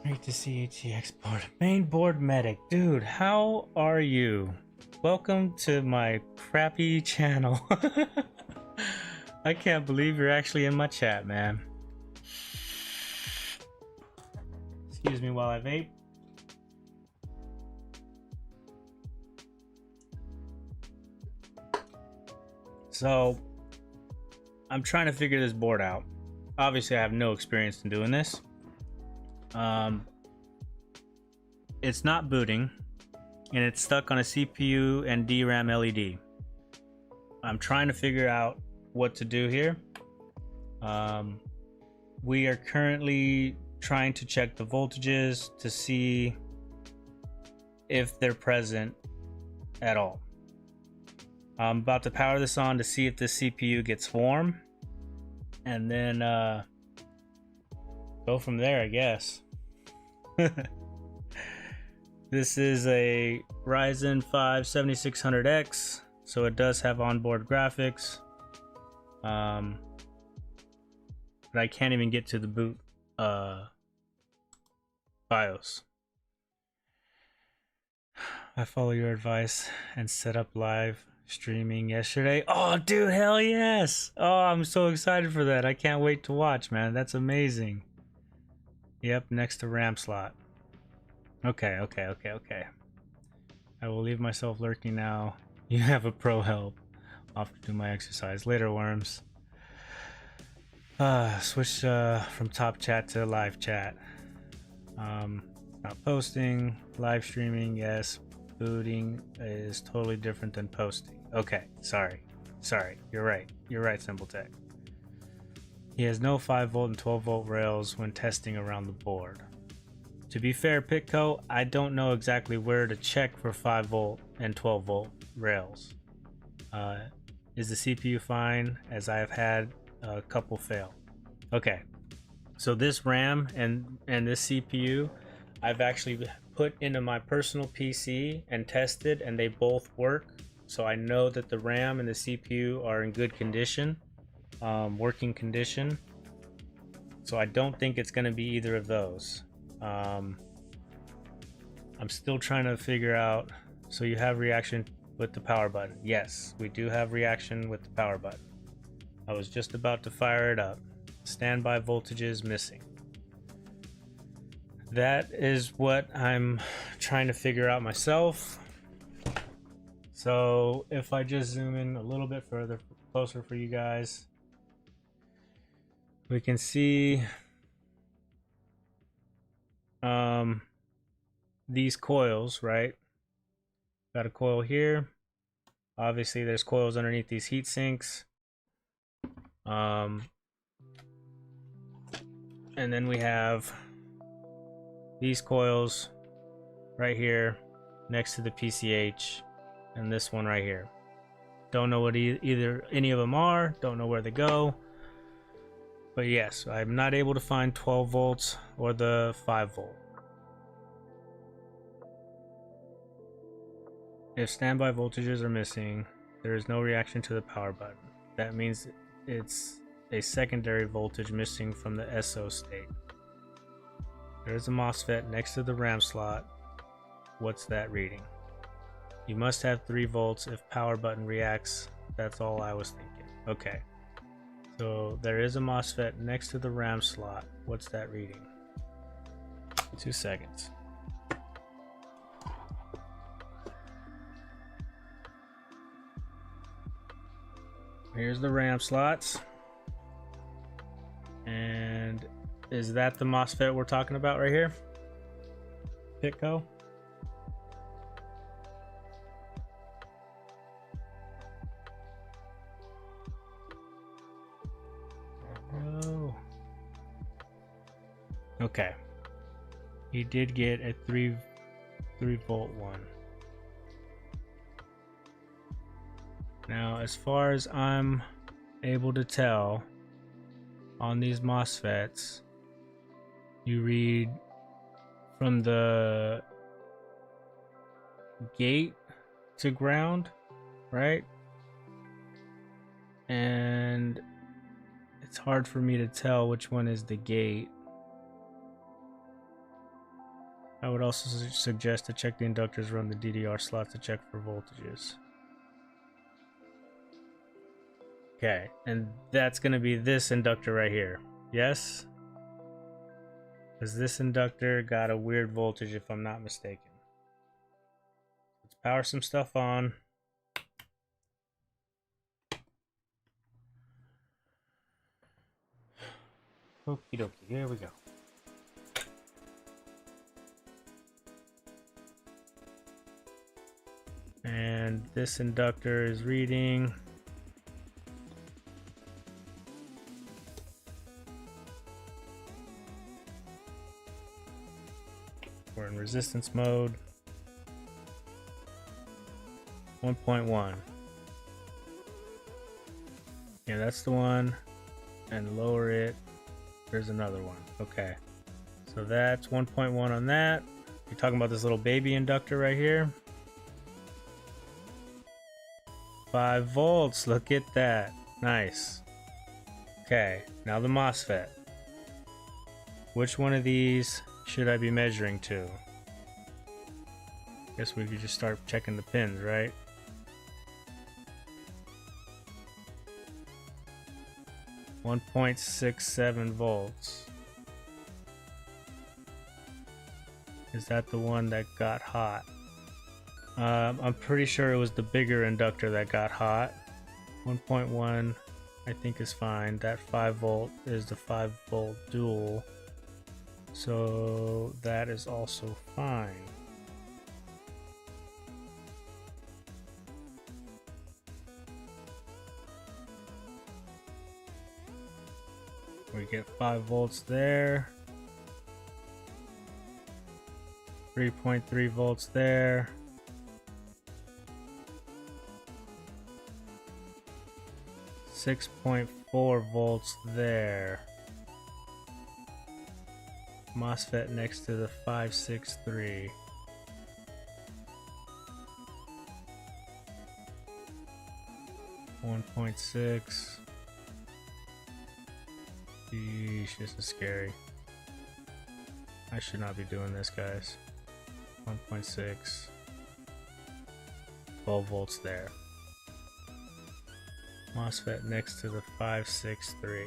Great to see ATX board. Main board medic. Dude, how are you? Welcome to my crappy channel. I can't believe you're actually in my chat, man. Excuse me while I vape. So, I'm trying to figure this board out. Obviously, I have no experience in doing this. It's not booting, and it's stuck on a CPU and DRAM LED. I'm trying to figure out what to do here. We are currently trying to check the voltages to see if they're present at all. I'm about to power this on to see if the CPU gets warm, and then go from there, I guess. This is a Ryzen 5 7600X, so it does have onboard graphics. But I can't even get to the boot BIOS. I follow your advice and set up live streaming yesterday. Oh, dude, hell yes! Oh, I'm so excited for that. I can't wait to watch, man. That's amazing. Yep, next to RAM slot. Okay. I will leave myself lurking now. You have a pro help. Off to do my exercise. Later, worms. Switch from top chat to live chat. Not posting. Live streaming, yes. Booting is totally different than posting. Okay, sorry. You're right, Simpletech. He has no 5 volt and 12 volt rails when testing around the board. To be fair, Pitco, I don't know exactly where to check for 5 volt and 12 volt rails. Is the CPU fine, as I have had a couple fail? Okay, so this RAM and this CPU, I've actually put into my personal PC and tested, and they both work. So I know that the RAM and the CPU are in good condition, working condition. So I don't think it's going to be either of those. I'm still trying to figure out. So you have reaction with the power button. Yes, we do have reaction with the power button. I was just about to fire it up. Standby voltages missing. That is what I'm trying to figure out myself. So if I just zoom in a little bit further, closer for you guys, we can see these coils, right? Got a coil here. Obviously there's coils underneath these heat sinks. And then we have these coils right here next to the PCH, and this one right here. Don't know what either any of them are, don't know where they go. But yes, I'm not able to find 12 volts or the 5 volt. If standby voltages are missing, there is no reaction to the power button. That means it's a secondary voltage missing from the SO state. There is a MOSFET next to the RAM slot. What's that reading? You must have 3 volts if power button reacts. That's all I was thinking. Okay. So there is a MOSFET next to the RAM slot. What's that reading? 2 seconds. Here's the RAM slots. And is that the MOSFET we're talking about right here? Pitco? Oh. Okay. He did get a 3 volt one. Now, as far as I'm able to tell, on these MOSFETs, you read from the gate to ground, right? And it's hard for me to tell which one is the gate. I would also suggest to check the inductors, run the DDR slot to check for voltages. Okay, and that's going to be this inductor right here. Yes? Because this inductor got a weird voltage if I'm not mistaken. Let's power some stuff on. Okie dokie, here we go. And this inductor is reading we're in resistance mode. 1.1. Yeah, that's the one. And lower it. There's another one. Okay. So that's 1.1 on that. You're talking about this little baby inductor right here. 5 volts. Look at that. Nice. Okay. Now the MOSFET. Which one of these should I be measuring to? Guess we could just start checking the pins, right? .67 volts. Is that the one that got hot? I'm pretty sure it was the bigger inductor that got hot. 1.1 I think is fine. That 5 volt is the 5 volt dual. So that is also fine. We get 5 volts there. 3.3 volts there. 6.4 volts there. MOSFET next to the 563. .6. Yeesh, this is scary. I should not be doing this, guys. 1.6. 12 volts there. MOSFET next to the 563.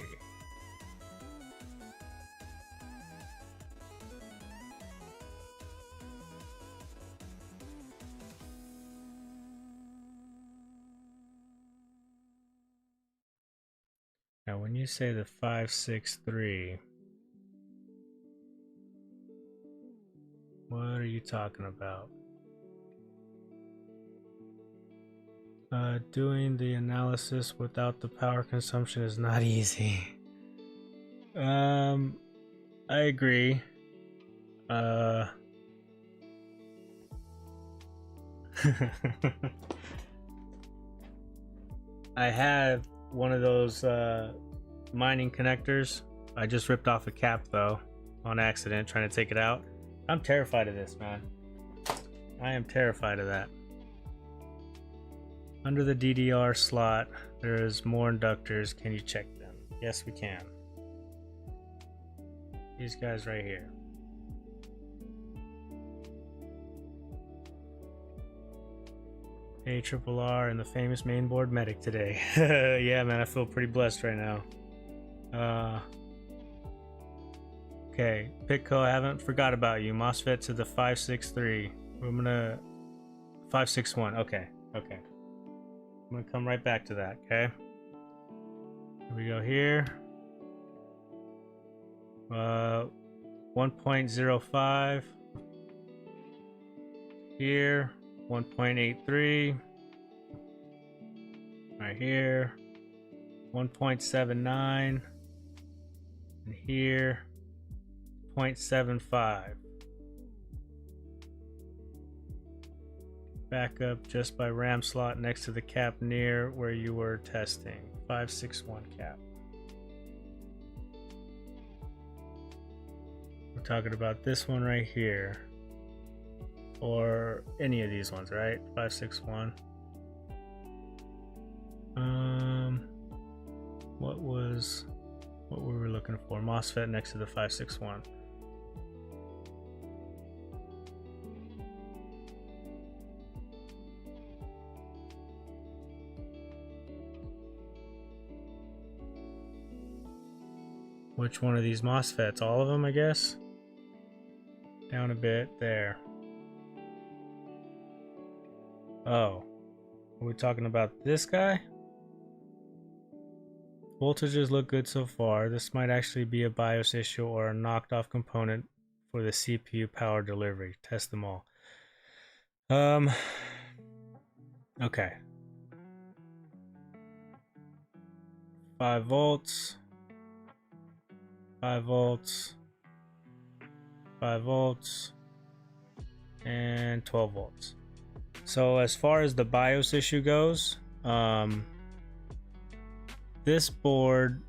Now, when you say the 563, what are you talking about? Doing the analysis without the power consumption is not easy. I agree. I have one of those mining connectors. I just ripped off a cap though on accident trying to take it out. I'm terrified of this, man. I am terrified of that. Under the DDR slot, there is more inductors. Can you check them? Yes, we can. These guys right here. ARRR and the famous mainboard medic today. Yeah, man, I feel pretty blessed right now. Okay, Pitco, I haven't forgot about you. MOSFET to the 563. We're gonna 561. Okay. I'm gonna come right back to that. Okay. Here we go here. 1.05. Here. 1.83. Right here. 1.79. And here. 0.75. Back up just by RAM slot next to the cap near where you were testing. 561 cap. We're talking about this one right here. Or any of these ones, right? 561. What were we looking for? MOSFET next to the 561. Which one of these MOSFETs? All of them, I guess? Down a bit, there. Oh. Are we talking about this guy? Voltages look good so far. This might actually be a BIOS issue or a knocked off component for the CPU power delivery. Test them all. Okay. 5 volts. 5 volts. 5 volts. And 12 volts. So as far as the BIOS issue goes, this board,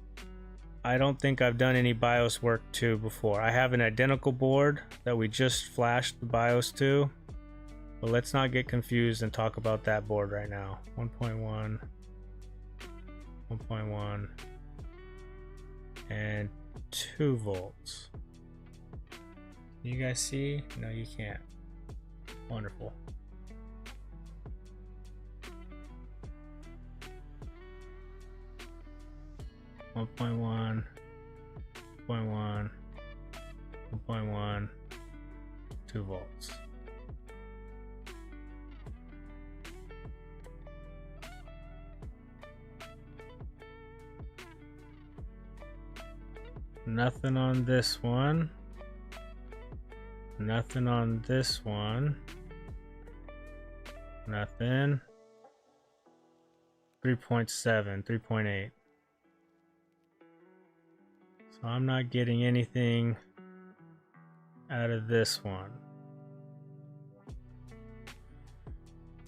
I don't think I've done any BIOS work to before. I have an identical board that we just flashed the BIOS to, but let's not get confused and talk about that board right now. 1.1, 1.1, and 2 volts. You guys see? No, you can't. Wonderful. One point one, 1.1, 2 volts. Nothing on this one. Nothing on this one. Nothing. 3.7, 3.8. So I'm not getting anything out of this one.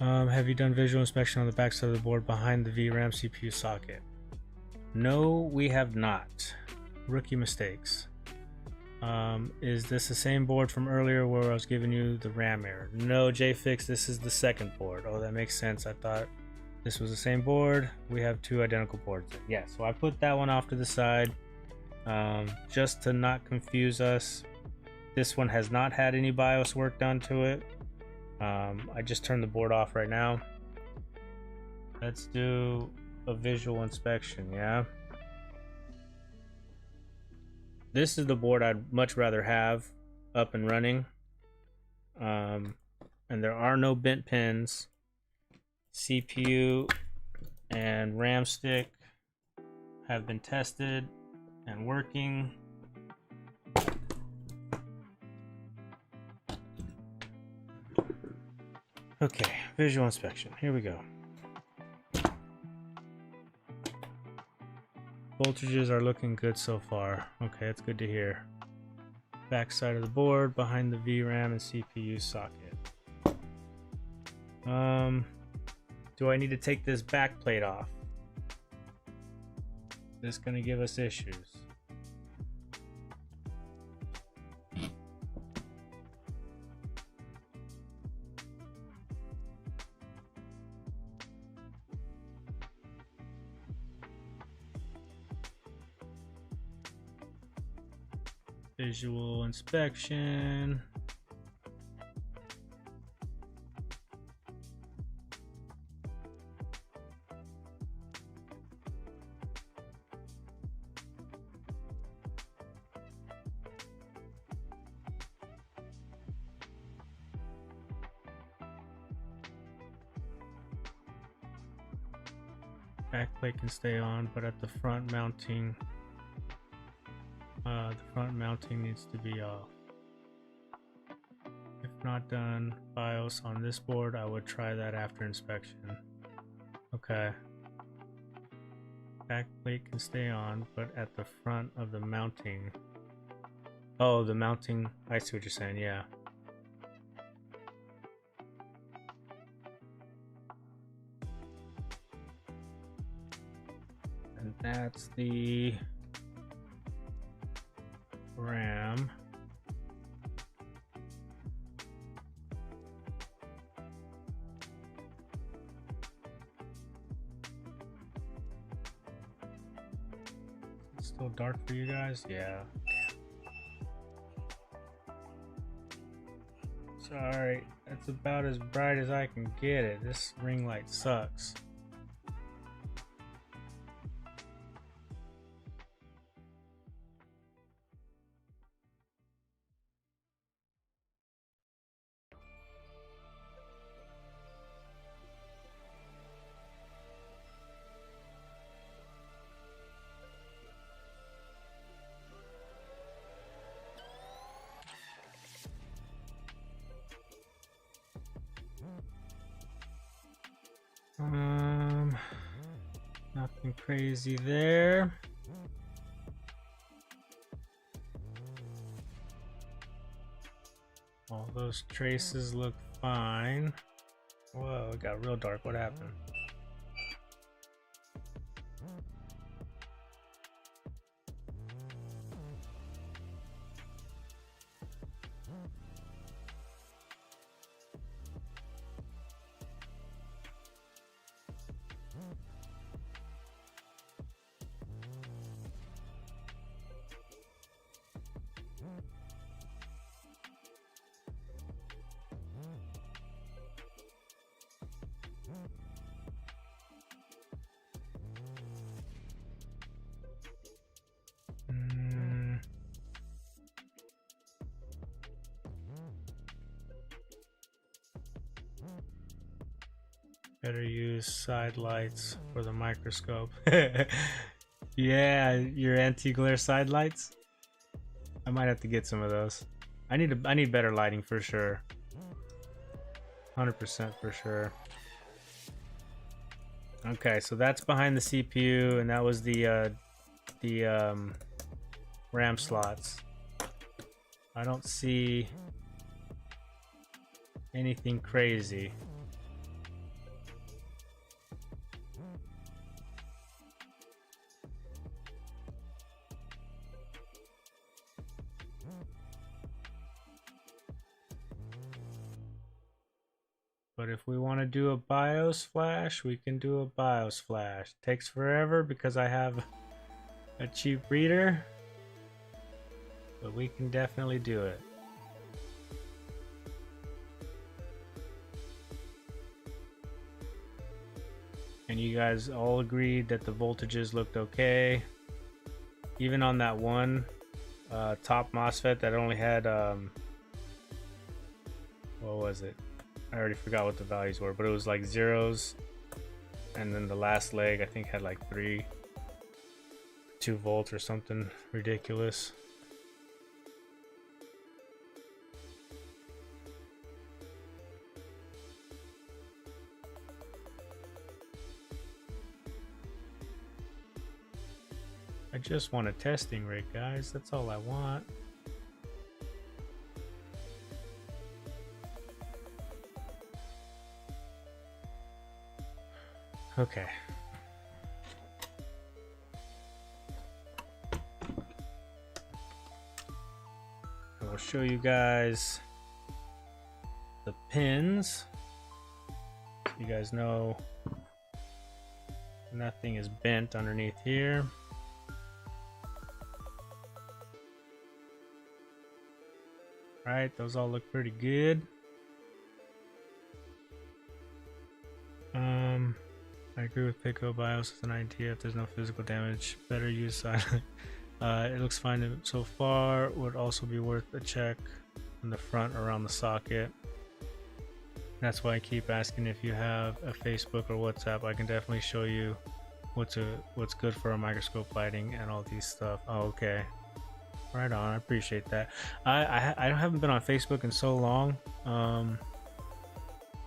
Have you done visual inspection on the backside of the board behind the VRAM CPU socket? No, we have not. Rookie mistakes. Is this the same board from earlier where I was giving you the RAM error? No, JFix, this is the second board. Oh, that makes sense. I thought this was the same board. We have two identical boards. Yeah, so I put that one off to the side just to not confuse us. This one has not had any BIOS work done to it. I just turned the board off right now. Let's do a visual inspection, yeah? This is the board I'd much rather have up and running. And there are no bent pins. CPU and RAM stick have been tested and working. Okay, visual inspection. Here we go. Voltages are looking good so far. Okay, that's good to hear. Back side of the board, behind the VRAM and CPU socket. Do I need to take this back plate off? This is gonna give us issues. Visual inspection. Backplate can stay on, but at the front mounting, needs to be off. If not done, BIOS on this board, I would try that after inspection. Okay. Backplate can stay on, but at the front of the mounting. Oh, the mounting, I see what you're saying, yeah. And that's the RAM. It's still dark for you guys? Yeah. Sorry, that's about as bright as I can get it. This ring light sucks. Nothing crazy there. All those traces look fine. Whoa, it got real dark. What happened? Better use side lights for the microscope. Yeah, your anti-glare side lights. I might have to get some of those. I need better lighting for sure. 100% for sure. Okay, so that's behind the CPU, and that was the RAM slots. I don't see anything crazy. But if we want to do a BIOS flash, we can do a BIOS flash. Takes forever because I have a cheap reader, but we can definitely do it. And you guys all agreed that the voltages looked okay. Even on that one top MOSFET that only had, what was it? I already forgot what the values were, but it was like zeros. And then the last leg, I think, had like 2 volts or something ridiculous. I just want a testing rig, guys. That's all I want. Okay. I will show you guys the pins. You guys know nothing is bent underneath here. Right, those all look pretty good. I agree with Pico. BIOS is an idea if there's no physical damage. Better use silent. It looks fine so far. Would also be worth a check on the front around the socket. That's why I keep asking if you have a Facebook or WhatsApp. I can definitely show you what's good for a microscope lighting and all these stuff. Oh, okay. Right on. I appreciate that. I haven't been on Facebook in so long.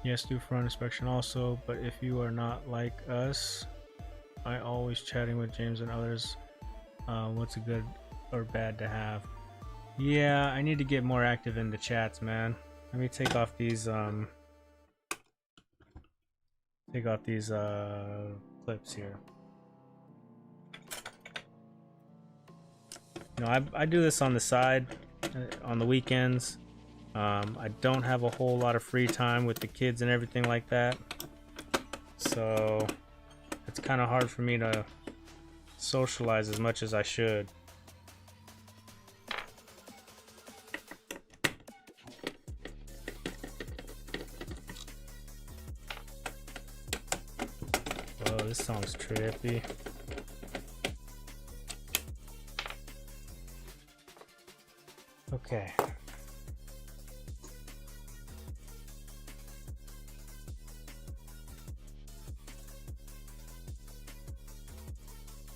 Yes, do front inspection also, but if you are not like us, I always chatting with James and others. What's a good or bad to have? Yeah, I need to get more active in the chats, man. Let me take off these clips here. You know, I do this on the side on the weekends. I don't have a whole lot of free time with the kids and everything like that, so it's kind of hard for me to socialize as much as I should. Oh, this song's trippy. Okay.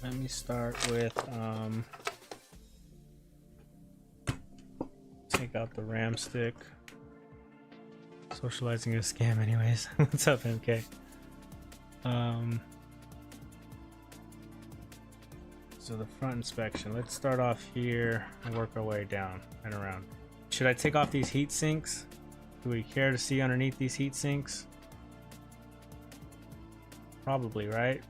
Let me start with take out the RAM stick. Socializing is a scam anyways. What's up, MK? So the front inspection. Let's start off here and work our way down and around. Should I take off these heat sinks? Do we care to see underneath these heat sinks? Probably, right?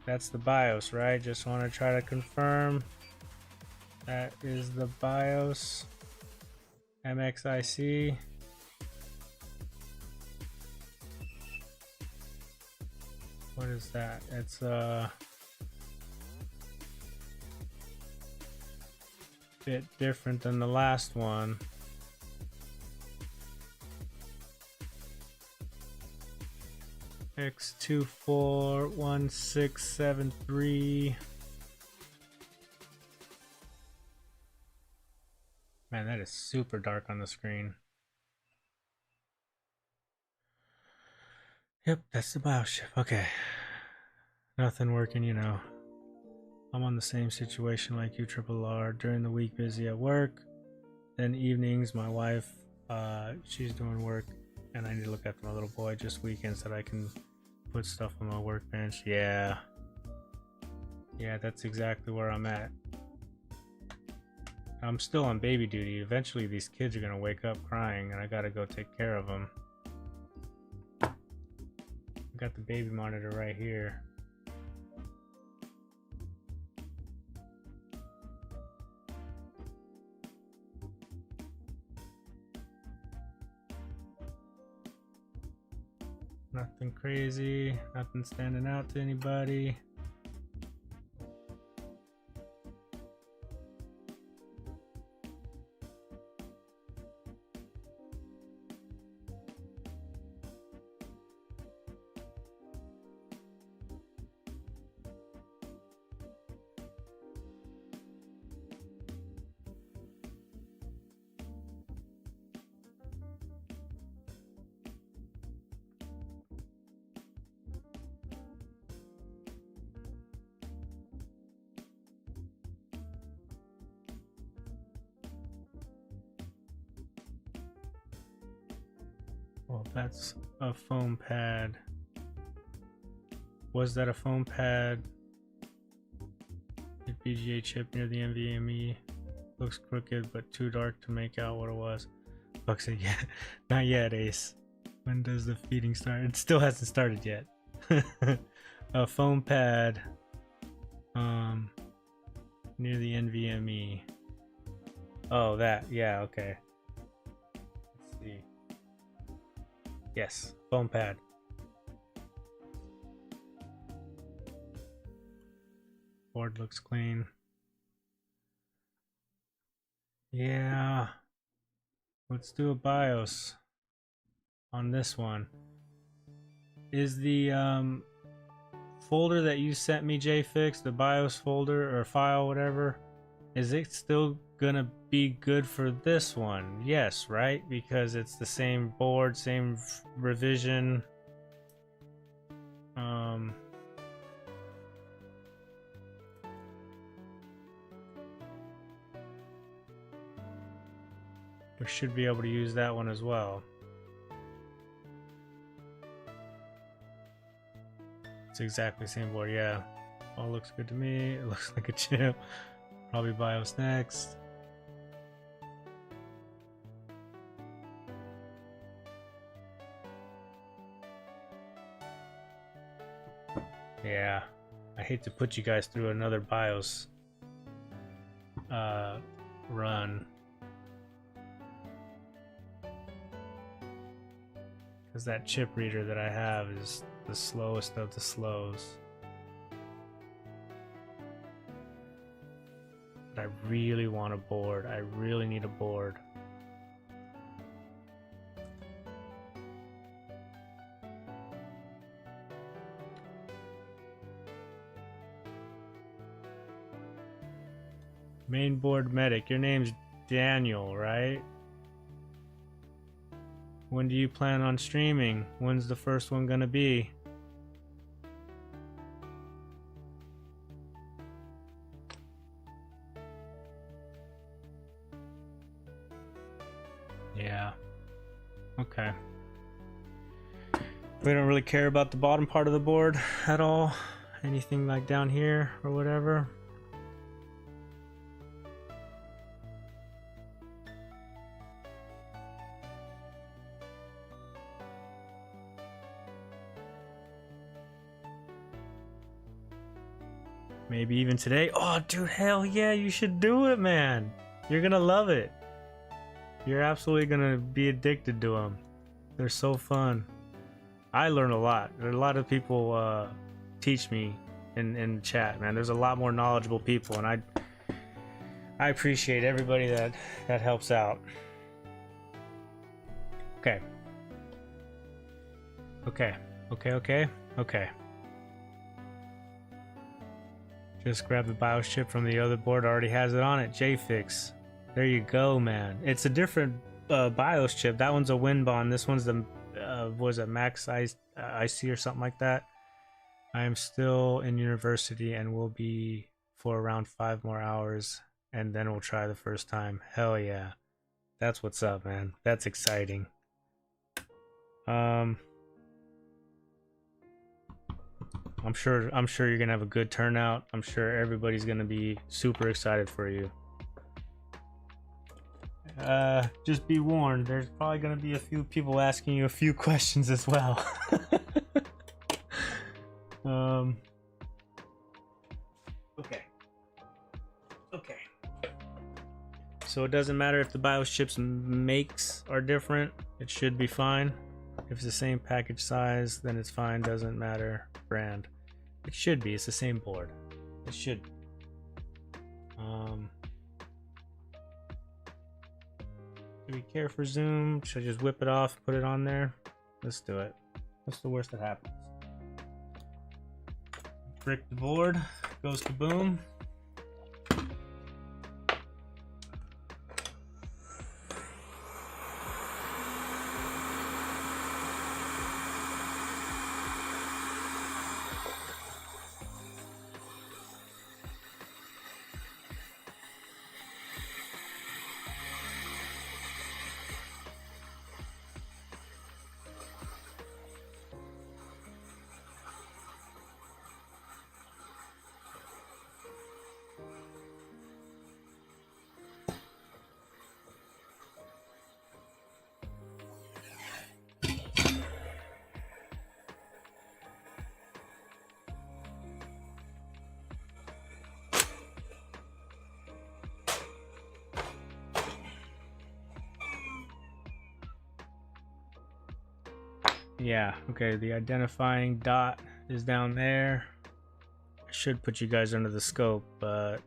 That's the BIOS, right? Just want to try to confirm. That is the BIOS MXIC. What is that? It's a bit different than the last one. X241673. Man, that is super dark on the screen. Yep, that's the BIOS chip. Okay. Nothing working, you know. I'm on the same situation like you, Triple R. During the week, busy at work. Then evenings, my wife She's doing work, and I need to look after my little boy just weekends so that I can put stuff on my workbench. Yeah, that's exactly where I'm at. I'm still on baby duty. Eventually these kids are gonna wake up crying and I gotta go take care of them. I got the baby monitor right here. Nothing crazy, nothing standing out to anybody. Well, that's a foam pad. Was that a foam pad? A BGA chip near the NVMe. Looks crooked but too dark to make out what it was. Buck said, yeah, not yet, Ace. When does the feeding start? It still hasn't started yet. A foam pad near the NVMe. Oh, that, yeah, okay. Let's see. Yes, foam pad. Board looks clean. Yeah. Let's do a BIOS on this one. Is the folder that you sent me, JFix, the BIOS folder or file, whatever, is it still gonna be good for this one? Yes, right? Because it's the same board, same revision. We should be able to use that one as well. It's exactly the same board, yeah. All looks good to me. It looks like a chip. Probably BIOS next. Yeah, I hate to put you guys through another BIOS run. Because that chip reader that I have is the slowest of the slows. But I really want a board. I really need a board. Mainboard medic, your name's Daniel, right? When do you plan on streaming? When's the first one gonna be? Yeah. Okay. We don't really care about the bottom part of the board at all. Anything like down here or whatever. Maybe even today. Oh, dude, hell yeah, you should do it, man. You're gonna love it. You're absolutely gonna be addicted to them. They're so fun. I learn a lot. There are a lot of people teach me in chat, man. There's a lot more knowledgeable people, and I appreciate everybody that helps out. Okay. Okay. Just grab the BIOS chip from the other board. Already has it on it. JFix. There you go, man. It's a different BIOS chip. That one's a WinBond. This one's the was a Max IC or something like that. I am still in university and will be for around 5 more hours, and then we'll try the first time. Hell yeah. That's what's up, man. That's exciting. I'm sure you're gonna have a good turnout. I'm sure everybody's gonna be super excited for you. Just be warned, there's probably gonna be a few people asking you a few questions as well. Okay. So it doesn't matter if the BIOS chips makes are different, it should be fine. If it's the same package size, then it's fine, doesn't matter brand. It should be, it's the same board. It should be. Do we care for zoom? Should I just whip it off, put it on there? Let's do it. What's the worst that happens? Brick the board, goes kaboom. Yeah, okay, the identifying dot is down there. I should put you guys under the scope, but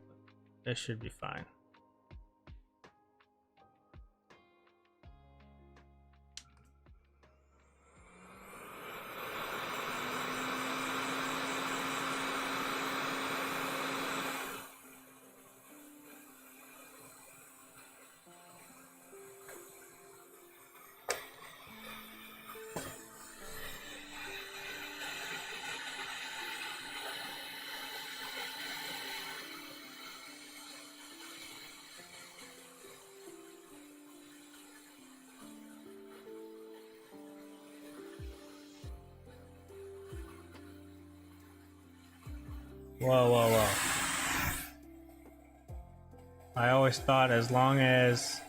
it should be fine. Whoa. I always thought as long as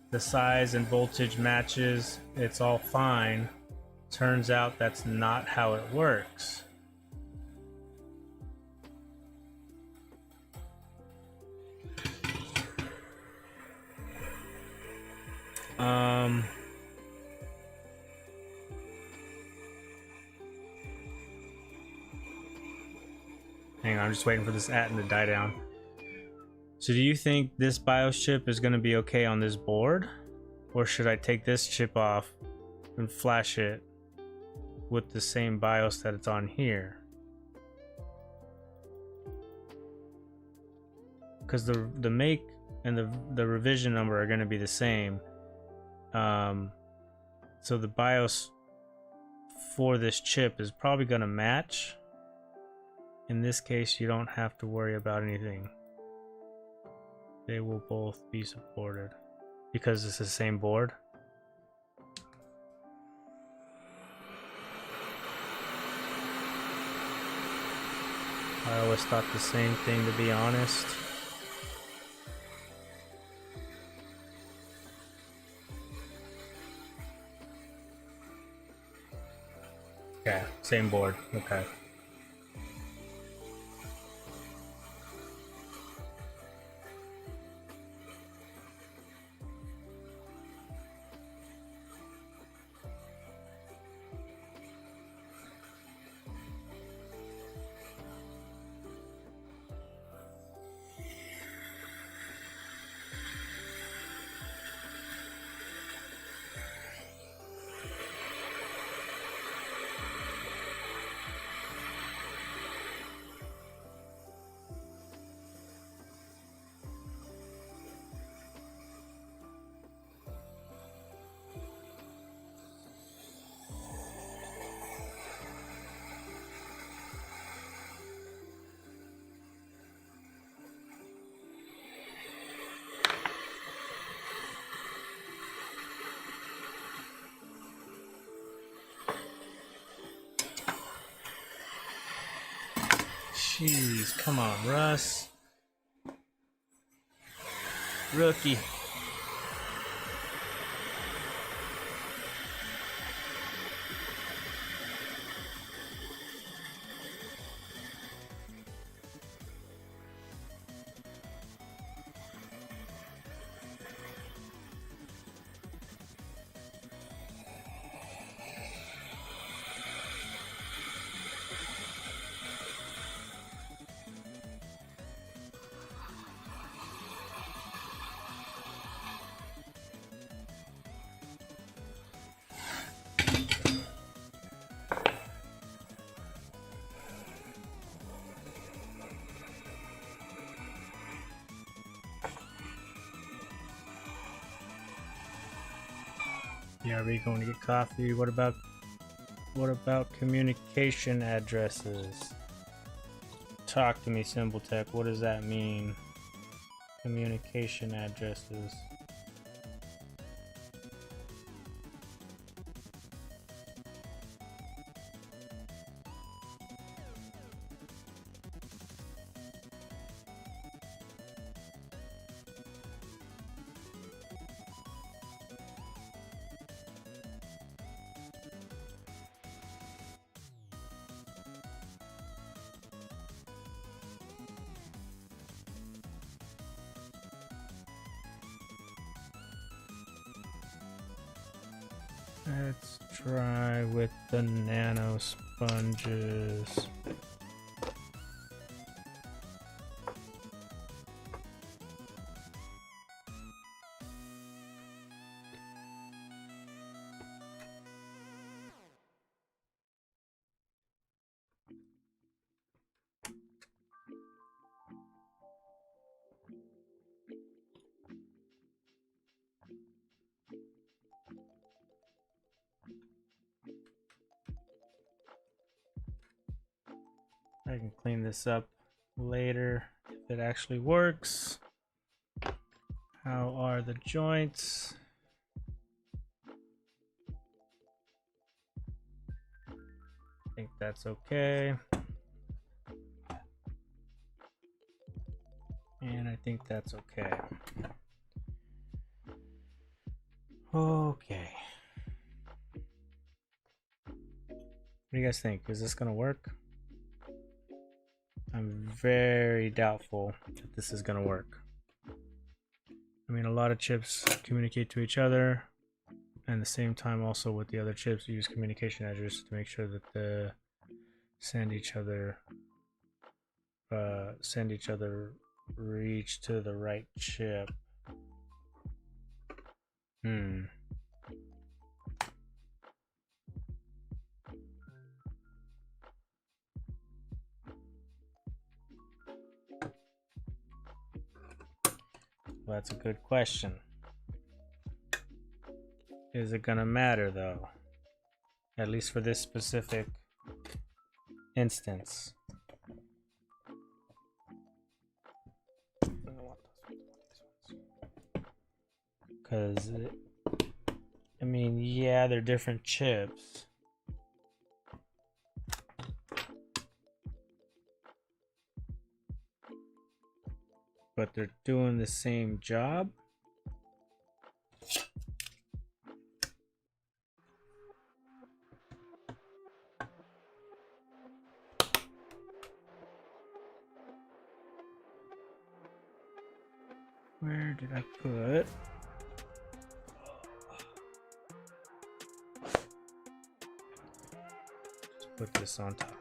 the size and voltage matches, it's all fine. Turns out that's not how it works. Hang on, I'm just waiting for this atom to die down. So do you think this BIOS chip is going to be okay on this board? Or should I take this chip off and flash it with the same BIOS that it's on here? Because the make and the revision number are going to be the same. So the BIOS for this chip is probably going to match. In this case, you don't have to worry about anything. They will both be supported because it's the same board. I always thought the same thing, to be honest. Okay, same board. Okay. Jeez, come on, Russ. Rookie. Yeah, are we going to get coffee? What about communication addresses? Talk to me, Symbol Tech. What does that mean? Communication addresses. Let's try with the nano sponges. I can clean this up later if it actually works. How are the joints? I think that's okay. And I think that's okay. Okay. What do you guys think? Is this gonna work? I'm very doubtful that this is gonna work. I mean, a lot of chips communicate to each other, and at the same time also with the other chips use communication addresses to make sure that the send each other reach to the right chip. Well, that's a good question. Is it gonna matter though? At least for this specific instance. Because, I mean, yeah, they're different chips. But they're doing the same job. Where did I put? Just put this on top.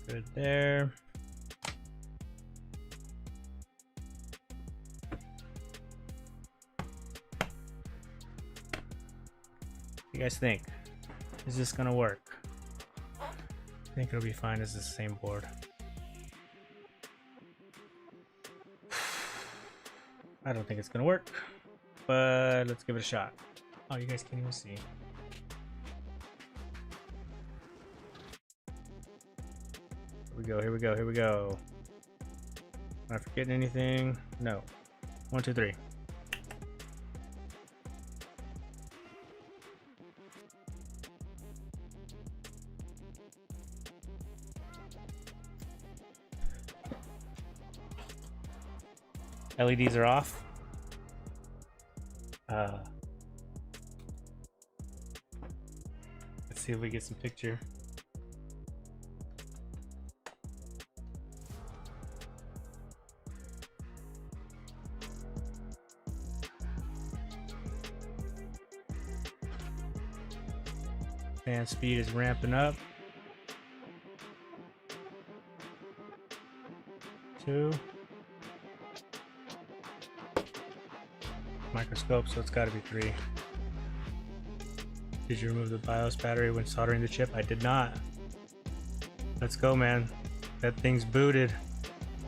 Good there. What do you guys think? Is this gonna work? I think it'll be fine as the same board. I don't think it's gonna work, but let's give it a shot. Oh, you guys can't even see. Here we go, here we go, here we go. Am I forgetting anything? No. 1, 2, 3. LEDs are off. Let's see if we get some picture. Fan speed is ramping up. 2. Microscope, so it's got to be 3. Did you remove the BIOS battery when soldering the chip? I did not. Let's go, man. That thing's booted.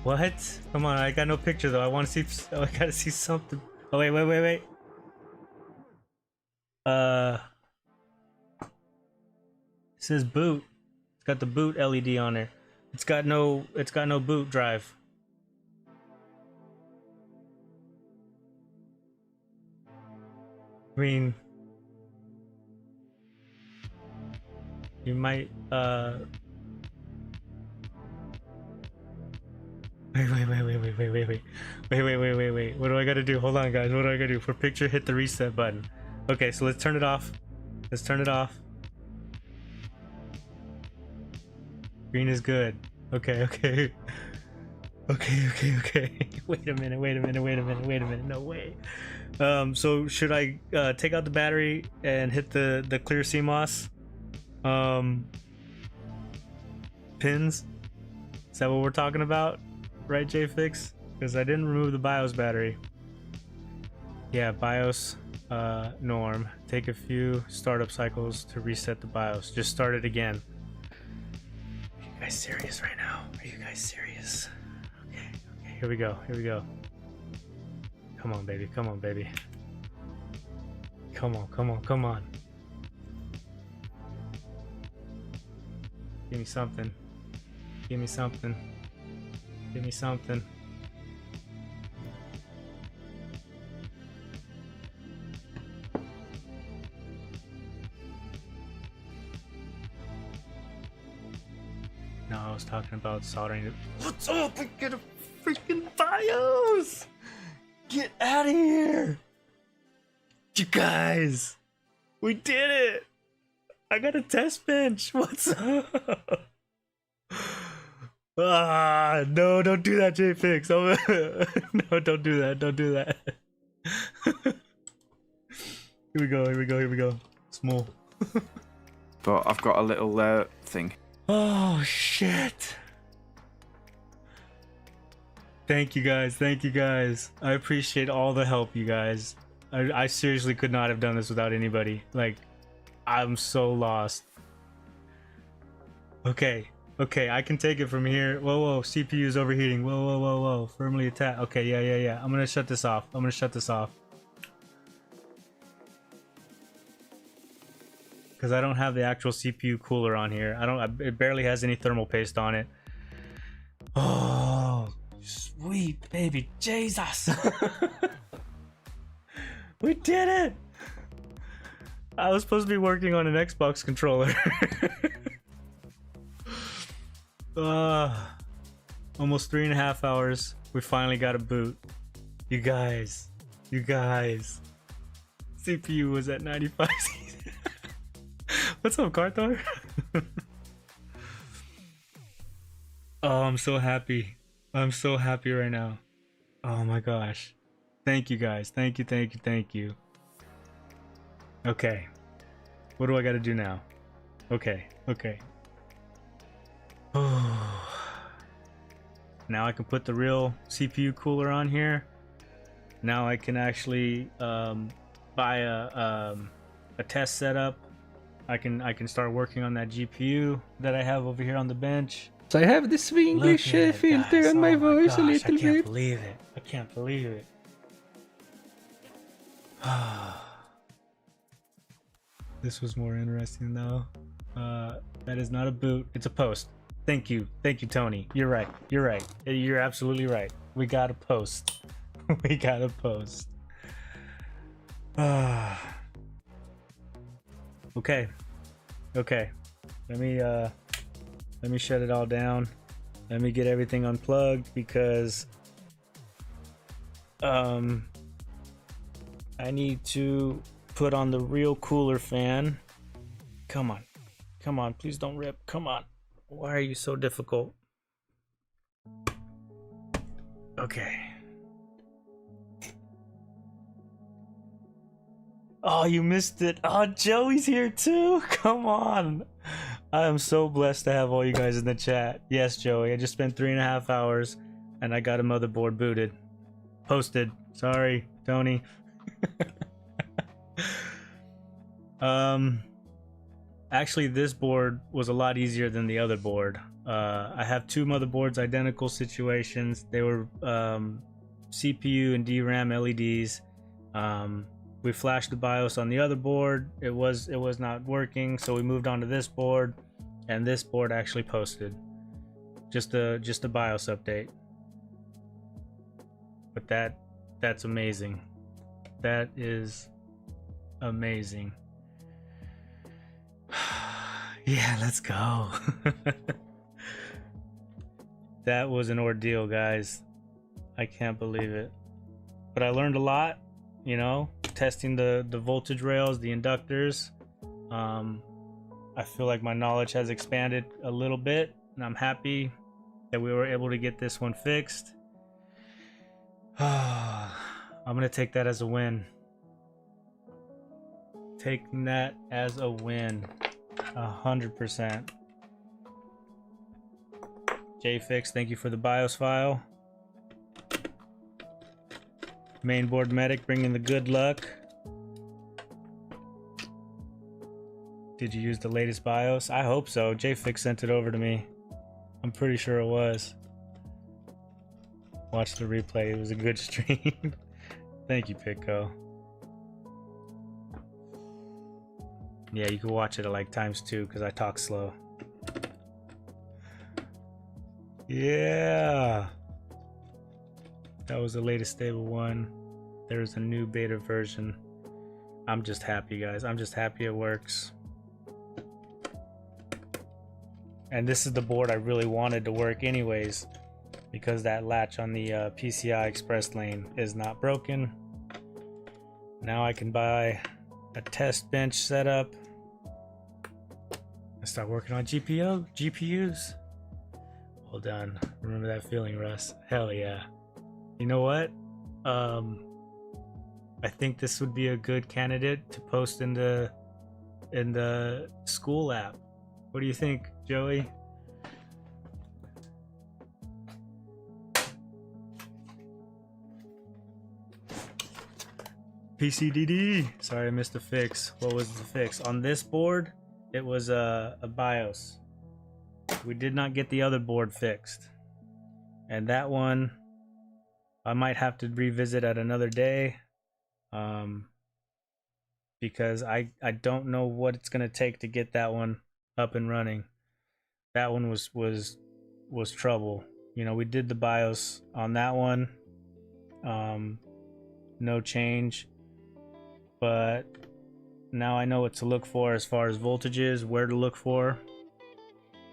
What? Come on, I got no picture though. I want to see. Oh, I gotta see something. Oh wait. It says boot. It's got the boot LED on there. It's got no boot drive. I mean, you might wait. What do I gotta do? Hold on, guys. What do I gotta do? For picture, hit the reset button. Okay, so let's turn it off. Let's turn it off. Green is good. Okay. Wait a minute. No way. So should I take out the battery and hit the clear CMOS pins? Is that what we're talking about? Right, JFix? Because I didn't remove the BIOS battery. Yeah, BIOS norm. Take a few startup cycles to reset the BIOS. Just start it again. Are you guys serious right now? Are you guys serious? Okay. Here we go. Come on, baby. Come on. Give me something. No, I was talking about soldering it. What's up? We get a freaking BIOS! Get out of here! You guys! We did it! I got a test bench! What's up? No, don't do that, JFix. No, don't do that. Here we go. Small. But I've got a little thing. Oh, shit. Thank you guys. I appreciate all the help, you guys. I seriously could not have done this without anybody. Like, I'm so lost. Okay, I can take it from here. Whoa, CPU is overheating. Whoa. Firmly attached. Okay, yeah. I'm gonna shut this off. Because I don't have the actual CPU cooler on here. It barely has any thermal paste on it. Oh, sweet baby Jesus. We did it. I was supposed to be working on an Xbox controller. Almost 3.5 hours. We finally got a boot. You guys. CPU was at 95. What's up, Carthor? Oh, I'm so happy. I'm so happy right now. Oh my gosh. Thank you guys. Thank you. Okay. What do I gotta do now? Okay. Now I can put the real CPU cooler on here. Now I can actually buy a test setup. I can start working on that GPU that I have over here on the bench. So I have the Swinglish filter on my voice a little bit. I can't believe it. This was more interesting though. That is not a boot, it's a post. Thank you, Tony. You're right. You're absolutely right. We got a post. Okay. Let me shut it all down. Let me get everything unplugged because I need to put on the real cooler fan. Come on. Come on, please don't rip. Come on. Why are you so difficult? Okay. Oh, you missed it. Oh, Joey's here too. Come on. I am so blessed to have all you guys in the chat. Yes, Joey. I just spent 3.5 hours and I got a motherboard booted. Posted. Sorry, Tony. Actually, this board was a lot easier than the other board. I have two motherboards, identical situations. They were CPU and DRAM LEDs. We flashed the BIOS on the other board. It was not working, so we moved on to this board, and this board actually posted just a BIOS update. But that's amazing. That is amazing. Yeah, let's go. That was an ordeal, guys. I can't believe it. But I learned a lot, you know, testing the voltage rails, the inductors. I feel like my knowledge has expanded a little bit, and I'm happy that we were able to get this one fixed. I'm gonna take that as a win. Taking that as a win. 100%. JFix, thank you for the BIOS file. Mainboard medic bringing the good luck. Did you use the latest BIOS? I hope so. JFix sent it over to me. I'm pretty sure it was. Watch the replay. It was a good stream. Thank you, Pitco. Yeah, you can watch it at like ×2 because I talk slow. Yeah. That was the latest stable one. There's a new beta version. I'm just happy, guys. I'm just happy it works. And this is the board I really wanted to work anyways, because that latch on the PCI Express lane is not broken. Now I can buy a test bench setup and start working on GPUs. Well done. Remember that feeling, Russ? Hell yeah. You know what? I think this would be a good candidate to post in the school app. What do you think, Joey? PCDD. Sorry, I missed the fix. What was the fix? On this board, it was a BIOS. We did not get the other board fixed. And that one, I might have to revisit at another day. Because I don't know what it's going to take to get that one up and running. That one was trouble. You know, we did the BIOS on that one. No change. But now I know what to look for as far as voltages, where to look for.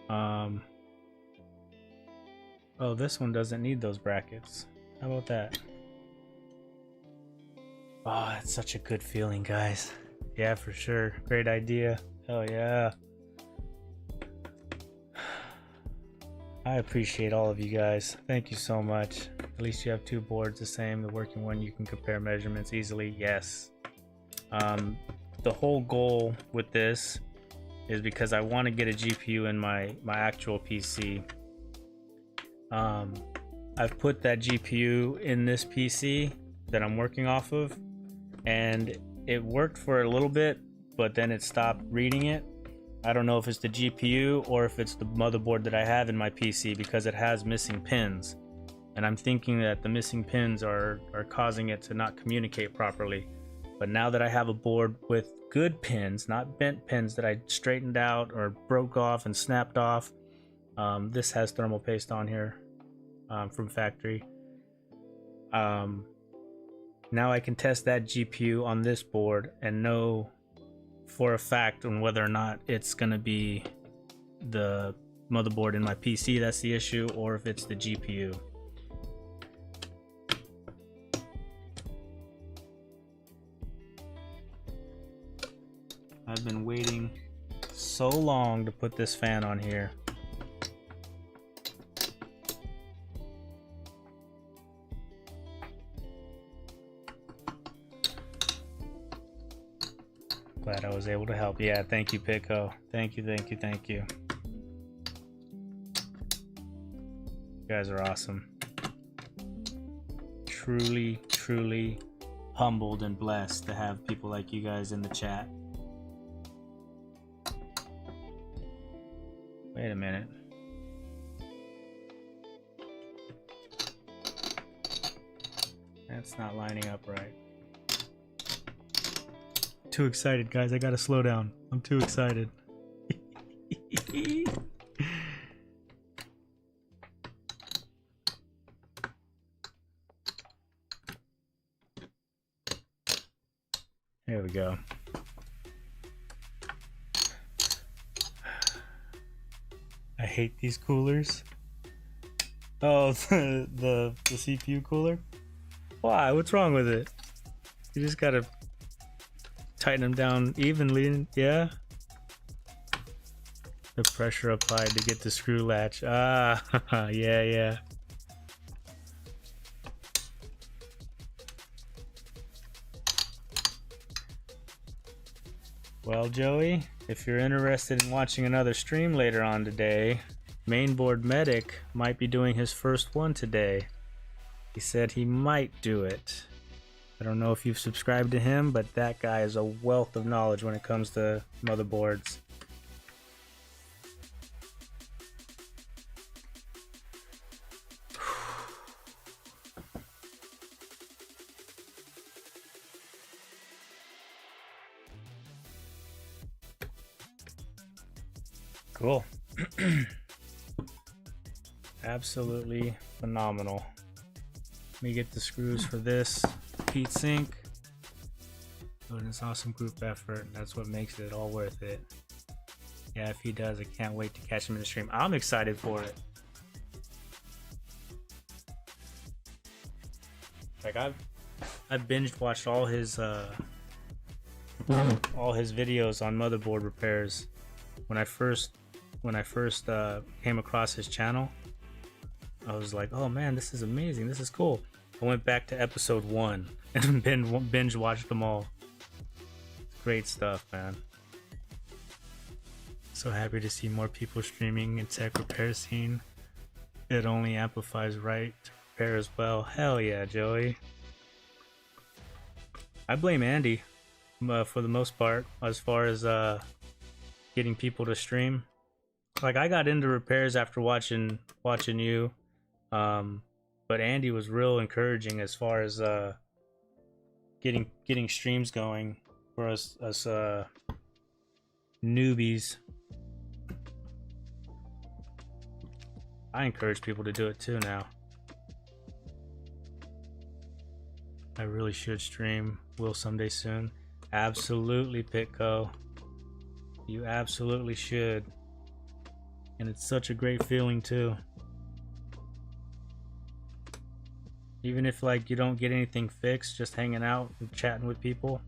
Oh, this one doesn't need those brackets. How about that? Oh, it's such a good feeling, guys. Yeah, for sure. Great idea. Hell yeah. I appreciate all of you guys. Thank you so much. At least you have two boards the same. The working one, you can compare measurements easily. Yes. The whole goal with this is because I want to get a GPU in my actual PC. I've put that GPU in this PC that I'm working off of, and it worked for a little bit, but then it stopped reading it. I don't know if it's the GPU or if it's the motherboard that I have in my PC, because it has missing pins, and I'm thinking that the missing pins are causing it to not communicate properly. But now that I have a board with good pins, not bent pins that I straightened out or broke off and snapped off, this has thermal paste on here from factory. Now I can test that GPU on this board and know for a fact on whether or not it's gonna be the motherboard in my PC that's the issue, or if it's the GPU. I've been waiting so long to put this fan on here. Glad I was able to help. Yeah, thank you, Pico. Thank you, thank you, thank you. You guys are awesome. Truly, truly humbled and blessed to have people like you guys in the chat. Wait a minute. That's not lining up right. Too excited, guys. I gotta slow down. I'm too excited. There we go. I hate these coolers. Oh, the CPU cooler? Why? What's wrong with it? You just gotta tighten them down evenly, yeah? The pressure applied to get the screw latch. Ah, yeah. Well, Joey, if you're interested in watching another stream later on today, Mainboard Medic might be doing his first one today. He said he might do it. I don't know if you've subscribed to him, but that guy is a wealth of knowledge when it comes to motherboards. Cool. Absolutely phenomenal. Let me get the screws for this heat sink. Doing this awesome group effort. That's what makes it all worth it. Yeah, if he does, I can't wait to catch him in the stream. I'm excited for it. Like I've binge watched all his videos on motherboard repairs. When I first came across his channel, I was like, oh man, this is amazing, this is cool. I went back to episode 1 and binge watched them all. Great stuff, man. So happy to see more people streaming in tech repair scene. It only amplifies right to repair as well. Hell yeah, Joey. I blame Andy for the most part as far as getting people to stream. Like I got into repairs after watching you, but Andy was real encouraging as far as getting streams going for us newbies. I encourage people to do it too now. I really should stream. Will someday soon. Absolutely, Pitco. You absolutely should. And it's such a great feeling too. Even if like you don't get anything fixed, just hanging out and chatting with people,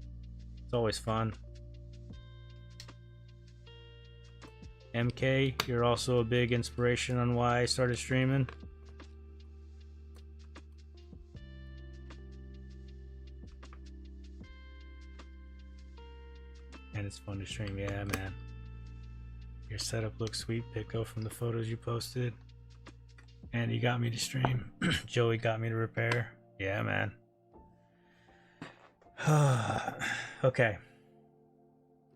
it's always fun. MK, you're also a big inspiration on why I started streaming. And it's fun to stream, yeah, man. Your setup looks sweet, Pico, from the photos you posted. And you got me to stream. Joey got me to repair. Yeah, man. Okay.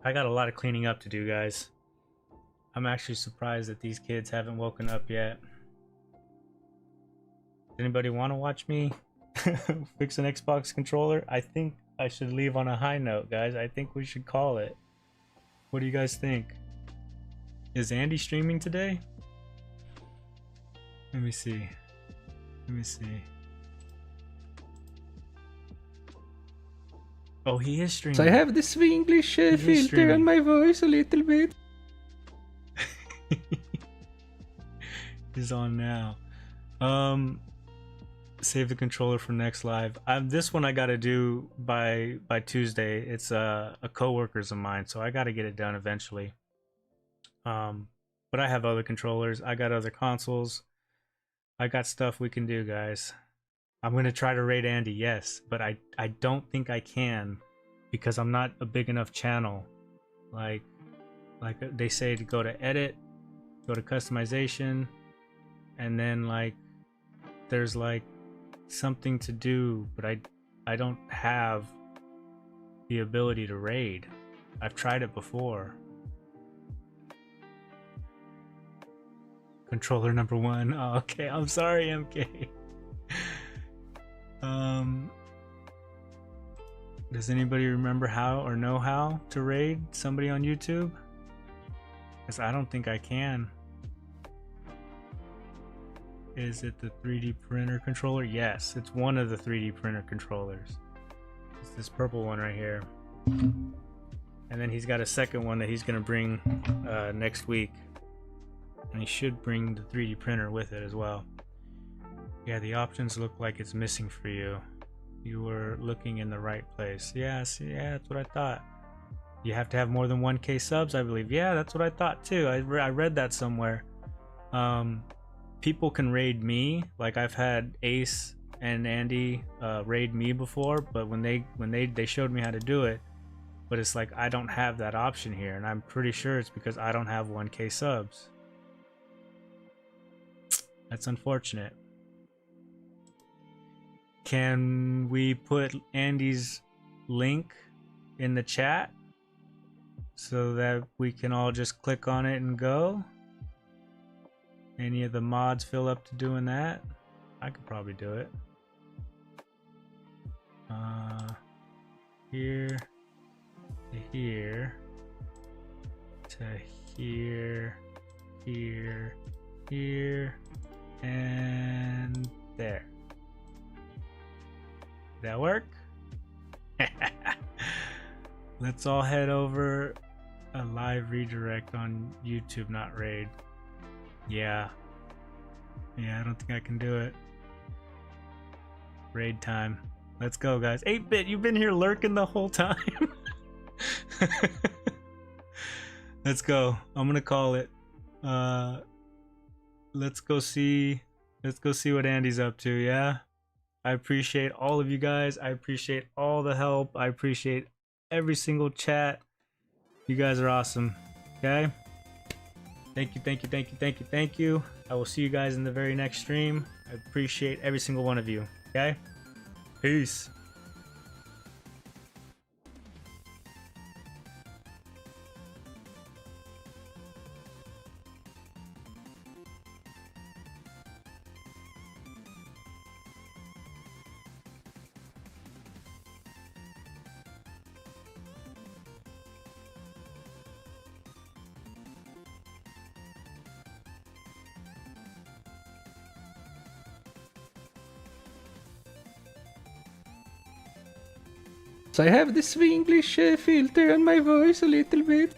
I got a lot of cleaning up to do, guys. I'm actually surprised that these kids haven't woken up yet. Does anybody want to watch me fix an Xbox controller? I think I should leave on a high note, guys. I think we should call it. What do you guys think? Is Andy streaming today? Let me see. Oh, he is streaming. So I have the Swinglish filter on my voice a little bit. He's on now. Save the controller for next live. This one I gotta do by Tuesday. It's a coworker's of mine, so I gotta get it done eventually. But I have other controllers. I got other consoles. I got stuff we can do, guys. I'm gonna try to raid Andy, yes, but I don't think I can because I'm not a big enough channel. Like they say to go to edit, go to customization, and then like there's like something to do, but I don't have the ability to raid. I've tried it before. Controller number 1. Oh, okay, I'm sorry, MK. Does anybody remember how or know how to raid somebody on YouTube? Because I don't think I can. Is it the 3D printer controller? Yes, it's one of the 3D printer controllers. It's this purple one right here. And then he's got a second one that he's gonna bring next week. And he should bring the 3D printer with it as well. Yeah, the options look like it's missing for you. You were looking in the right place. Yes, yeah, that's what I thought. You have to have more than 1K subs, I believe. Yeah, that's what I thought too. I read that somewhere. People can raid me. Like I've had Ace and Andy raid me before, but when they showed me how to do it, but it's like I don't have that option here, and I'm pretty sure it's because I don't have 1K subs. That's unfortunate. Can we put Andy's link in the chat so that we can all just click on it and go? Any of the mods feel up to doing that? I could probably do it. Here to here to here, here, here, and there. That work? Let's all head over a live redirect on YouTube, not raid. Yeah, I don't think I can do it. Raid time. Let's go, guys. 8-bit, you've been here lurking the whole time. Let's go. I'm gonna call it. Let's go see what Andy's up to. Yeah, I appreciate all of you guys. I appreciate all the help. I appreciate every single chat. You guys are awesome. Okay, thank you. I will see you guys in the very next stream. I appreciate every single one of you. Okay, peace. So I have the Swinglish filter on my voice a little bit.